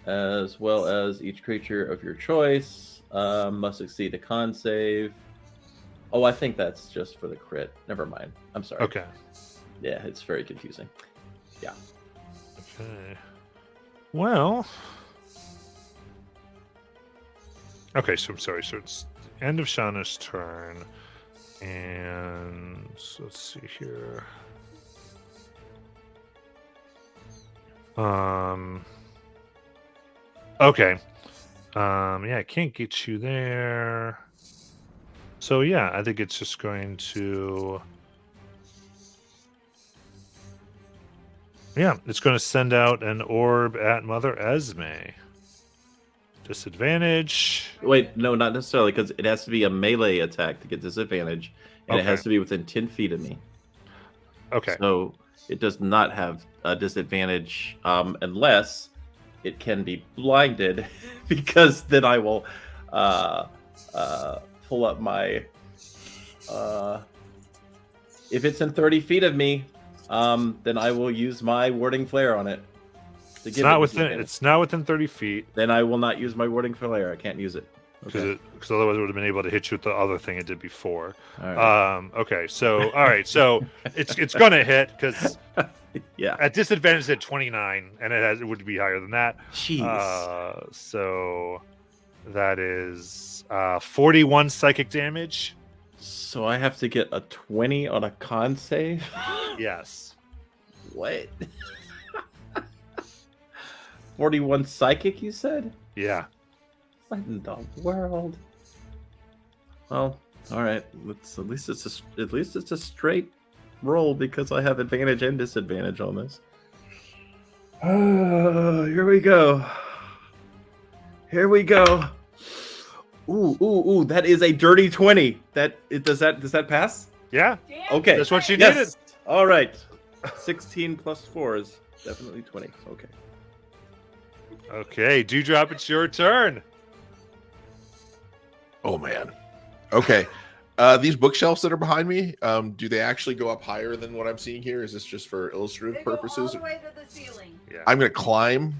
[SPEAKER 6] as well as each creature of your choice, must succeed a con save. Oh, I think that's just for the crit. Never mind. I'm sorry.
[SPEAKER 1] Okay.
[SPEAKER 6] Yeah, it's very confusing.
[SPEAKER 1] Okay. Well. Okay, so I'm sorry. So it's the end of Shauna's turn. And so let's see here. Okay. Yeah, I can't get you there. So yeah, I think it's just going to. Yeah, it's going to send out an orb at Mother Esme. Disadvantage.
[SPEAKER 6] Wait, no, not necessarily, because it has to be a melee attack to get disadvantage, and it has
[SPEAKER 1] Okay.
[SPEAKER 6] to be within 10 feet of me.
[SPEAKER 1] Okay.
[SPEAKER 6] So it does not have a disadvantage unless it can be blinded, because then I will pull up my. If it's in 30 feet of me, then I will use my warding flare on it. To
[SPEAKER 1] It's
[SPEAKER 6] give
[SPEAKER 1] not
[SPEAKER 6] it
[SPEAKER 1] within.
[SPEAKER 6] disadvantage.
[SPEAKER 1] It's not within 30 feet
[SPEAKER 6] Then I will not use my warding flare. I can't use it.
[SPEAKER 1] because otherwise it would have been able to hit you with the other thing it did before.
[SPEAKER 6] All right.
[SPEAKER 1] Okay. So all right. So it's gonna hit because
[SPEAKER 6] Yeah.
[SPEAKER 1] at disadvantage at 29, and it would be higher than that.
[SPEAKER 6] Jeez.
[SPEAKER 1] So that is 41 psychic damage.
[SPEAKER 6] So I have to get a 20 on a con save?
[SPEAKER 1] Yes.
[SPEAKER 6] What? 41 psychic, you said?
[SPEAKER 1] Yeah.
[SPEAKER 6] What in the world? Well, all right. At least it's a straight roll because I have advantage and disadvantage on this. Here we go. Here we go. Ooh! That is a dirty 20. Does that pass?
[SPEAKER 1] Yeah.
[SPEAKER 7] Damn
[SPEAKER 6] Okay.
[SPEAKER 1] That's what you
[SPEAKER 7] straight.
[SPEAKER 1] needed.
[SPEAKER 6] All right. 16 plus 4 is definitely 20. Okay.
[SPEAKER 1] Okay. Dewdrop, it's your turn.
[SPEAKER 2] Oh man. Okay. These bookshelves that are behind me, do they actually go up higher than what I'm seeing here? Is this just for illustrative
[SPEAKER 7] They go all
[SPEAKER 2] purposes?
[SPEAKER 7] the way to the ceiling.
[SPEAKER 1] Yeah.
[SPEAKER 2] I'm gonna climb.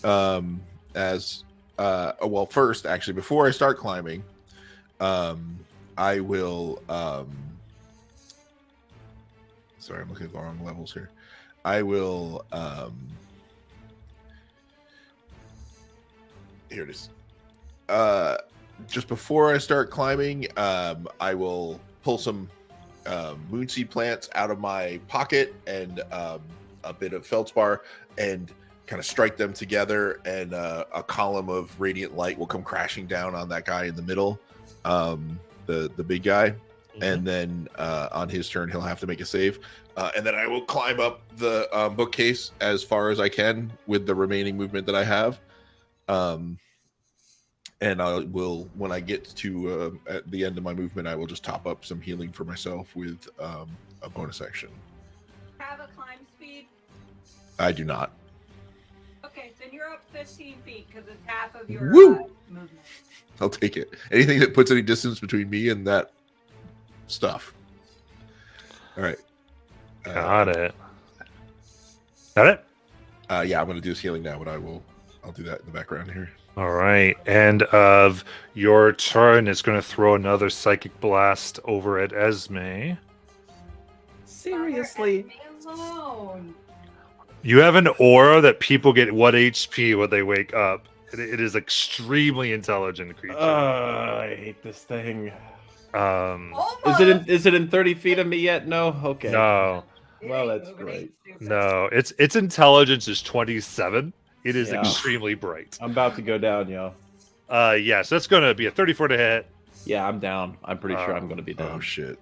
[SPEAKER 2] Well, first, actually, before I start climbing, I will. Sorry, I'm looking at the wrong levels here. I will. Here it is. Just before I start climbing, I will pull some moonseed plants out of my pocket and a bit of feldspar and kind of strike them together, and a column of radiant light will come crashing down on that guy in the middle, the big guy. And then on his turn, he'll have to make a save. And then I will climb up the bookcase as far as I can with the remaining movement that I have. And I will, when I get to at the end of my movement, I will just top up some healing for myself with a bonus action.
[SPEAKER 7] Have
[SPEAKER 2] I do not.
[SPEAKER 7] Okay, then you're up 15 feet because it's half of your
[SPEAKER 2] Woo!
[SPEAKER 7] movement.
[SPEAKER 2] I'll take it. Anything that puts any distance between me and that stuff. All right.
[SPEAKER 1] Got it. Got it?
[SPEAKER 2] Yeah, I'm going to do this healing now, but I'll do that in the background here.
[SPEAKER 1] All right. End of your turn is going to throw another psychic blast over at Esme.
[SPEAKER 6] Seriously?
[SPEAKER 7] Leave me alone.
[SPEAKER 1] You have an aura that people get 1 HP when they wake up. It is extremely intelligent creature.
[SPEAKER 6] I hate this thing.
[SPEAKER 7] Almost.
[SPEAKER 6] Is it in 30 feet of me yet? No? Okay.
[SPEAKER 1] No,
[SPEAKER 6] Well, that's
[SPEAKER 7] Moving
[SPEAKER 6] great.
[SPEAKER 7] ain't stupid.
[SPEAKER 1] no. Its intelligence is 27. It is
[SPEAKER 6] Yeah.
[SPEAKER 1] extremely bright.
[SPEAKER 6] I'm about to go down, yo.
[SPEAKER 1] Yeah, so that's going to be a 34 to hit.
[SPEAKER 6] Yeah, I'm down. I'm pretty sure I'm going to be down.
[SPEAKER 2] Oh, shit.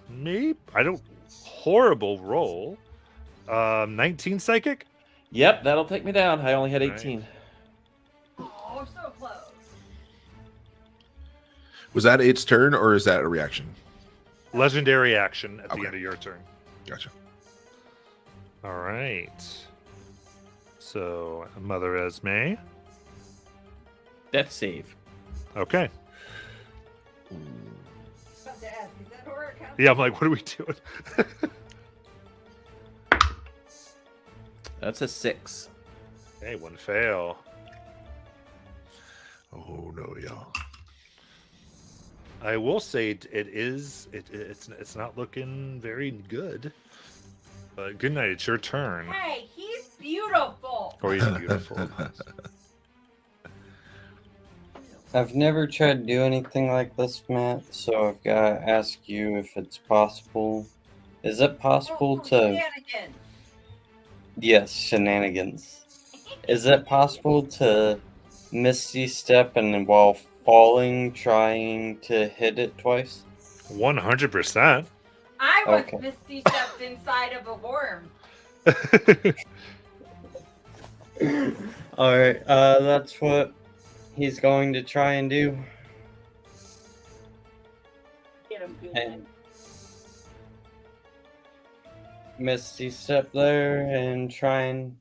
[SPEAKER 1] Me? I don't. Horrible roll. 19 psychic?
[SPEAKER 6] Yep, that'll take me down. I only had
[SPEAKER 1] Right.
[SPEAKER 6] 18.
[SPEAKER 7] Oh, so close.
[SPEAKER 2] Was that its turn, or is that a reaction?
[SPEAKER 1] Legendary action at
[SPEAKER 2] Okay.
[SPEAKER 1] the end of your turn.
[SPEAKER 2] Gotcha.
[SPEAKER 1] All right. So, Mother Esme.
[SPEAKER 6] Death save.
[SPEAKER 1] Okay.
[SPEAKER 7] About to ask, is that horror count?
[SPEAKER 1] Yeah, I'm like, what are we doing?
[SPEAKER 6] That's a 6.
[SPEAKER 1] Hey, one fail.
[SPEAKER 2] Oh, no, y'all.
[SPEAKER 1] I will say it's not looking very good. But good night. It's your turn.
[SPEAKER 7] Hey, he's beautiful.
[SPEAKER 1] Or he's beautiful.
[SPEAKER 5] I've never tried to do anything like this, Matt, so I've got to ask you if it's possible. Is it possible to.
[SPEAKER 7] Shenanigans.
[SPEAKER 5] Yes, shenanigans. Is it possible to Misty Step and while falling, trying to hit it twice?
[SPEAKER 1] 100%.
[SPEAKER 7] I was
[SPEAKER 5] Okay.
[SPEAKER 7] Misty stepped inside of a worm.
[SPEAKER 5] Alright, that's what he's going to try and do.
[SPEAKER 7] Get him good.
[SPEAKER 5] And Misty Step there and try and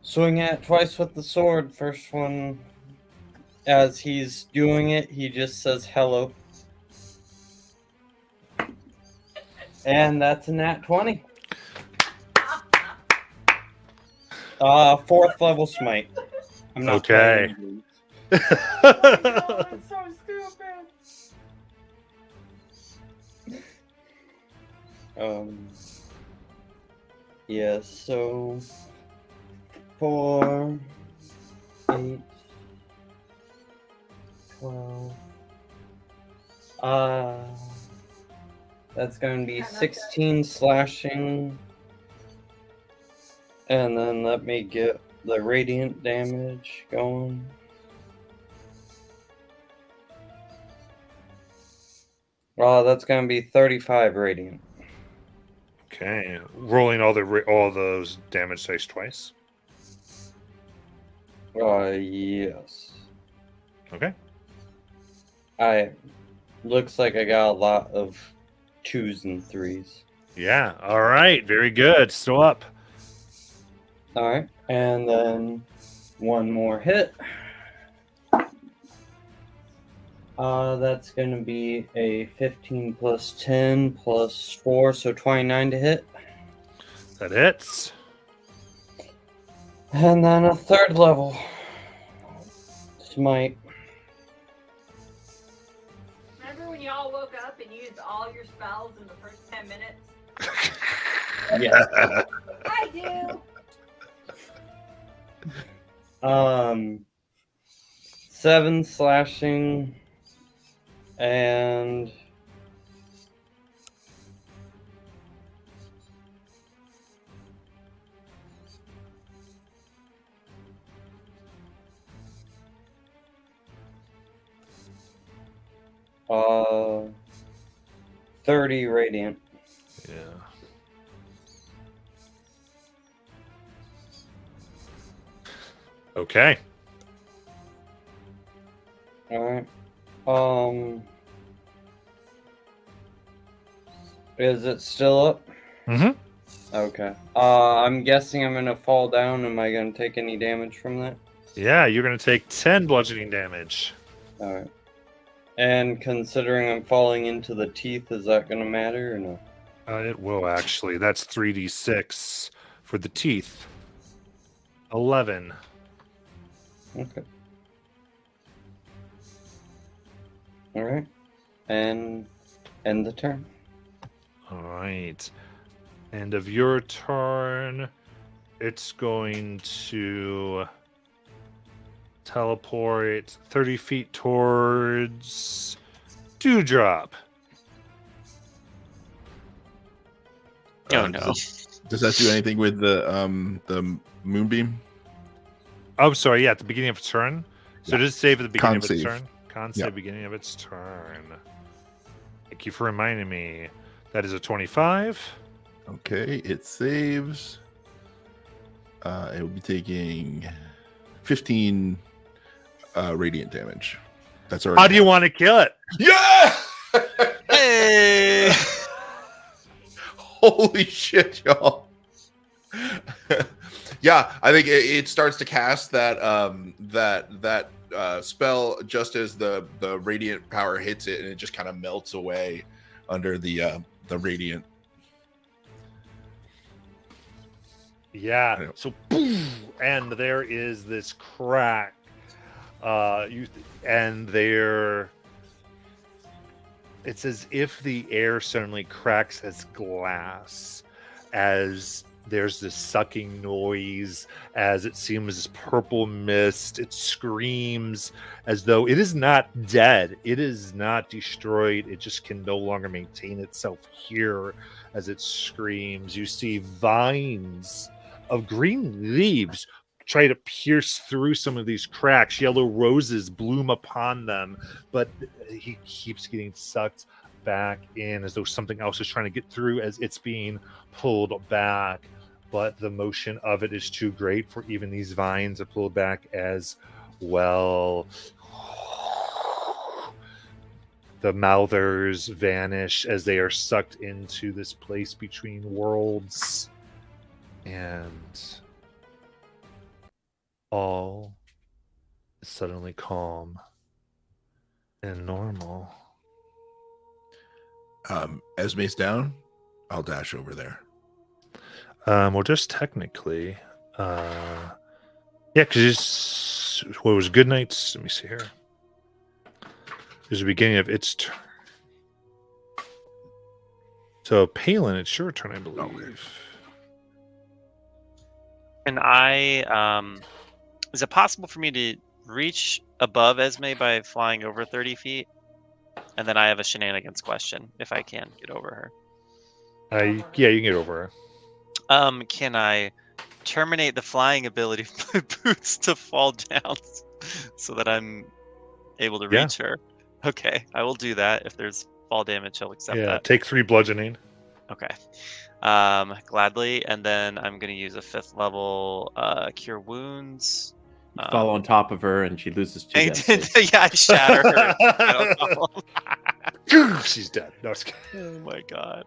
[SPEAKER 5] swing at it twice with the sword. First one, as he's doing it, he just says hello. And that's a nat 20. 4th level smite. I'm not
[SPEAKER 1] Okay.
[SPEAKER 5] playing.
[SPEAKER 7] Oh, it's so stupid.
[SPEAKER 5] Yeah, so 4, 8, 12. That's going to be 16 slashing. And then let me get the radiant damage going. That's going to be 35 radiant.
[SPEAKER 1] Okay. Rolling all those damage dice twice.
[SPEAKER 5] Yes.
[SPEAKER 1] Okay.
[SPEAKER 5] Looks like I got a lot of 2s and 3s.
[SPEAKER 1] Yeah. All right. Very good. Still up.
[SPEAKER 5] Alright, and then one more hit. That's gonna be a 15 plus 10 plus 4, so 29 to hit.
[SPEAKER 1] That hits.
[SPEAKER 5] And then a 3rd level smite.
[SPEAKER 7] Remember when y'all woke up and used all your spells in the first 10 minutes?
[SPEAKER 5] Yeah.
[SPEAKER 7] I do.
[SPEAKER 5] 7 slashing and uh 30 radiant.
[SPEAKER 1] Yeah. Okay.
[SPEAKER 5] Alright. Is it still up?
[SPEAKER 1] Mm-hmm.
[SPEAKER 5] Okay. I'm guessing I'm gonna fall down. Am I gonna take any damage from that?
[SPEAKER 1] Yeah, you're going to take 10 bludgeoning damage.
[SPEAKER 5] All right. And considering I'm falling into the teeth, is that gonna matter or no?
[SPEAKER 1] It will actually. That's 3d6 for the teeth. 11.
[SPEAKER 5] Okay. All right. And end the turn.
[SPEAKER 1] All right. End of your turn. It's going to teleport 30 feet towards Dewdrop.
[SPEAKER 3] Oh no.
[SPEAKER 2] Does that do anything with the moonbeam?
[SPEAKER 1] Oh, sorry. Yeah, at the beginning of its turn. So just save at the beginning
[SPEAKER 2] Con
[SPEAKER 1] of its
[SPEAKER 2] save.
[SPEAKER 1] turn. Con save beginning of its turn. Thank you for reminding me. That is a 25.
[SPEAKER 2] Okay, it saves. It will be taking 15 radiant damage. That's already.
[SPEAKER 1] How do you want to kill it?
[SPEAKER 2] Yeah!
[SPEAKER 3] Hey!
[SPEAKER 2] Holy shit, y'all! Yeah, I think it starts to cast that spell just as the radiant power hits it, and it just kind of melts away under the radiant.
[SPEAKER 1] Yeah. So, boom, and there is this crack. And there, it's as if the air suddenly cracks as glass, as there's this sucking noise, as it seems purple mist. It screams as though it is not dead. It is not destroyed. It just can no longer maintain itself here. As it screams, you see vines of green leaves try to pierce through some of these cracks. Yellow roses bloom upon them, but he keeps getting sucked back in as though something else is trying to get through as it's being pulled back. But the motion of it is too great for even these vines to pull back as well. The mouthers vanish as they are sucked into this place between worlds. And all is suddenly calm and normal.
[SPEAKER 2] Esme's down. I'll dash over there.
[SPEAKER 1] Well, just technically, yeah, because what was good nights? Let me see here. There's the beginning of its turn. So, Palin, it's your turn, I believe.
[SPEAKER 2] Okay.
[SPEAKER 3] Can I? Is it possible for me to reach above Esme by flying over 30 feet? And then I have a shenanigans question if I can get over her.
[SPEAKER 1] Yeah, you can get over her.
[SPEAKER 3] Can I terminate the flying ability of my boots to fall down so that I'm able to reach her? Okay, I will do that. If there's fall damage, I'll accept that.
[SPEAKER 1] Take 3 bludgeoning.
[SPEAKER 3] Okay. Gladly. And then I'm going to use a 5th level Cure Wounds.
[SPEAKER 6] You fall on top of her and she loses 2 death.
[SPEAKER 3] Yeah, I shatter her. I don't know.
[SPEAKER 1] She's dead. No, it's
[SPEAKER 3] Oh my god.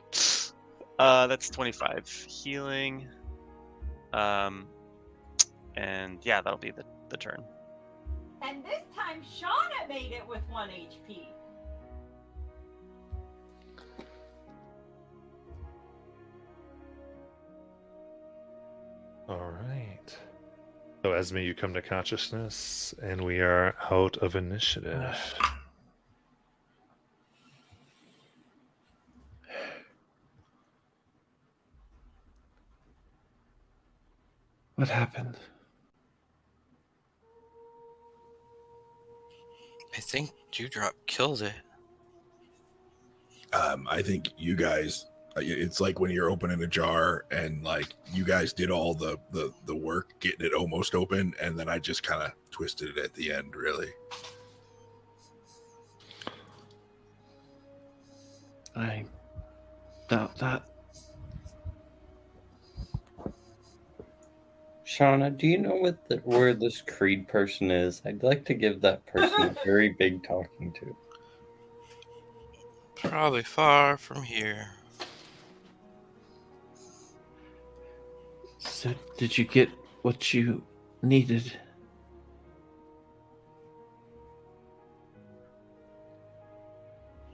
[SPEAKER 3] That's 25 healing. And yeah, that'll be the turn.
[SPEAKER 7] And this time, Shauna made it with 1 HP.
[SPEAKER 1] all right. So, Esme, you come to consciousness, and we are out of initiative.
[SPEAKER 6] What happened?
[SPEAKER 4] I think Dewdrop killed it.
[SPEAKER 2] I think you guys. It's like when you're opening a jar, and like you guys did all the work getting it almost open, and then I just kind of twisted it at the end. Really.
[SPEAKER 6] I doubt that.
[SPEAKER 5] Shauna, do you know where this Creed person is? I'd like to give that person a very big talking to.
[SPEAKER 4] Probably far from here.
[SPEAKER 6] So, did you get what you needed?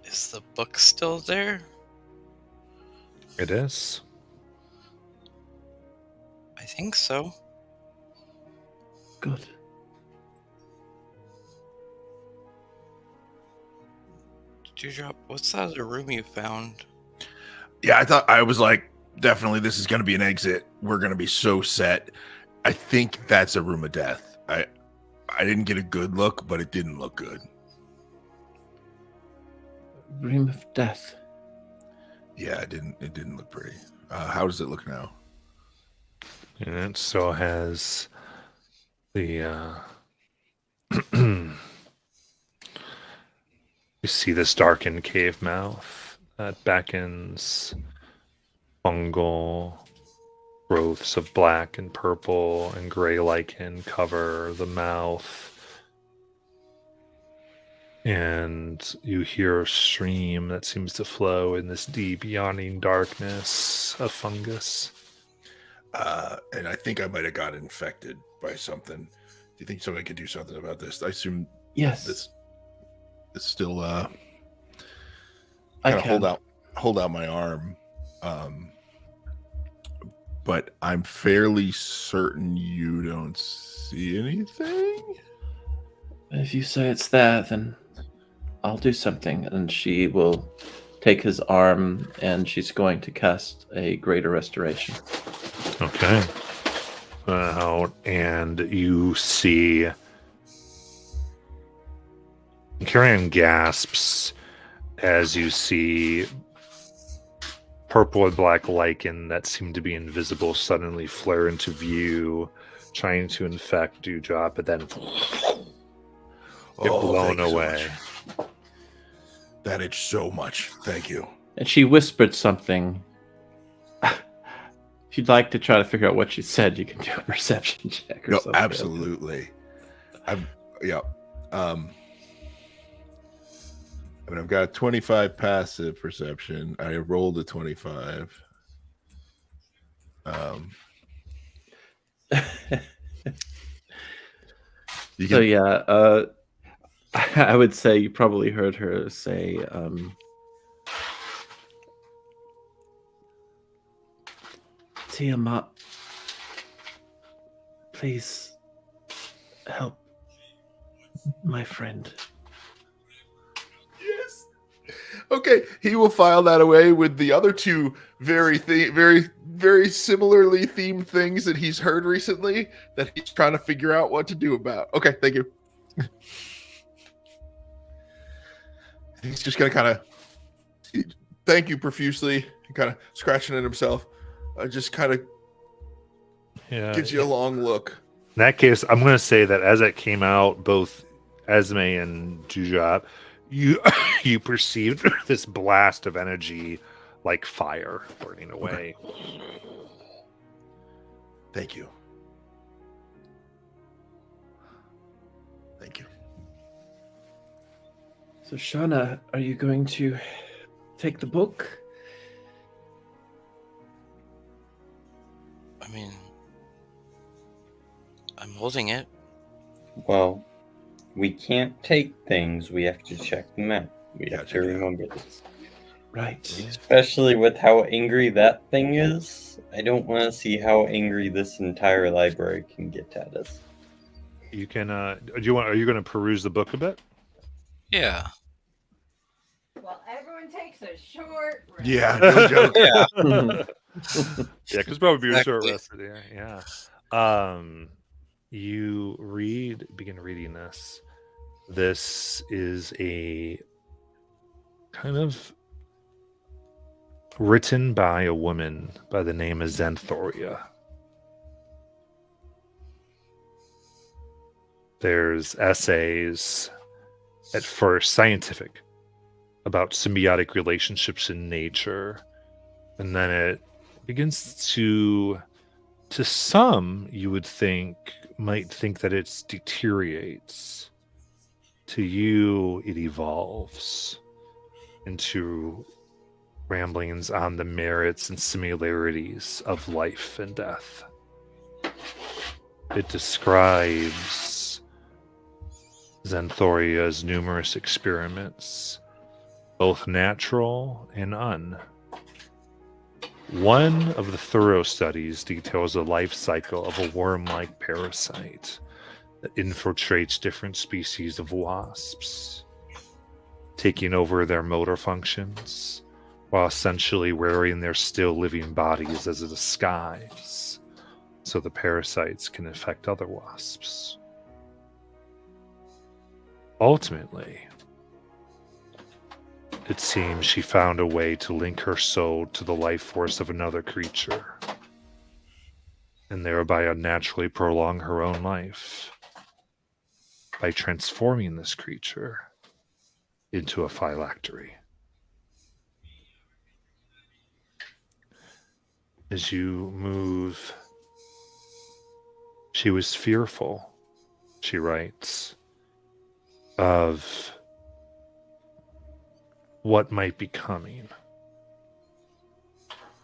[SPEAKER 4] Is the book still there?
[SPEAKER 1] It is.
[SPEAKER 4] I think so.
[SPEAKER 6] Good.
[SPEAKER 4] Dewdrop, what's that other room you found?
[SPEAKER 2] Yeah, I was like, definitely this is going to be an exit. We're going to be so set. I think that's a room of death. I didn't get a good look, but it didn't look good.
[SPEAKER 6] Room of death.
[SPEAKER 2] Yeah, it didn't look pretty. How does it look now?
[SPEAKER 1] And it still has the you see this darkened cave mouth that beckons, fungal growths of black and purple and gray lichen cover the mouth. And you hear a stream that seems to flow in this deep, yawning darkness of fungus.
[SPEAKER 2] And I think I might have got infected by something. Do you think somebody could do something about this? I assume
[SPEAKER 6] Yes.
[SPEAKER 2] this is still
[SPEAKER 6] I
[SPEAKER 2] kind of
[SPEAKER 6] can.
[SPEAKER 2] hold out my arm. But I'm fairly certain you don't see anything.
[SPEAKER 6] If you say it's there, then I'll do something. And she will take his arm, and she's going to cast a greater restoration.
[SPEAKER 1] Okay. Out, and you see Carrion gasps as you see purple and black lichen that seem to be invisible suddenly flare into view, trying to infect Dewdrop, but then get blown
[SPEAKER 2] thank you so
[SPEAKER 1] away.
[SPEAKER 2] much. That is so much. Thank you.
[SPEAKER 6] And she whispered something. If you'd like to try to figure out what she said, you can do a perception check or
[SPEAKER 2] No,
[SPEAKER 6] something.
[SPEAKER 2] absolutely. Yeah. I mean, I've got a 25 passive perception. I rolled a 25. You
[SPEAKER 6] So
[SPEAKER 2] can,
[SPEAKER 6] yeah, I would say you probably heard her say, Tiamat, please help my friend.
[SPEAKER 2] yes. Okay, he will file that away with the other two very similarly themed things that he's heard recently that he's trying to figure out what to do about. Okay, thank you. He's just gonna kind of thank you profusely, kind of scratching at himself. Just kind of
[SPEAKER 1] Yeah.
[SPEAKER 2] gives you a long look.
[SPEAKER 1] In that case, I'm going to say that as it came out, both Esme and Dewdrop, you you perceived this blast of energy like fire burning away.
[SPEAKER 2] Thank you. Thank you.
[SPEAKER 6] So Shauna, are you going to take the book?
[SPEAKER 4] I mean, I'm holding it.
[SPEAKER 5] Well, we can't take things. We have to check them out. We
[SPEAKER 2] Yeah,
[SPEAKER 5] have to
[SPEAKER 2] check it out.
[SPEAKER 5] remember this.
[SPEAKER 6] Right.
[SPEAKER 5] Especially with how angry that thing is. I don't want to see how angry this entire library can get at us.
[SPEAKER 1] You can. Are you going to peruse the book a bit?
[SPEAKER 4] Yeah.
[SPEAKER 7] Well, everyone takes a short rest.
[SPEAKER 2] Yeah, no joke.
[SPEAKER 4] Yeah.
[SPEAKER 1] Yeah, because probably be a short
[SPEAKER 4] Exactly.
[SPEAKER 1] rest today. Yeah. You begin reading this. This is a kind of written by a woman by the name of Xanthoria. There's essays, at first scientific, about symbiotic relationships in nature, and then it begins to some you would might think that it deteriorates. To you, it evolves into ramblings on the merits and similarities of life and death It describes Xanthoria's numerous experiments, both natural and un. One of the thorough studies details the life cycle of a worm-like parasite that infiltrates different species of wasps, taking over their motor functions while essentially wearing their still living bodies as a disguise so the parasites can infect other wasps. Ultimately, it seems she found a way to link her soul to the life force of another creature, and thereby unnaturally prolong her own life by transforming this creature into a phylactery. As you move, she was fearful, she writes, of what might be coming.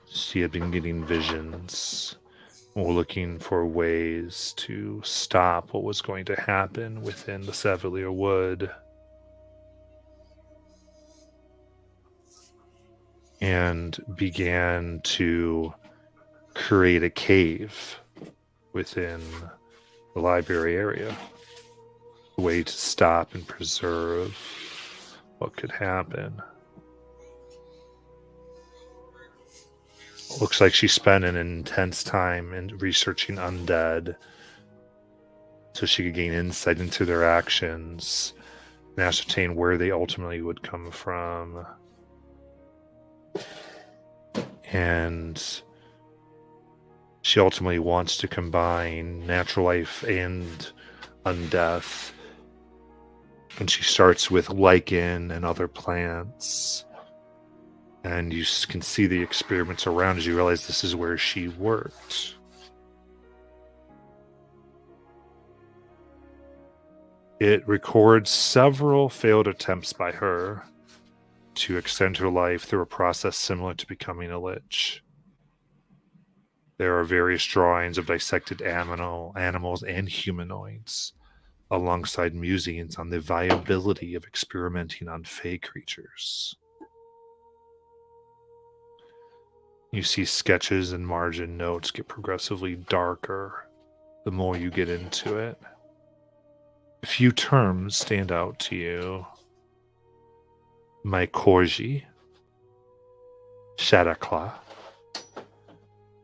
[SPEAKER 1] She had been getting visions or looking for ways to stop what was going to happen within the Sevelier Wood. And began to create a cave within the library area. A way to stop and preserve what could happen. Looks like she spent an intense time in researching undead so she could gain insight into their actions and ascertain where they ultimately would come from. And she ultimately wants to combine natural life and undeath. And she starts with lichen and other plants. And you can see the experiments around as you realize this is where she worked. It records several failed attempts by her to extend her life through a process similar to becoming a lich. There are various drawings of dissected animals and humanoids, alongside musings on the viability of experimenting on fey creatures. You see sketches and margin notes get progressively darker the more you get into it. A few terms stand out to you. Mycorrhizae, Shadakla,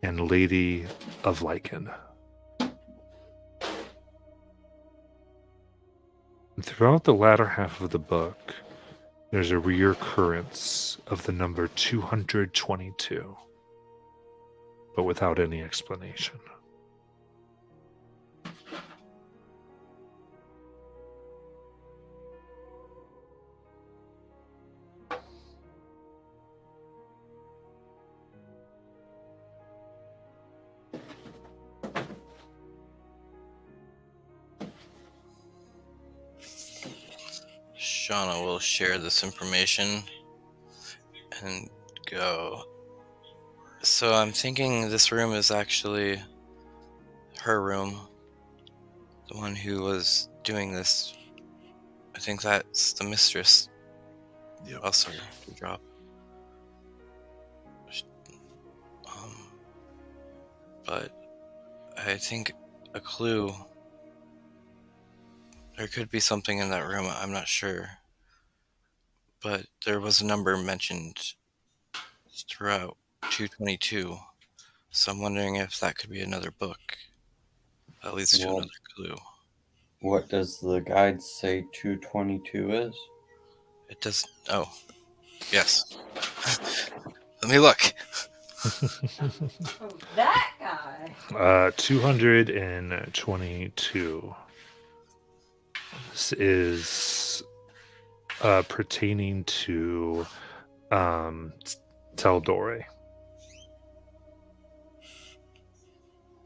[SPEAKER 1] and Lady of Lichen. Throughout the latter half of the book, there's a reoccurrence of the number 222, but without any explanation.
[SPEAKER 4] Shauna will share this information and go. So I'm thinking this room is actually her room. The one who was doing this. I think that's the mistress.
[SPEAKER 9] Yep.
[SPEAKER 4] Also, to drop. But I think a clue. There could be something in that room, I'm not sure. But there was a number mentioned throughout 222. So I'm wondering if that could be another book. That leads to another clue.
[SPEAKER 5] What does the guide say 222 is?
[SPEAKER 4] It does. Oh, yes. Let me look.
[SPEAKER 7] Oh, that guy.
[SPEAKER 1] 222. This is pertaining to Teldore.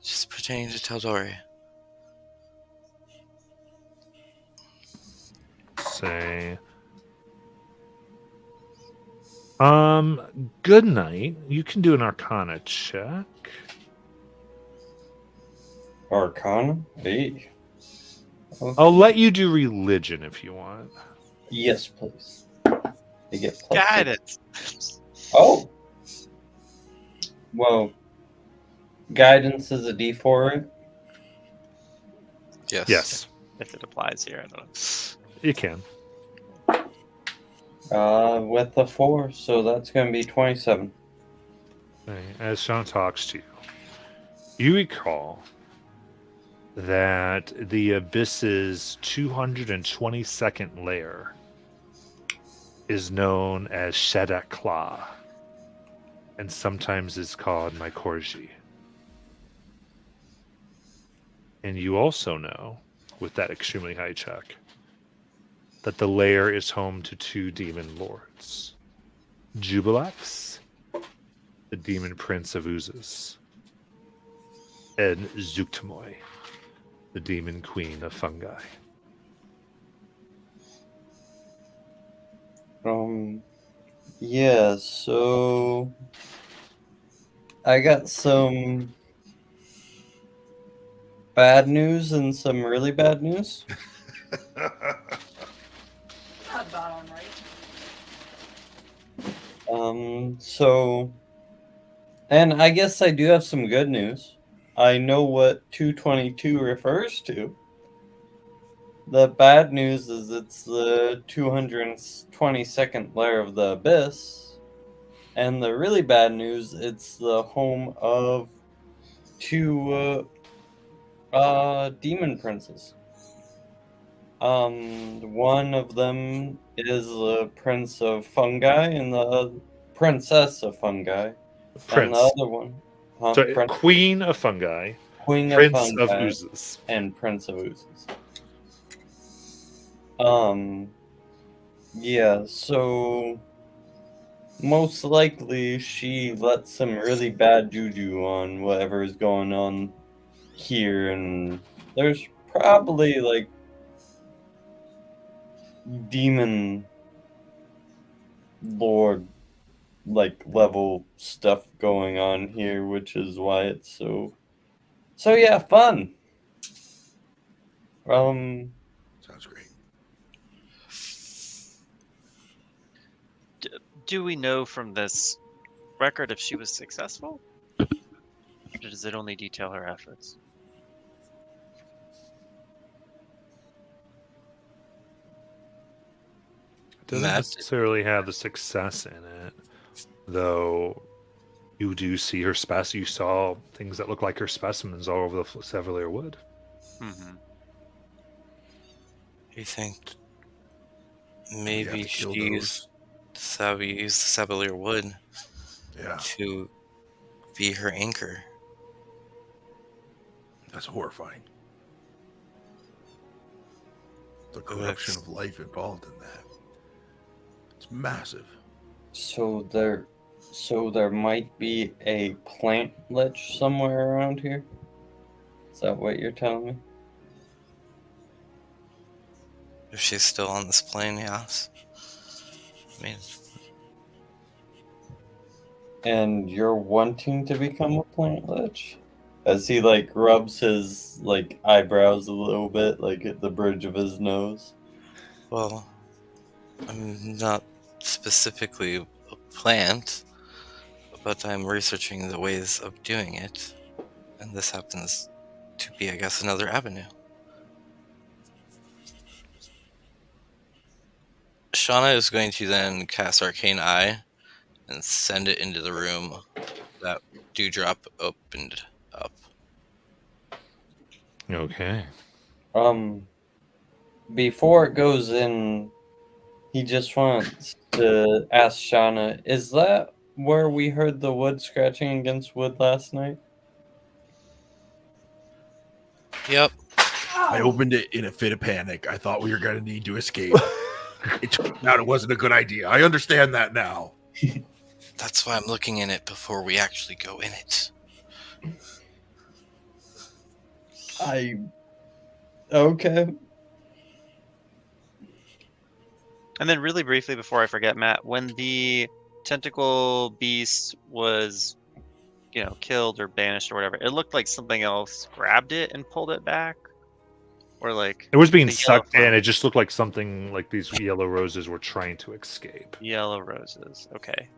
[SPEAKER 4] Just pertaining to Teldore.
[SPEAKER 1] Say, good night. You can do an Arcana check.
[SPEAKER 5] Arcana? Hey.
[SPEAKER 1] I'll let you do religion if you want.
[SPEAKER 5] Yes, please. I get +6.
[SPEAKER 3] Guidance.
[SPEAKER 5] Oh. Well, guidance is a D4, right?
[SPEAKER 4] Yes.
[SPEAKER 1] Yes,
[SPEAKER 3] If it applies here, I don't know.
[SPEAKER 1] you can.
[SPEAKER 5] With a 4, so that's going to be 27.
[SPEAKER 1] Okay, as Sean talks to you, you recall that the Abyss's 222nd layer is known as Shedak Kla, and sometimes is called Mykorji. And you also know, with that extremely high check, that the lair is home to 2 demon lords. Jubilax, the demon prince of oozes, and Zuktamoy, the demon queen of fungi.
[SPEAKER 5] Yeah, so I got some bad news and some really bad news.
[SPEAKER 7] Not about on right.
[SPEAKER 5] So, and I guess I do have some good news. I know what 222 refers to. The bad news is it's the 222nd layer of the Abyss. And the really bad news, it's the home of 2 demon princes. One of them is the prince of fungi and the princess of fungi. And
[SPEAKER 1] Prince.
[SPEAKER 5] the other one,
[SPEAKER 1] So,
[SPEAKER 5] Prince,
[SPEAKER 1] queen of fungi,
[SPEAKER 5] queen
[SPEAKER 1] prince
[SPEAKER 5] of
[SPEAKER 1] of
[SPEAKER 5] fungi,
[SPEAKER 1] oozes.
[SPEAKER 5] and prince of oozes. Yeah, so most likely she let some really bad juju on whatever is going on here, and there's probably like demon lord like level stuff going on here, which is why it's so yeah, fun.
[SPEAKER 9] Sounds great.
[SPEAKER 3] Do we know from this record if she was successful? Or does it only detail her efforts?
[SPEAKER 1] It doesn't
[SPEAKER 4] Matt?
[SPEAKER 1] necessarily have the success in it, though. You do see her you saw things that look like her specimens all over the Sevelier Wood.
[SPEAKER 3] Mm-hmm.
[SPEAKER 4] You think
[SPEAKER 9] We
[SPEAKER 4] maybe
[SPEAKER 9] have to kill
[SPEAKER 4] she used the Sevelier Wood
[SPEAKER 9] Yeah,
[SPEAKER 4] to be her anchor?
[SPEAKER 9] that's horrifying. The corruption of life involved in that. It's massive.
[SPEAKER 5] So there might be a plant lich somewhere around here? Is that what you're telling me?
[SPEAKER 4] If she's still on this plane, yes. I mean,
[SPEAKER 5] And you're wanting to become a plant lich? As he like rubs his like eyebrows a little bit, like at the bridge of his nose.
[SPEAKER 4] well, I'm not specifically a plant, but I'm researching the ways of doing it, and this happens to be, I guess, another avenue. Shauna is going to then cast Arcane Eye and send it into the room that Dewdrop opened up.
[SPEAKER 1] Okay.
[SPEAKER 5] Before it goes in, he just wants to ask Shauna, is that where we heard the wood scratching against wood last night?
[SPEAKER 4] Yep.
[SPEAKER 9] I opened it in a fit of panic. I thought we were going to need to escape. It turned out it wasn't a good idea. I understand that now.
[SPEAKER 4] That's why I'm looking in it before we actually go in it.
[SPEAKER 5] Okay.
[SPEAKER 3] And then, really briefly, before I forget, Matt, when the tentacle beast was killed or banished or whatever. It looked like something else grabbed it and pulled it back, or like
[SPEAKER 1] It was being
[SPEAKER 3] the yellow
[SPEAKER 1] sucked in.
[SPEAKER 3] flower.
[SPEAKER 1] It just looked like something like these yellow roses were trying to escape.
[SPEAKER 3] Yellow roses. Okay.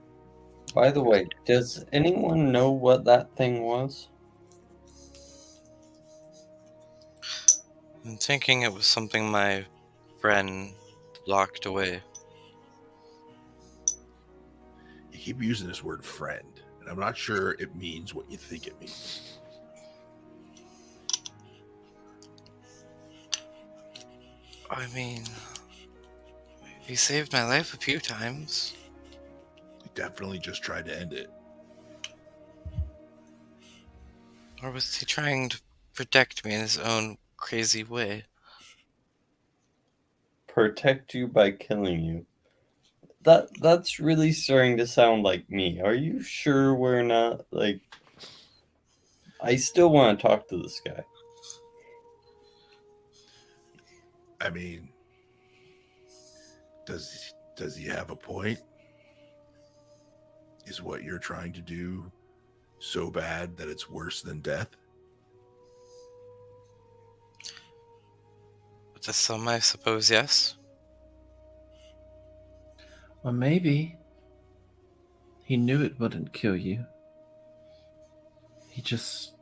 [SPEAKER 5] By the way, does anyone know what that thing was?
[SPEAKER 4] I'm thinking it was something my friend locked away.
[SPEAKER 9] You keep using this word friend, and I'm not sure it means what you think it means.
[SPEAKER 4] I mean, he saved my life a few times.
[SPEAKER 9] He definitely just tried to end it.
[SPEAKER 4] Or was he trying to protect me in his own crazy way?
[SPEAKER 5] Protect you by killing you. That's really starting to sound like me. Are you sure we're not like? I still want to talk to this guy.
[SPEAKER 9] I mean, does he have a point? Is what you're trying to do so bad that it's worse than death?
[SPEAKER 4] To some, I suppose, yes.
[SPEAKER 6] Well, maybe he knew it wouldn't kill you. He just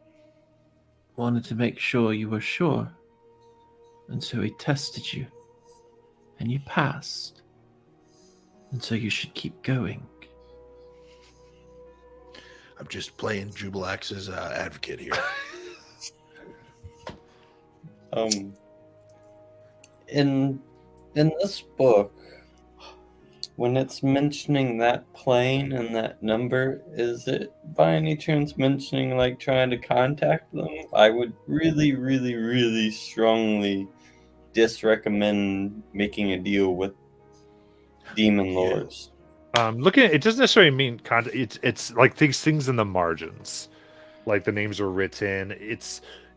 [SPEAKER 6] wanted to make sure you were sure. And so he tested you. And you passed. And so you should keep going.
[SPEAKER 9] I'm just playing Jubilax's advocate here.
[SPEAKER 5] In this book, when it's mentioning that plane and that number, is it by any chance mentioning like trying to contact them? I would really, really, really strongly disrecommend making a deal with demon lords.
[SPEAKER 1] Looking at it doesn't necessarily mean content. It's like things in the margins, like the names are written.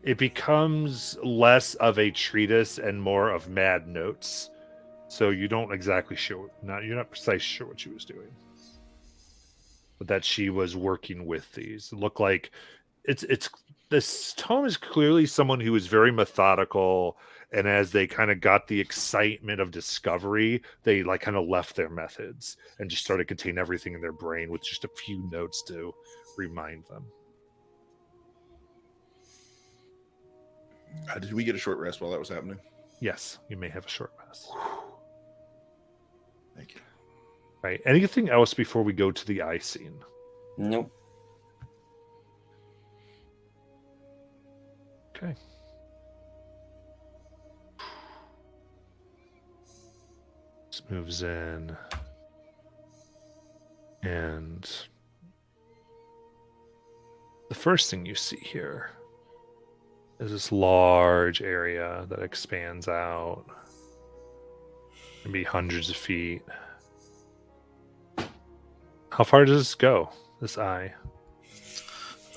[SPEAKER 1] It becomes less of a treatise and more of mad notes. So you don't exactly you're not precisely sure what she was doing, but that she was working with these. It looked like it's this tome is clearly someone who is very methodical, and as they kind of got the excitement of discovery, they like kind of left their methods and just started to contain everything in their brain with just a few notes to remind them.
[SPEAKER 2] Did we get a short rest while that was happening?
[SPEAKER 1] Yes, you may have a short rest.
[SPEAKER 2] Thank you.
[SPEAKER 1] Right. Anything else before we go to the eye scene?
[SPEAKER 5] Nope.
[SPEAKER 1] Okay. This moves in. And the first thing you see here is this large area that expands out. Maybe hundreds of feet. How far does this go? This eye?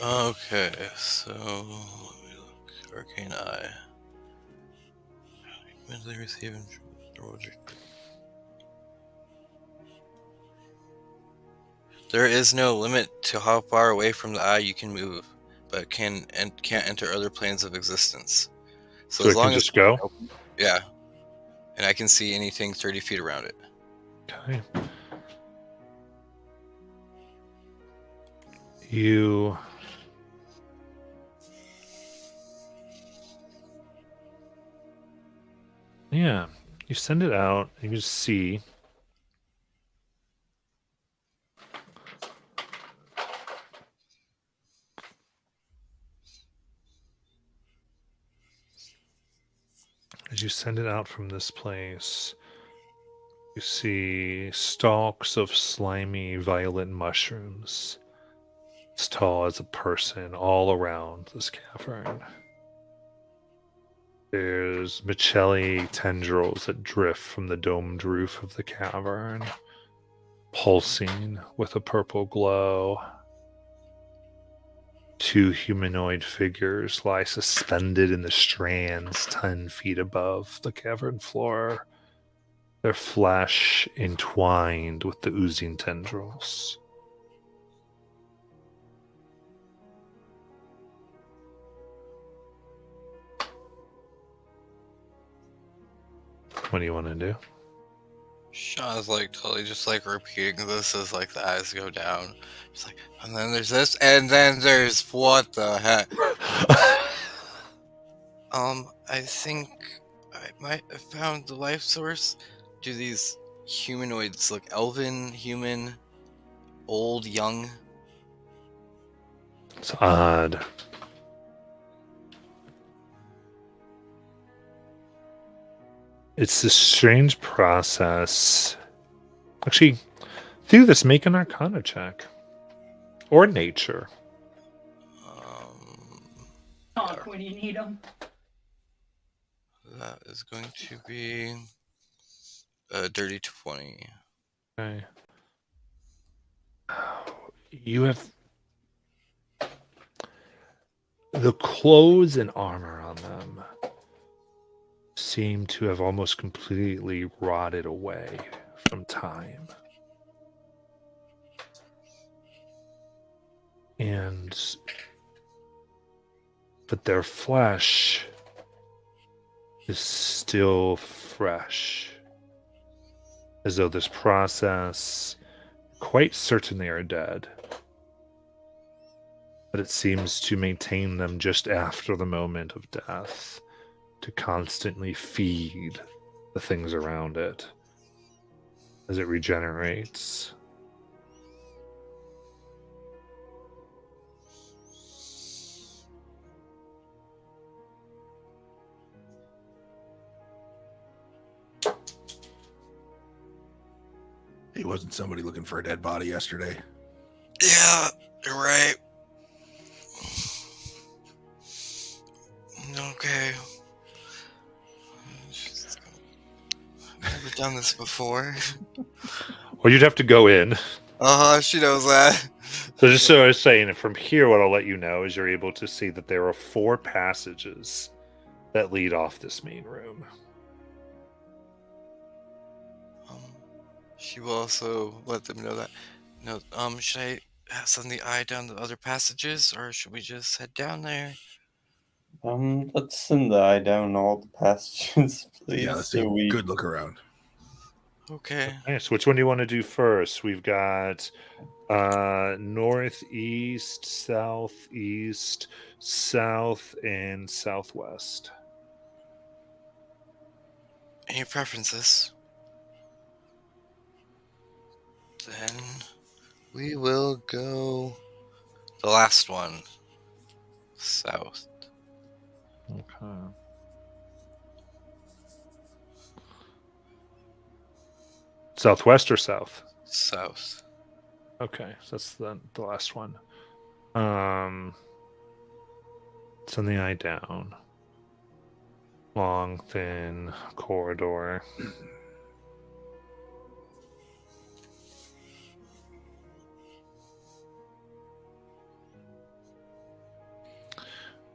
[SPEAKER 4] Okay, so let me look. Arcane Eye. Immediately receiving. There is no limit to how far away from the eye you can move, but can't enter other planes of existence.
[SPEAKER 1] So
[SPEAKER 4] as
[SPEAKER 1] it can
[SPEAKER 4] long
[SPEAKER 1] just
[SPEAKER 4] as
[SPEAKER 1] go?
[SPEAKER 4] yeah, and I can see anything 30 feet around it.
[SPEAKER 1] Okay. You send it out and you just see as you send it out from this place, you see stalks of slimy violet mushrooms as tall as a person all around this cavern. There's Michelli tendrils that drift from the domed roof of the cavern, pulsing with a purple glow. Two humanoid figures lie suspended in the strands 10 feet above the cavern floor, their flesh entwined with the oozing tendrils. one do you want to do?
[SPEAKER 4] Sean's like totally just like repeating this as like the eyes go down. It's like, and then there's this, and then there's what the heck? I think I might have found the life source. Do these humanoids look elven, human, old, young?
[SPEAKER 1] It's odd. It's this strange process. Actually, through this, make an Arcana check. Or nature.
[SPEAKER 7] Talk when you need them.
[SPEAKER 4] That is going to be a dirty 20.
[SPEAKER 1] Okay. You have the clothes and armor on them seem to have almost completely rotted away from time. But their flesh is still fresh. As though this process, quite certain they are dead. But it seems to maintain them just after the moment of death, to constantly feed the things around it as it regenerates.
[SPEAKER 9] Hey, wasn't somebody looking for a dead body yesterday?
[SPEAKER 4] Yeah, you're right. Okay. Never done this before.
[SPEAKER 1] Well, you'd have to go in.
[SPEAKER 4] She knows that.
[SPEAKER 1] So just so I was saying, from here, what I'll let you know is you're able to see that there are 4 passages that lead off this main room.
[SPEAKER 4] She will also let them know that. No, should I send the eye down the other passages, or should we just head down there?
[SPEAKER 5] Let's send the eye down all the passages, please.
[SPEAKER 9] Yeah, let's take a good look around.
[SPEAKER 4] Okay.
[SPEAKER 1] Nice. Which one do you want to do first? We've got northeast, southeast, south, and southwest.
[SPEAKER 4] Any preferences? Then we will go the last one, south.
[SPEAKER 1] Okay. Southwest or south?
[SPEAKER 4] South.
[SPEAKER 1] Okay, so that's the last one. Send the eye down. Long, thin corridor.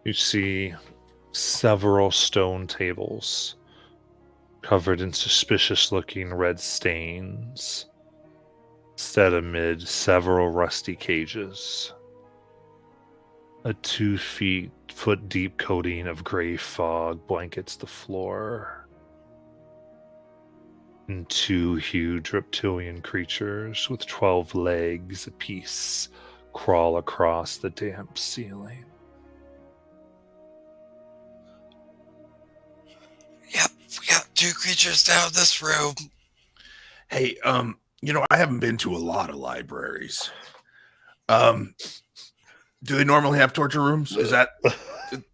[SPEAKER 1] You see several stone tables covered in suspicious-looking red stains, set amid several rusty cages. A 2-foot-deep coating of gray fog blankets the floor, and 2 huge reptilian creatures with 12 legs apiece crawl across the damp ceiling.
[SPEAKER 4] Yep, we got 2 creatures down this room.
[SPEAKER 9] Hey, I haven't been to a lot of libraries. Do they normally have torture rooms? Is that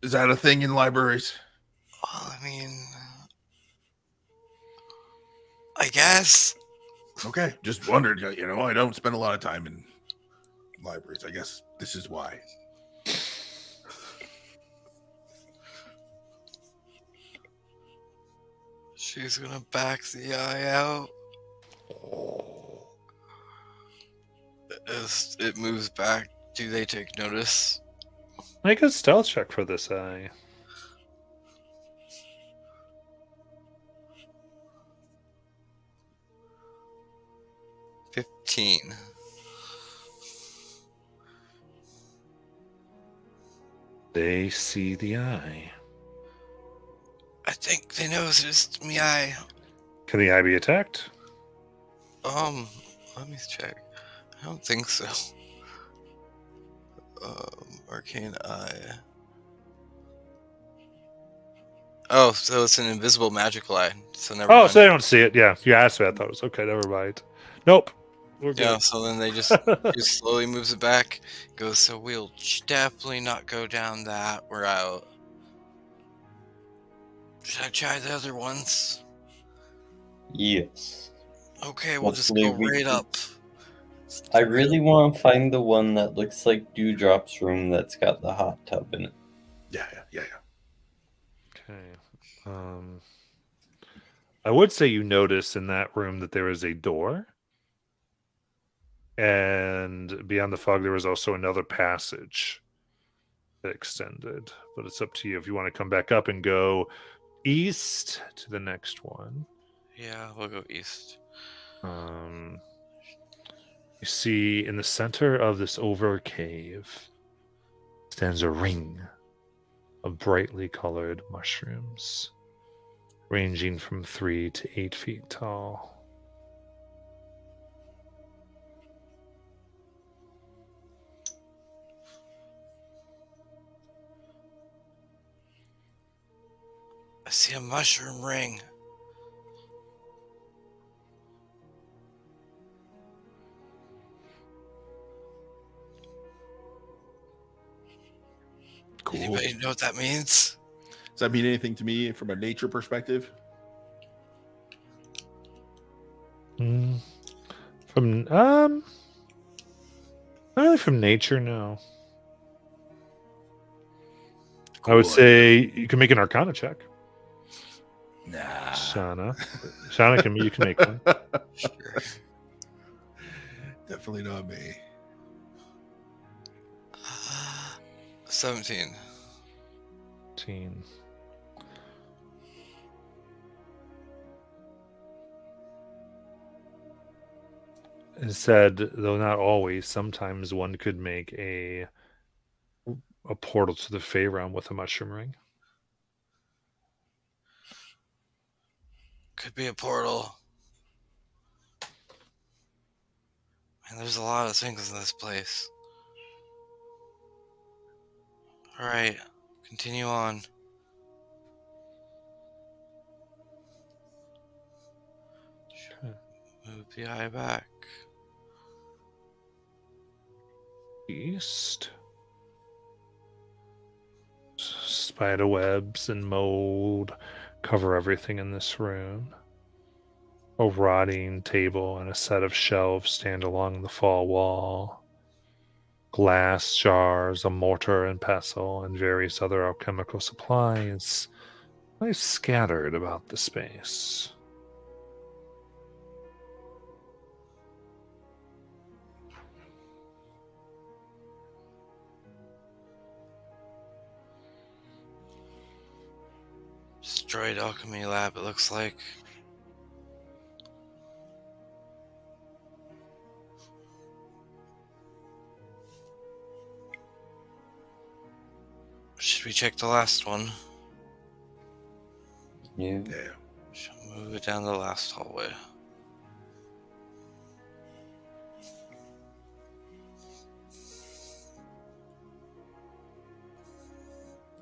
[SPEAKER 9] a thing in libraries?
[SPEAKER 4] Well, I mean, I guess.
[SPEAKER 9] Okay, just wondered. I don't spend a lot of time in libraries. I guess this is why.
[SPEAKER 4] She's gonna back the eye out. As it moves back, do they take notice?
[SPEAKER 1] Make a stealth check for this eye.
[SPEAKER 4] $15.
[SPEAKER 1] They see the eye.
[SPEAKER 4] I think they noticed me eye.
[SPEAKER 1] Can the eye be attacked?
[SPEAKER 4] Let me check. I don't think so. Arcane Eye. Oh, so it's an invisible magical eye. So never
[SPEAKER 1] Oh,
[SPEAKER 4] mind.
[SPEAKER 1] so they don't see it. Yeah, you asked me. I thought it was okay. Never mind. Nope. We're good.
[SPEAKER 4] Yeah, so then they just slowly moves it back. Goes, so we'll definitely not go down that route. Should I try the other ones?
[SPEAKER 5] Yes.
[SPEAKER 4] Okay, we'll just
[SPEAKER 5] Hopefully
[SPEAKER 4] go
[SPEAKER 5] we
[SPEAKER 4] right
[SPEAKER 5] can-
[SPEAKER 4] up.
[SPEAKER 5] I really want to find the one that looks like Dewdrop's room that's got the hot tub in it.
[SPEAKER 9] Yeah.
[SPEAKER 1] Okay. I would say you notice in that room that there is a door. And beyond the fog, there was also another passage that extended. But it's up to you if you want to come back up and go east to the next one.
[SPEAKER 4] Yeah, we'll go east.
[SPEAKER 1] You see in the center of this over cave stands a ring of brightly colored mushrooms, ranging from 3 to 8 feet tall.
[SPEAKER 4] I see a mushroom ring.
[SPEAKER 9] Cool.
[SPEAKER 4] Anybody know what that means?
[SPEAKER 2] Does that mean anything to me from a nature perspective?
[SPEAKER 1] From not really from nature, no. I would
[SPEAKER 9] Cool.
[SPEAKER 1] say you can make an Arcana check,
[SPEAKER 9] Nah.
[SPEAKER 1] Shauna. Shauna can you can make one.
[SPEAKER 4] Sure.
[SPEAKER 9] Definitely not me.
[SPEAKER 4] 17.
[SPEAKER 1] 15. It said, though not always, sometimes one could make a portal to the Fey realm with a mushroom ring.
[SPEAKER 4] Could be a portal. Man, there's a lot of things in this place. Alright, continue on. Move the eye back.
[SPEAKER 1] East. Spider webs and mold cover everything in this room. A rotting table and a set of shelves stand along the far wall. Glass jars, a mortar and pestle, and various other alchemical supplies lie scattered about the space.
[SPEAKER 4] Destroyed alchemy lab, it looks like. Should we check the last one?
[SPEAKER 5] Yeah.
[SPEAKER 9] Yeah.
[SPEAKER 4] Should move it down the last hallway.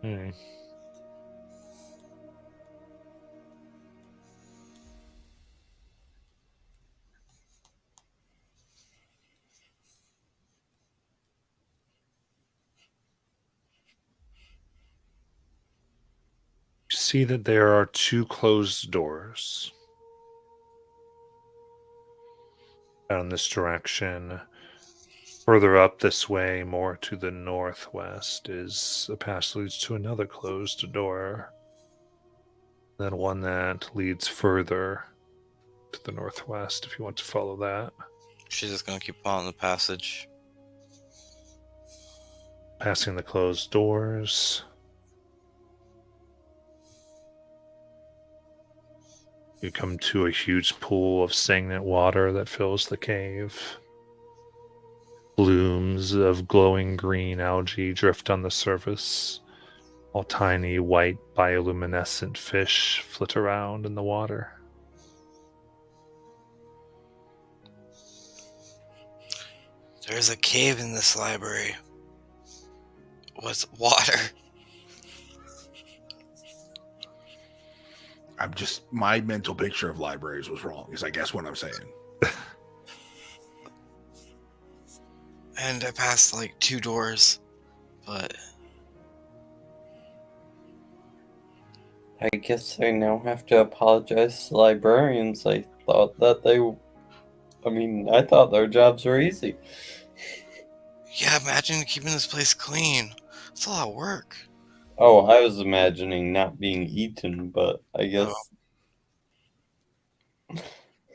[SPEAKER 1] Hmm. You see that there are 2 closed doors down this direction. Further up this way, more to the northwest, is a path leads to another closed door. Then one that leads further to the northwest, if you want to follow that.
[SPEAKER 4] She's just gonna keep following the passage.
[SPEAKER 1] Passing the closed doors. You come to a huge pool of stagnant water that fills the cave. Blooms of glowing green algae drift on the surface, while tiny white bioluminescent fish flit around in the water.
[SPEAKER 4] There's a cave in this library with water.
[SPEAKER 9] My mental picture of libraries was wrong, is I guess what I'm saying.
[SPEAKER 4] And I passed like 2 doors, but
[SPEAKER 5] I guess I now have to apologize to librarians. I thought that I thought their jobs were easy.
[SPEAKER 4] yeah, imagine keeping this place clean. It's a lot of work.
[SPEAKER 5] Oh, I was imagining not being eaten, but I guess.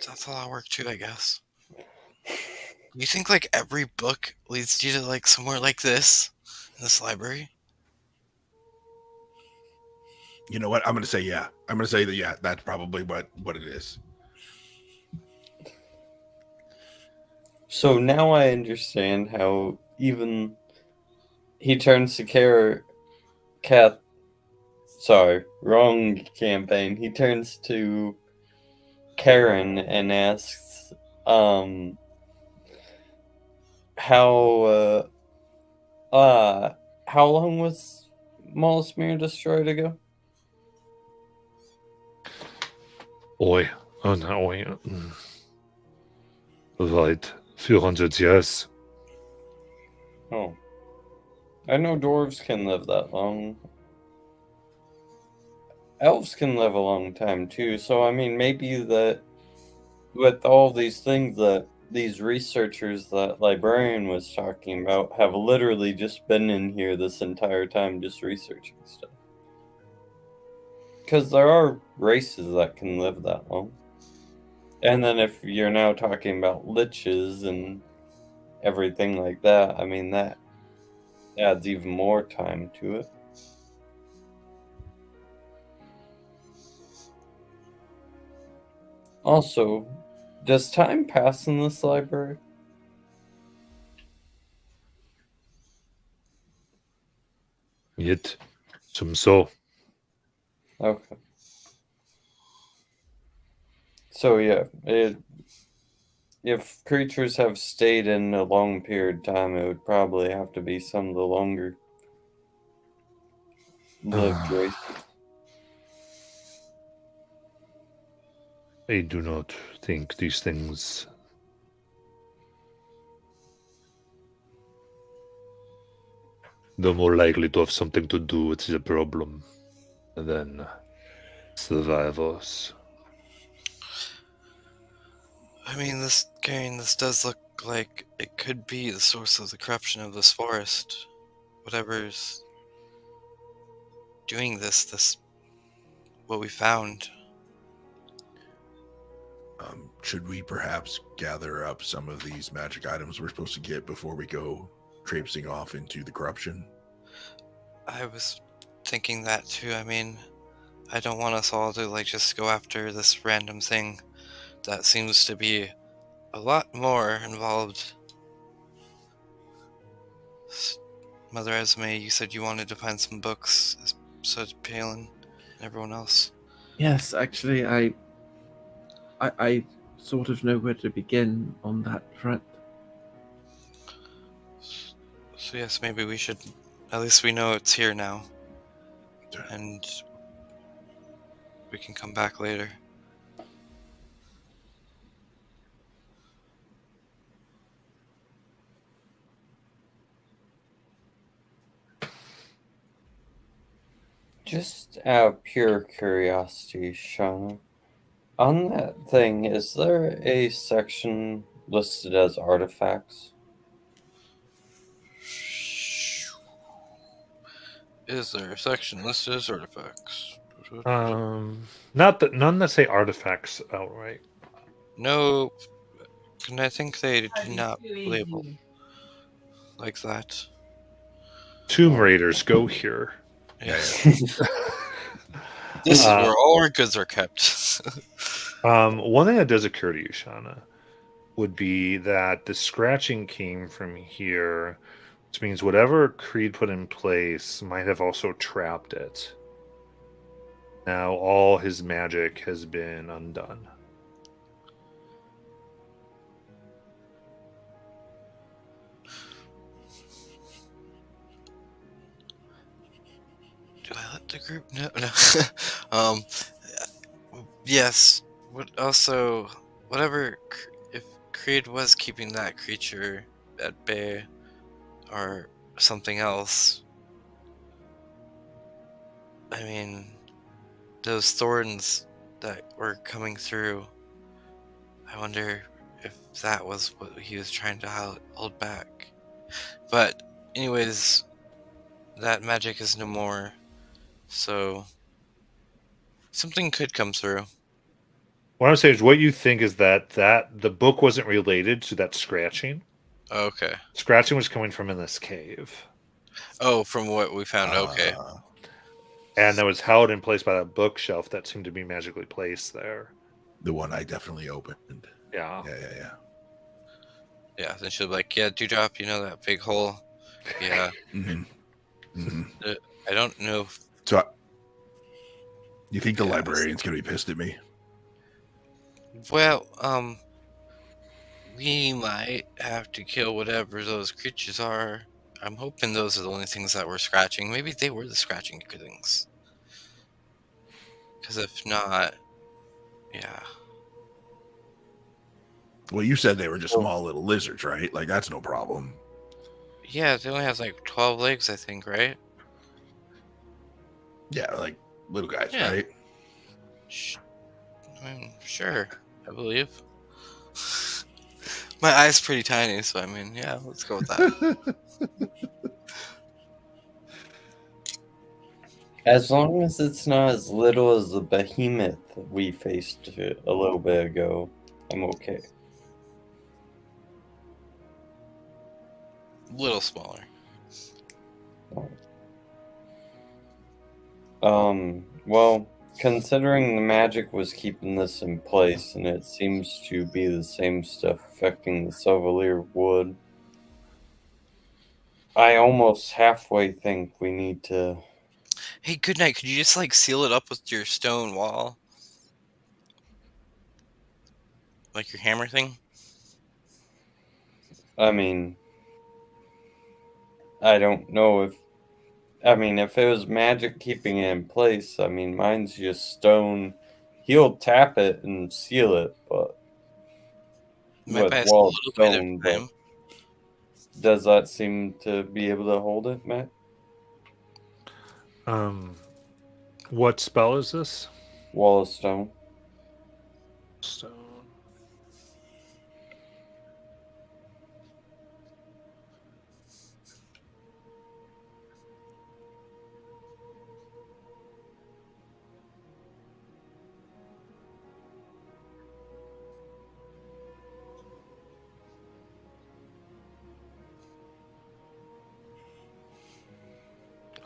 [SPEAKER 4] That's a lot of work too, I guess. You think like every book leads you to like somewhere like this in this library?
[SPEAKER 9] You know what? I'm going to say yeah. I'm going to say that, yeah, that's probably what it is.
[SPEAKER 5] So now I understand how even he turns to Sorry, wrong campaign. He turns to Karen and asks, how long was Malsmere destroyed ago?
[SPEAKER 1] Oi. Oh, no, oi. Right. Few hundred years.
[SPEAKER 5] Oh. I know dwarves can live that long. Elves can live a long time too, so I mean, maybe that with all these things that these researchers that librarian was talking about have literally just been in here this entire time just researching stuff. Because there are races that can live that long. And then if you're now talking about liches and everything like that, I mean, that adds even more time to it. Also, does time pass in this library?
[SPEAKER 1] Yet, some so.
[SPEAKER 5] Okay. So yeah, if creatures have stayed in a long period of time, it would probably have to be some of the longer lived races.
[SPEAKER 1] I do not think these things. They're more likely to have something to do with the problem than survivors.
[SPEAKER 4] I mean, this does look like it could be the source of the corruption of this forest. Whatever's doing this, what we found.
[SPEAKER 9] Should we perhaps gather up some of these magic items we're supposed to get before we go traipsing off into the corruption?
[SPEAKER 4] I was thinking that too. I mean, I don't want us all to like just go after this random thing that seems to be a lot more involved. Mother Esme, you said you wanted to find some books, so did Palin and everyone else.
[SPEAKER 6] Yes, actually, I sort of know where to begin on that front.
[SPEAKER 4] So yes, maybe we should. At least we know it's here now, and we can come back later.
[SPEAKER 5] Just out of pure curiosity, Shauna, on that thing, is there a section listed as artifacts?
[SPEAKER 4] Is there a section listed as artifacts?
[SPEAKER 1] None that say artifacts outright.
[SPEAKER 4] No, and I think they
[SPEAKER 7] That'd
[SPEAKER 4] did
[SPEAKER 7] be
[SPEAKER 4] not
[SPEAKER 7] too
[SPEAKER 4] label
[SPEAKER 7] easy.
[SPEAKER 4] like that.
[SPEAKER 1] Tomb Raiders go here.
[SPEAKER 4] Yes. This is where all our goods are kept.
[SPEAKER 1] One thing that does occur to you, Shauna, would be that the scratching came from here, which means whatever Creed put in place might have also trapped it. Now all his magic has been undone.
[SPEAKER 4] Do I let the group know? No. Yes. Also, whatever. If Creed was keeping that creature at bay, or something else. I mean, those thorns that were coming through. I wonder if that was what he was trying to hold back. But, anyways, that magic is no more. So, something could come through.
[SPEAKER 1] What I'm saying is, what you think is that the book wasn't related to that scratching.
[SPEAKER 4] Okay.
[SPEAKER 1] Scratching was coming from in this cave,
[SPEAKER 4] Oh, from what we found. Okay.
[SPEAKER 1] and that was held in place by that bookshelf that seemed to be magically placed there.
[SPEAKER 9] The one I definitely opened.
[SPEAKER 1] Yeah.
[SPEAKER 9] Yeah.
[SPEAKER 4] Yeah, then she'll be like, yeah, Dewdrop, you know that big hole? Yeah. I don't know.
[SPEAKER 9] So, you think the
[SPEAKER 4] Yeah.
[SPEAKER 9] librarian's gonna be pissed at me?
[SPEAKER 4] Well, we might have to kill whatever those creatures are. I'm hoping those are the only things that were scratching. Maybe they were the scratching things. Because if not, yeah.
[SPEAKER 9] Well, you said they were just small little lizards, right? Like, that's no problem.
[SPEAKER 4] Yeah, they only have like 12 legs, I think, right?
[SPEAKER 9] Yeah, like little guys,
[SPEAKER 4] Yeah.
[SPEAKER 9] right?
[SPEAKER 4] I mean, sure, I believe. My eye's pretty tiny, so I mean, yeah, let's go with that.
[SPEAKER 5] As long as it's not as little as the behemoth we faced a little bit ago, I'm okay.
[SPEAKER 4] Little smaller.
[SPEAKER 5] Well, considering the magic was keeping this in place, and it seems to be the same stuff affecting the Silverleer wood, I almost halfway think we need to...
[SPEAKER 4] Hey, good night. Could you just like seal it up with your stone wall? Like your hammer thing?
[SPEAKER 5] I mean, I don't know if... I mean, if it was magic keeping it in place, I mean, mine's just stone. He'll tap it and seal it, but...
[SPEAKER 4] Might
[SPEAKER 5] with
[SPEAKER 4] buy us a
[SPEAKER 5] walled
[SPEAKER 4] little bit of
[SPEAKER 5] stone, but
[SPEAKER 4] time.
[SPEAKER 5] does that seem to be able to hold it, Matt?
[SPEAKER 1] What spell is this?
[SPEAKER 5] Wall of stone.
[SPEAKER 1] Stone.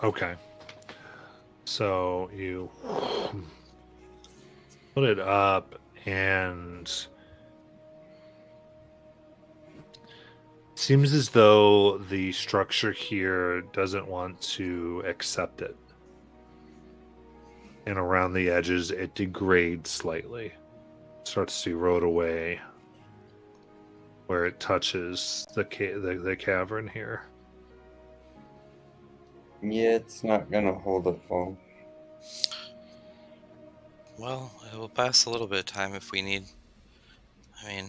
[SPEAKER 1] Okay. So you put it up, and it seems as though the structure here doesn't want to accept it. And around the edges, it degrades slightly. Starts to erode away where it touches the cavern here.
[SPEAKER 5] Yeah, it's not gonna hold it long.
[SPEAKER 4] Well, it will pass a little bit of time if we need. I mean,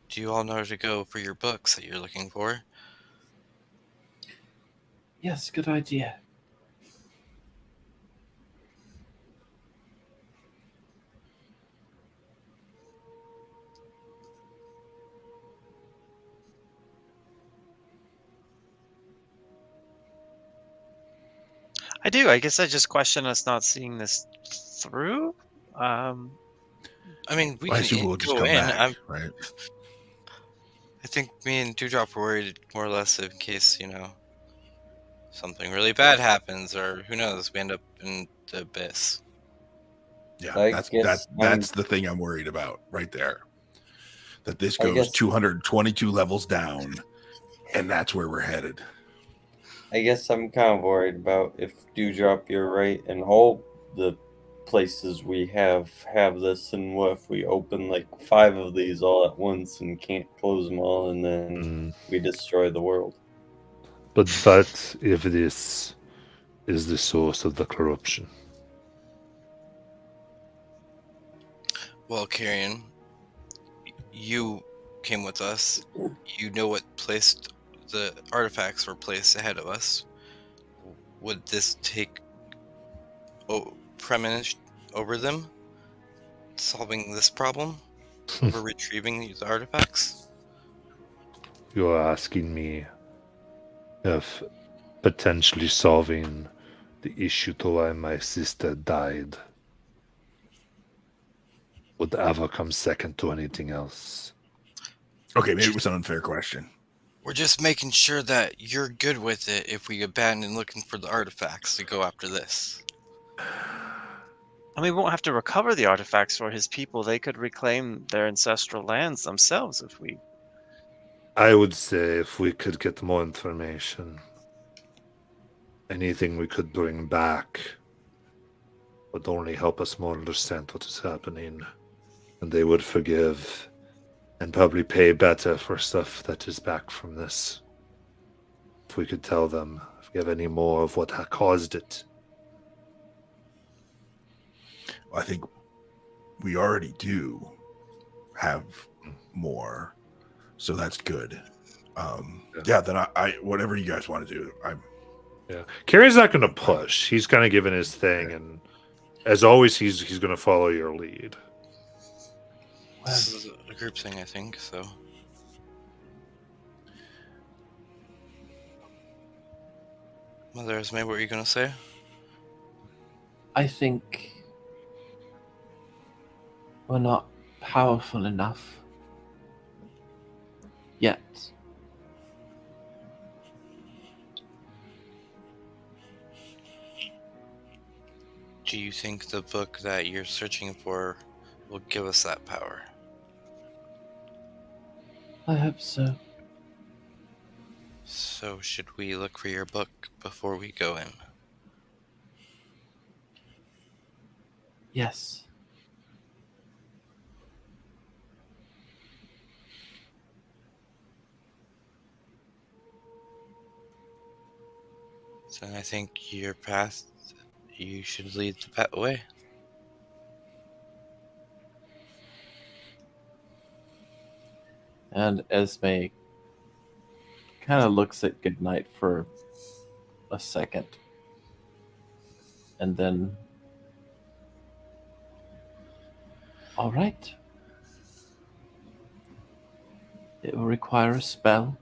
[SPEAKER 4] do you all know where to go for your books that you're looking for?
[SPEAKER 6] Yes, good idea.
[SPEAKER 3] I do. I guess I just question us not seeing this through.
[SPEAKER 4] I mean, we
[SPEAKER 9] I
[SPEAKER 4] can
[SPEAKER 9] assume we'll just
[SPEAKER 4] go
[SPEAKER 9] come
[SPEAKER 4] in.
[SPEAKER 9] back, right?
[SPEAKER 4] I think me and Dewdrop were worried more or less in case, something really bad happens, or who knows, we end up in the abyss.
[SPEAKER 9] Yeah,
[SPEAKER 5] I
[SPEAKER 9] that's
[SPEAKER 5] guess
[SPEAKER 9] that's the thing I'm worried about right there. That this
[SPEAKER 5] I
[SPEAKER 9] goes
[SPEAKER 5] guess-
[SPEAKER 9] 222 levels down, and that's where we're headed.
[SPEAKER 5] I guess I'm kind of worried about if Dewdrop, you're right, and all the places we have this, and what if we open like 5 of these all at once and can't close them all, and then we destroy the world?
[SPEAKER 1] But if this is the source of the corruption.
[SPEAKER 4] Well, Carrion, you came with us. You know what place the artifacts were placed ahead of us. Would this take preeminence over them? Solving this problem? Over retrieving these artifacts?
[SPEAKER 1] You are asking me if potentially solving the issue to why my sister died would ever come second to anything else.
[SPEAKER 9] Okay, maybe it was an unfair question.
[SPEAKER 4] We're just making sure that you're good with it if we abandon looking for the artifacts to go after this.
[SPEAKER 3] And we won't have to recover the artifacts for his people. They could reclaim their ancestral lands themselves if we...
[SPEAKER 1] I would say if we could get more information, anything we could bring back would only help us more understand what is happening, and they would forgive and probably pay better for stuff that is back from this. If we could tell them, if we have any more of what caused it.
[SPEAKER 9] I think we already do have more, so that's good. Yeah, then I whatever you guys want to do,
[SPEAKER 1] Yeah, Carrion's not going to push. He's kind of giving his thing, and as always, he's going to follow your lead.
[SPEAKER 4] This is a group thing, I think, so. Mother Esme, what were you going to say?
[SPEAKER 6] I think we're not powerful enough yet.
[SPEAKER 4] Do you think the book that you're searching for will give us that power?
[SPEAKER 6] I hope so.
[SPEAKER 4] So should we look for your book before we go in?
[SPEAKER 6] Yes.
[SPEAKER 4] So I think your path, you should lead the way.
[SPEAKER 6] And Esme kind of looks at Goodnight for a second. And then... All right. It will require a spell.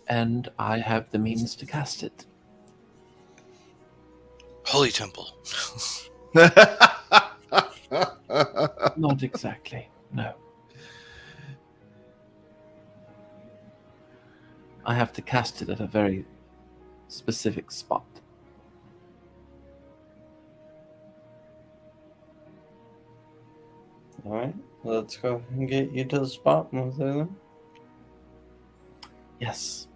[SPEAKER 6] And I have the means to cast it.
[SPEAKER 4] Holy Temple.
[SPEAKER 6] Not exactly, no. I have to cast it at a very specific spot.
[SPEAKER 5] Alright, let's go and get you to the spot, Mother then.
[SPEAKER 6] Yes.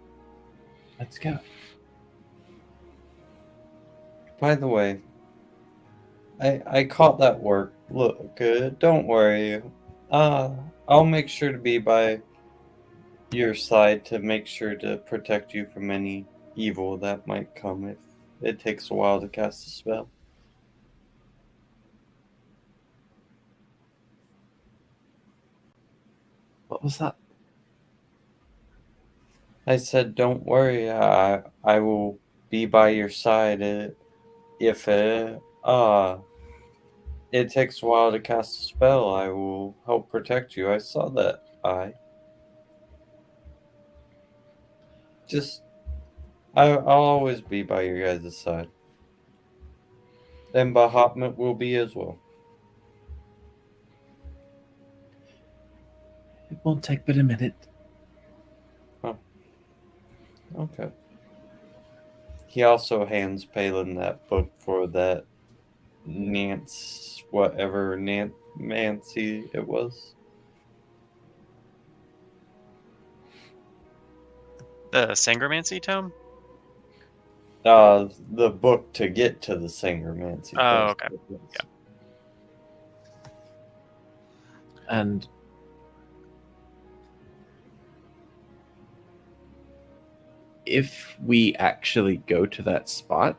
[SPEAKER 6] Let's go.
[SPEAKER 5] By the way, I caught that work. Look, don't worry. I'll make sure to be by your side to make sure to protect you from any evil that might come if it takes a while to cast a spell.
[SPEAKER 6] What was that?
[SPEAKER 5] I said, don't worry. I will be by your side if it takes a while to cast a spell. I will help protect you. I saw that. I'll always be by your guys' side. And Bahamut will be as well.
[SPEAKER 6] It won't take but a minute.
[SPEAKER 5] Okay. He also hands Palin that book for that Nancy it was.
[SPEAKER 3] The Sangromancy tome?
[SPEAKER 5] The book to get to the Sangromancy.
[SPEAKER 3] Oh, okay. Yeah.
[SPEAKER 6] And if we actually go to that spot,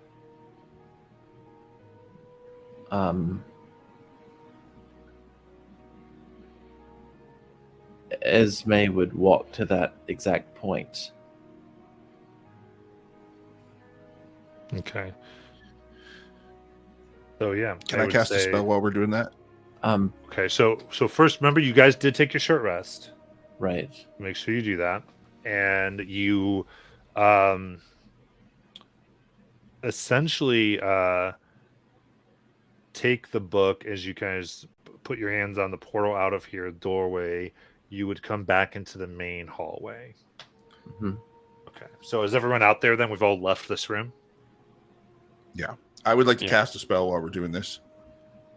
[SPEAKER 6] Esme would walk to that exact point.
[SPEAKER 1] Okay. So yeah,
[SPEAKER 2] Can I
[SPEAKER 1] would
[SPEAKER 2] cast a
[SPEAKER 1] say-
[SPEAKER 2] spell while we're doing that?
[SPEAKER 1] Okay, so first, remember you guys did take your short rest.
[SPEAKER 6] Right.
[SPEAKER 1] Make sure you do that, and you, essentially, take the book as you guys put your hands on the portal out of here doorway. You would come back into the main hallway.
[SPEAKER 6] hmm
[SPEAKER 1] Okay, so is everyone out there? Then we've all left this room.
[SPEAKER 2] I would like to
[SPEAKER 3] Yeah.
[SPEAKER 2] cast a spell while we're doing this.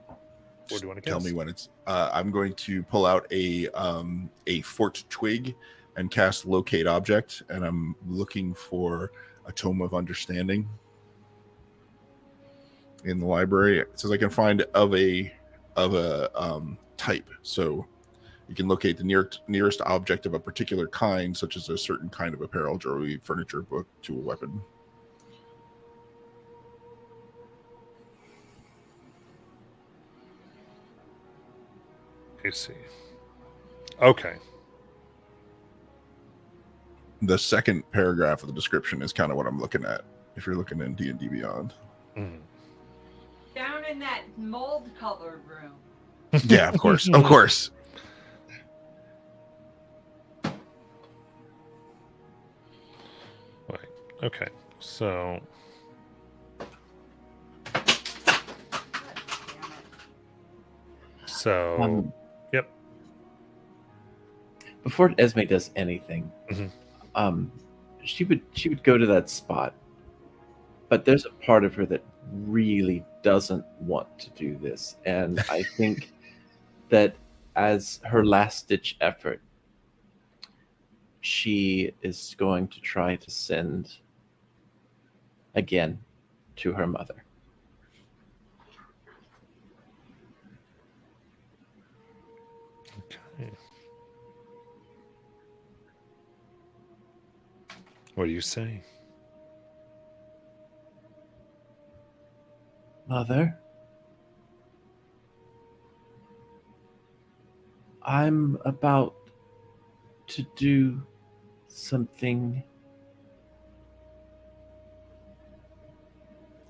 [SPEAKER 1] What do you want to
[SPEAKER 2] Tell me when it's. I'm going to pull out a forked twig and cast locate object, and I'm looking for a tome of understanding in the library. It says I can find of a type, so you can locate the nearest object of a particular kind, such as a certain kind of apparel, jewelry, furniture, book, tool, weapon.
[SPEAKER 1] I see. Okay.
[SPEAKER 2] The second paragraph of the description is kind of what I'm looking at. If you're looking in D&D Beyond,
[SPEAKER 1] Mhm.
[SPEAKER 7] Down in that mold-covered room.
[SPEAKER 2] yeah, of course, of course.
[SPEAKER 1] Right. Okay. So
[SPEAKER 7] God damn it.
[SPEAKER 1] so yep.
[SPEAKER 6] Before Esme does anything,
[SPEAKER 1] Mhm.
[SPEAKER 6] she would go to that spot, but there's a part of her that really doesn't want to do this, and I think that as her last ditch effort, she is going to try to send again to her mother.
[SPEAKER 1] Okay. What do you say?
[SPEAKER 6] Mother, I'm about to do something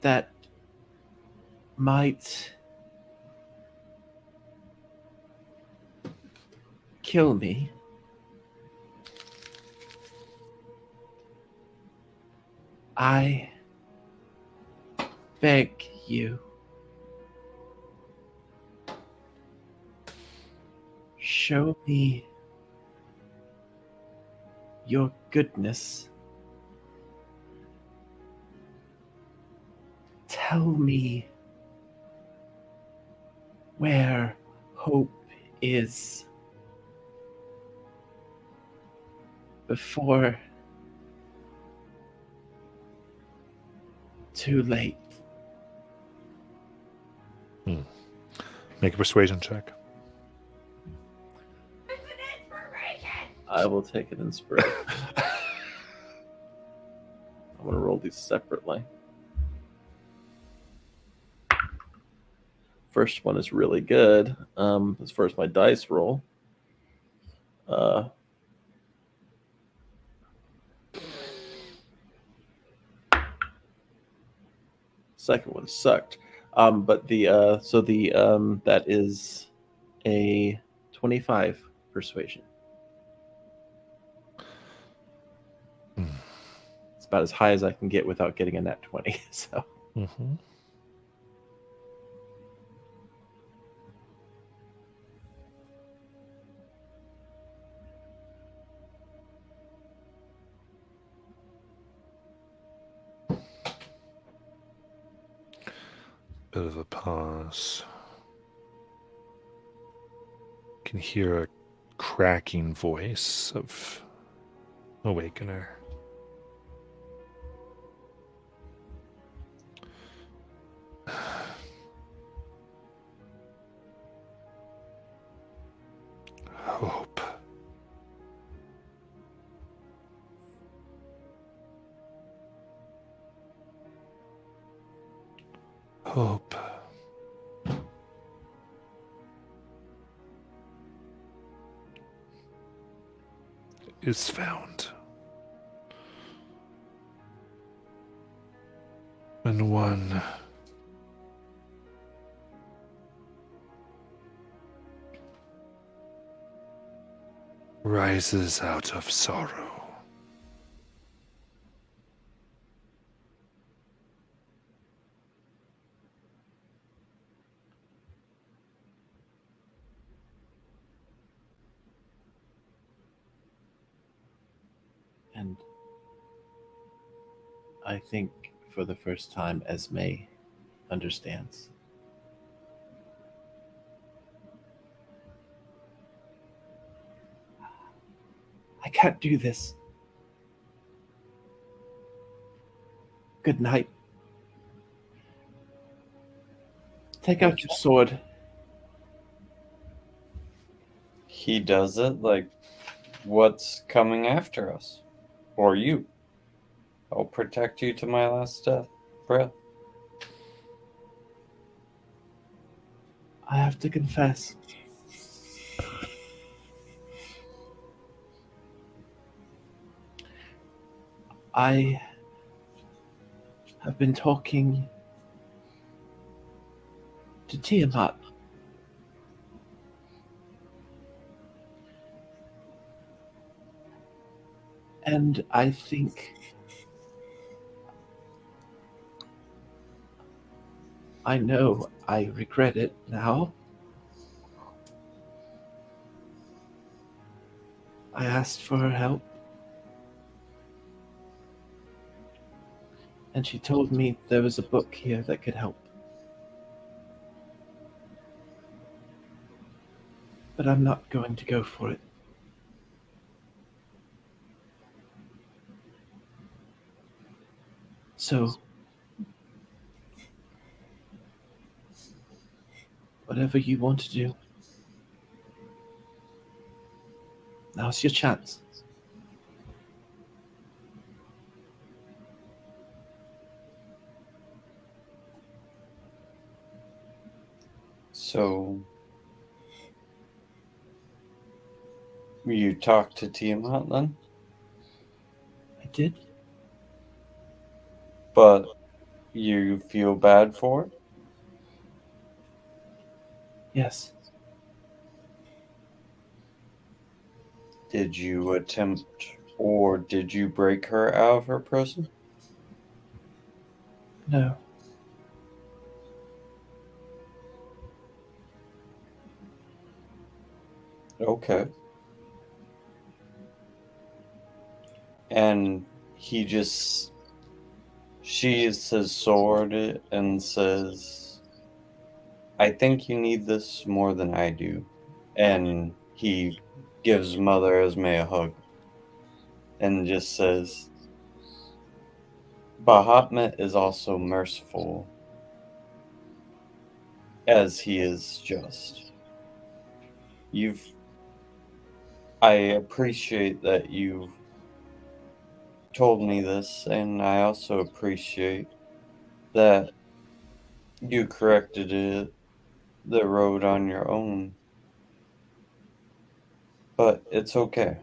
[SPEAKER 6] that might kill me. I beg you, show me your goodness. Tell me where hope is before too late.
[SPEAKER 1] Make a persuasion check.
[SPEAKER 7] It's an inspiration!
[SPEAKER 6] I will take an inspiration. I'm going to roll these separately. First one is really good. As far as my dice roll. Second one sucked. But that is a 25 persuasion. It's about as high as I can get without getting a nat 20. So
[SPEAKER 1] Mm-hmm. Bit of a pause. Can hear a cracking voice of Awakener. Hope. hope is found when one rises out of sorrow.
[SPEAKER 6] And I think for the first time, Esme understands. I can't do this. Good night. Take out your sword.
[SPEAKER 5] He does it like, what's coming after us? Or you? I'll protect you to my last breath.
[SPEAKER 6] I have to confess. I have been talking to Tiamat. And I think I know I regret it now. I asked for her help. And she told me there was a book here that could help. But I'm not going to go for it. So, whatever you want to do, now's your chance.
[SPEAKER 5] So, you talked to Tiamat then?
[SPEAKER 6] I did?
[SPEAKER 5] But you feel bad for it?
[SPEAKER 6] Yes.
[SPEAKER 5] Did you attempt or did you break her out of her prison?
[SPEAKER 6] No.
[SPEAKER 5] Okay. And he just sheathes his sword and says, I think you need this more than I do. And he gives Mother Esme a hug and just says, Bahamut is also merciful as he is just. I appreciate that you've told me this, and I also appreciate that you corrected the road on your own. But it's okay.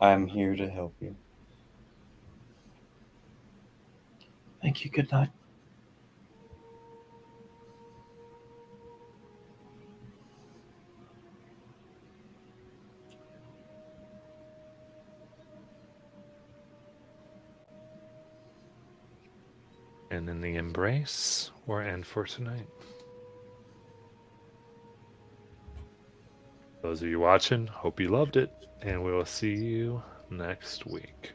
[SPEAKER 5] I'm here to help you.
[SPEAKER 6] Thank you. Good night.
[SPEAKER 1] And in the embrace, we're end for tonight. Those of you watching, hope you loved it, and we will see you next week.